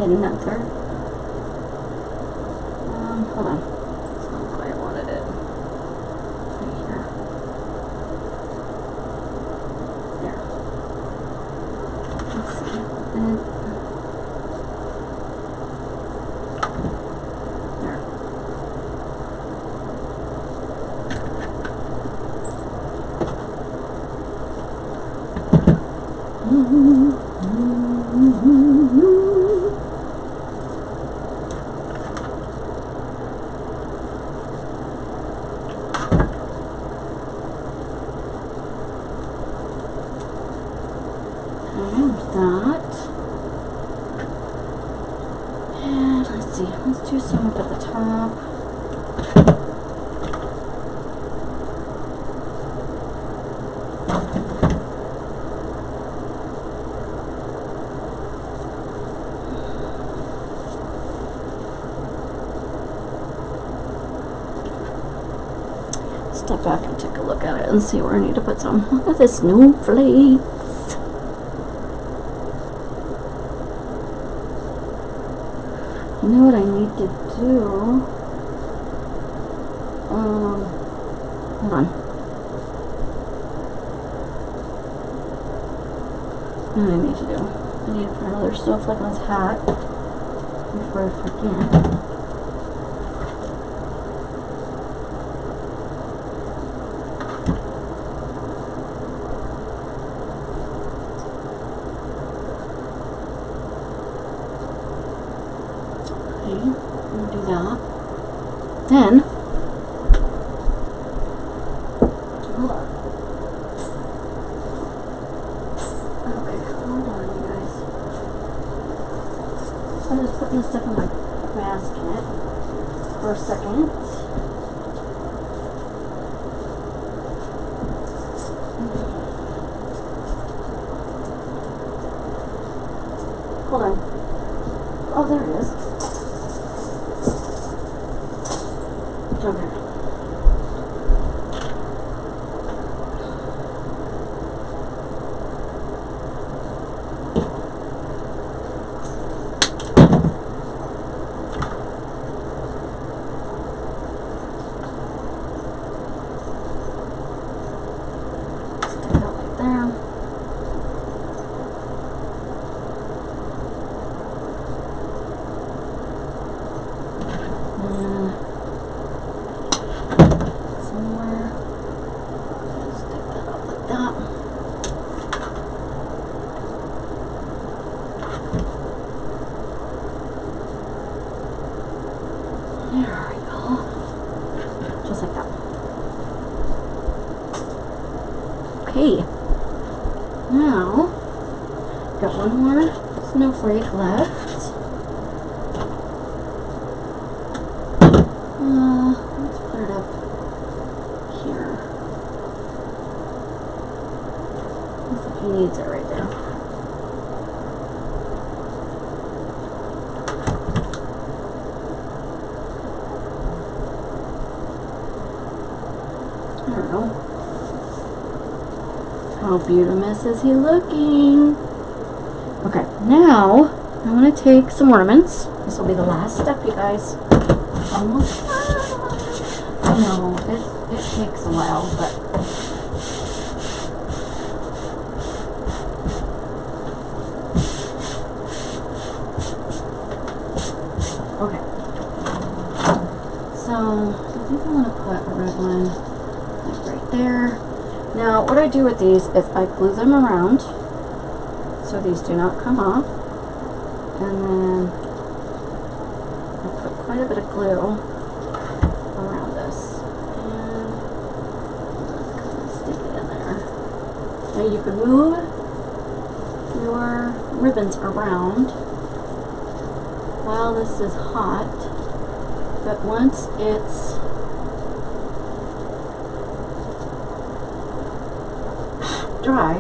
[SPEAKER 1] hidden out there. Hold on. That's not how I wanted it. Right here. There. Let's see. And there. Let's do some up at the top. Step back and take a look at it and see where I need to put some. Look at the snowflakes. You know what I need to do? Hold on. What do I need to do? I need to put another snowflake on his hat before I forget. Then, hold on. Okay, hold on, you guys. So I'm just putting this stuff in my basket for a second. Hold on. Oh, there it is. Okay. Stick that right there. Okay, now got one more snowflake left. Let's put it up here. Looks like he needs it right there. I don't know. How beautiful is he looking? Okay, now I want to take some ornaments. This will be the last step, you guys. Almost. I know, it takes a while, but okay. So I think I'm going to put a red one like right there. Now, what I do with these is I glue them around so these do not come off, and then I put quite a bit of glue around this, and stick it in there. Now you can move your ribbons around while this is hot, but once it's dry,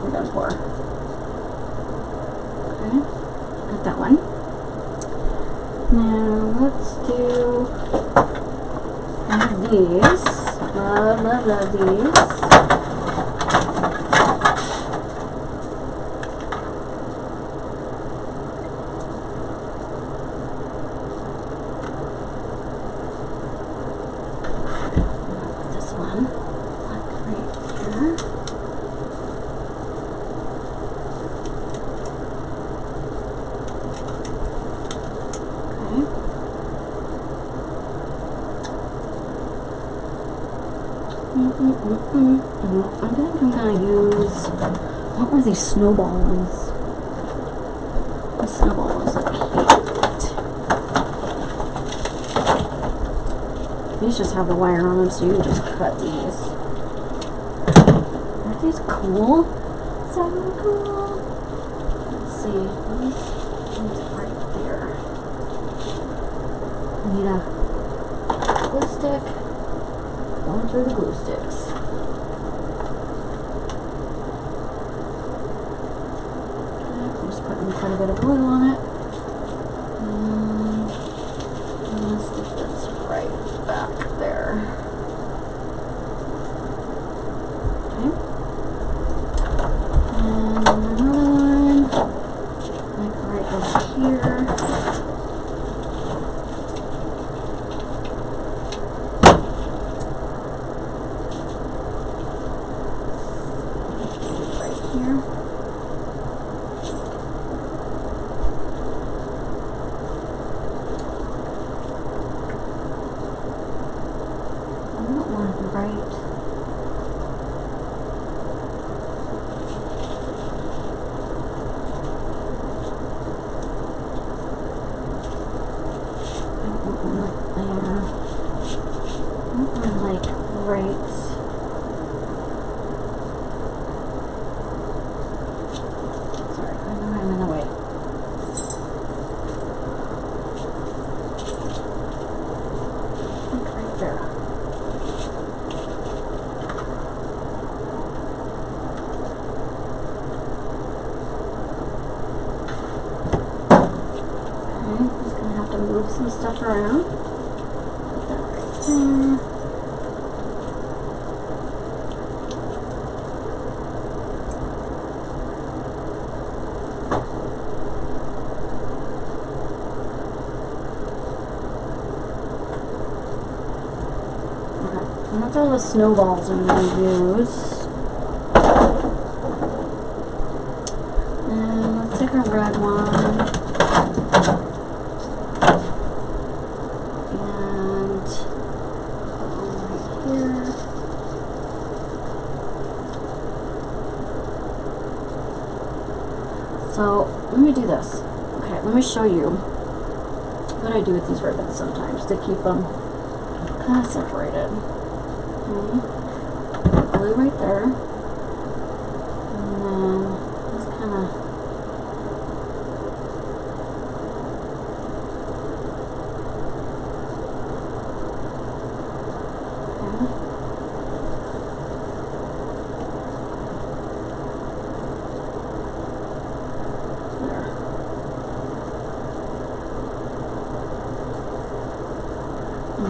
[SPEAKER 1] we're going to pour. Okay, got that one. Now let's do one of these. Love these. I think I'm gonna use, what were these snowball ones? The snowball ones are cute. These just have the wire on them, so you can just cut these. Aren't these cool? So cool. Let's see. These right there. I need a glue stick. Going through the glue sticks. Okay, I'm just putting quite a bit of glue on it. And I'm going to stick this right back there. Okay. And another one, like right over here. Some stuff around. Put that right there. Okay, and that's all the snowballs I'm going to use. And let's take a red one. So, let me do this. Okay, let me show you what I do with these ribbons sometimes to keep them kind of separated. Okay. Glue right there. And then just kind of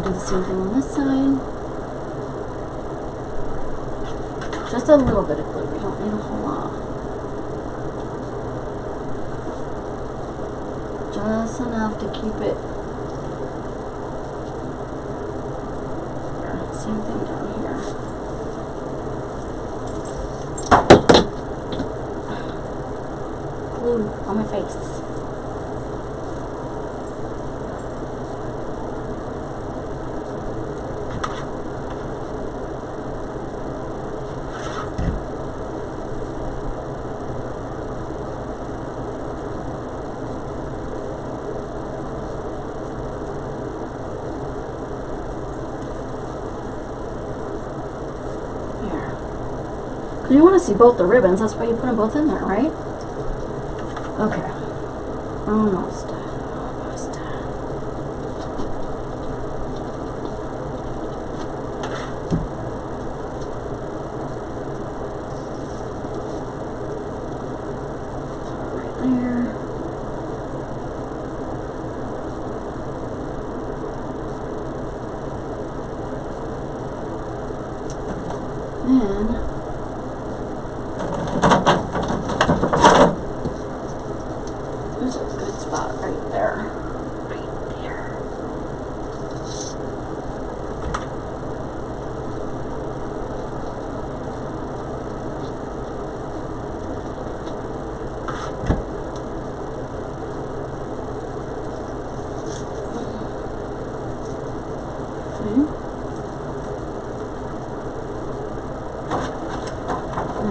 [SPEAKER 1] do the same thing on this side. Just a little bit of glue, we don't need a whole lot. Just enough to keep it. There, same thing down here. Glue on my face. You want to see both the ribbons, that's why you put them both in there, right? Okay. Almost done. Almost done. Right there. And there's a good spot right there. Right there. Okay.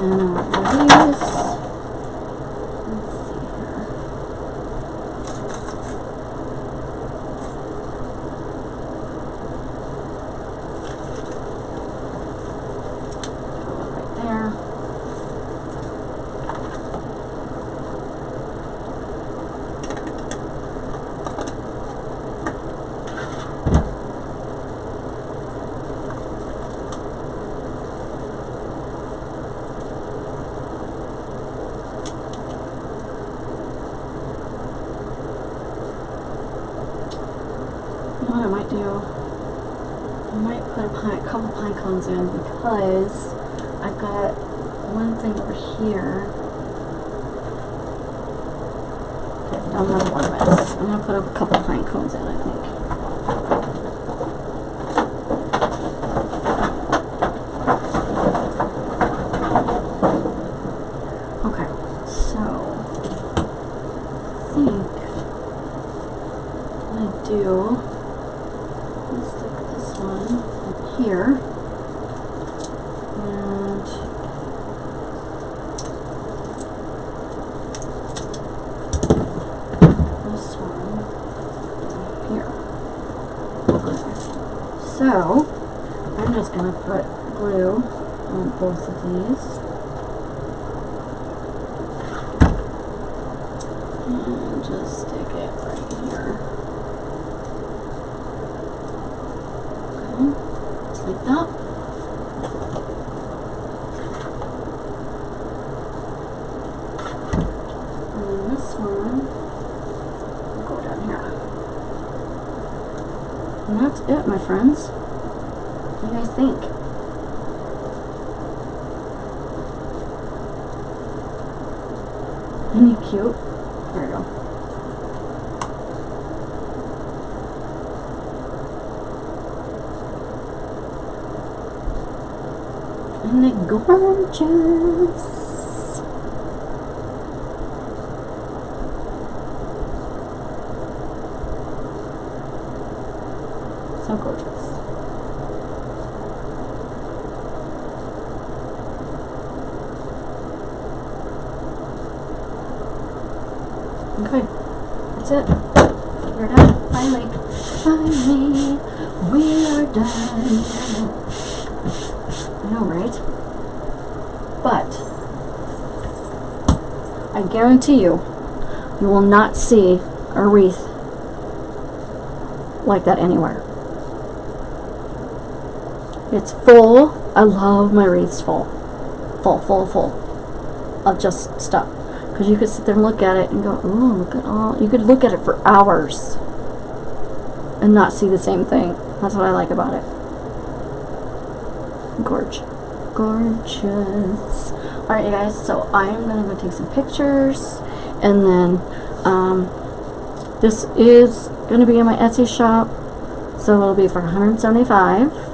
[SPEAKER 1] And these. Let's see here. Right there. What I might do, I might put a couple pine cones in because I've got one thing over here. Okay, I'm gonna ornaments. I'm gonna put a couple pine cones in, I think. Okay, so I think what I do. Let's stick this one up here, and this one up here. Okay. So, I'm just going to put glue on both of these. And just stick it right here. Just like that. And then this one will go down here. And that's it, my friends. What do you guys think? Isn't he cute? There we go. Isn't it gorgeous? So gorgeous. Okay, that's it. We're done. Finally, we are done. I know, right? But I guarantee you, you will not see a wreath like that anywhere. It's full. I love my wreaths full. Full of just stuff. Because you could sit there and look at it and go, ooh, look at all. You could look at it for hours and not see the same thing. That's what I like about it. Gorgeous. Alright, you guys, so I'm going to go take some pictures. And then, this is going to be in my Etsy shop. So it'll be for $175.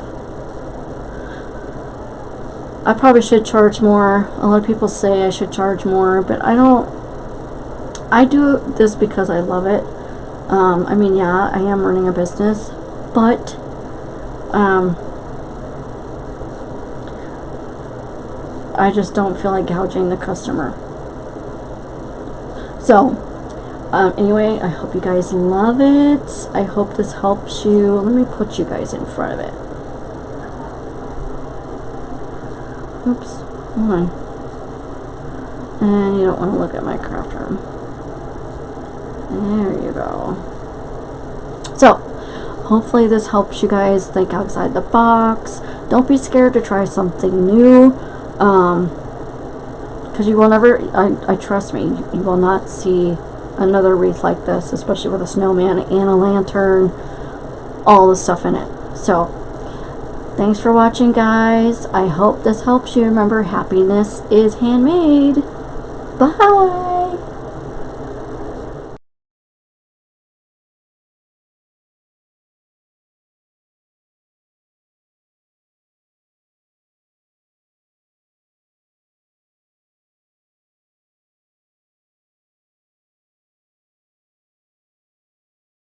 [SPEAKER 1] I probably should charge more. A lot of people say I should charge more, but I don't. I do this because I love it. I mean, yeah, I am running a business, but I just don't feel like gouging the customer. So, anyway, I hope you guys love it. I hope this helps you. Let me put you guys in front of it. Oops, hold on. And you don't want to look at my craft room. There you go. So, hopefully this helps you guys think outside the box. Don't be scared to try something new. Because you will never, I trust me, you will not see another wreath like this, especially with a snowman and a lantern, all the stuff in it. So, thanks for watching, guys. I hope this helps you. Remember, happiness is handmade. Bye.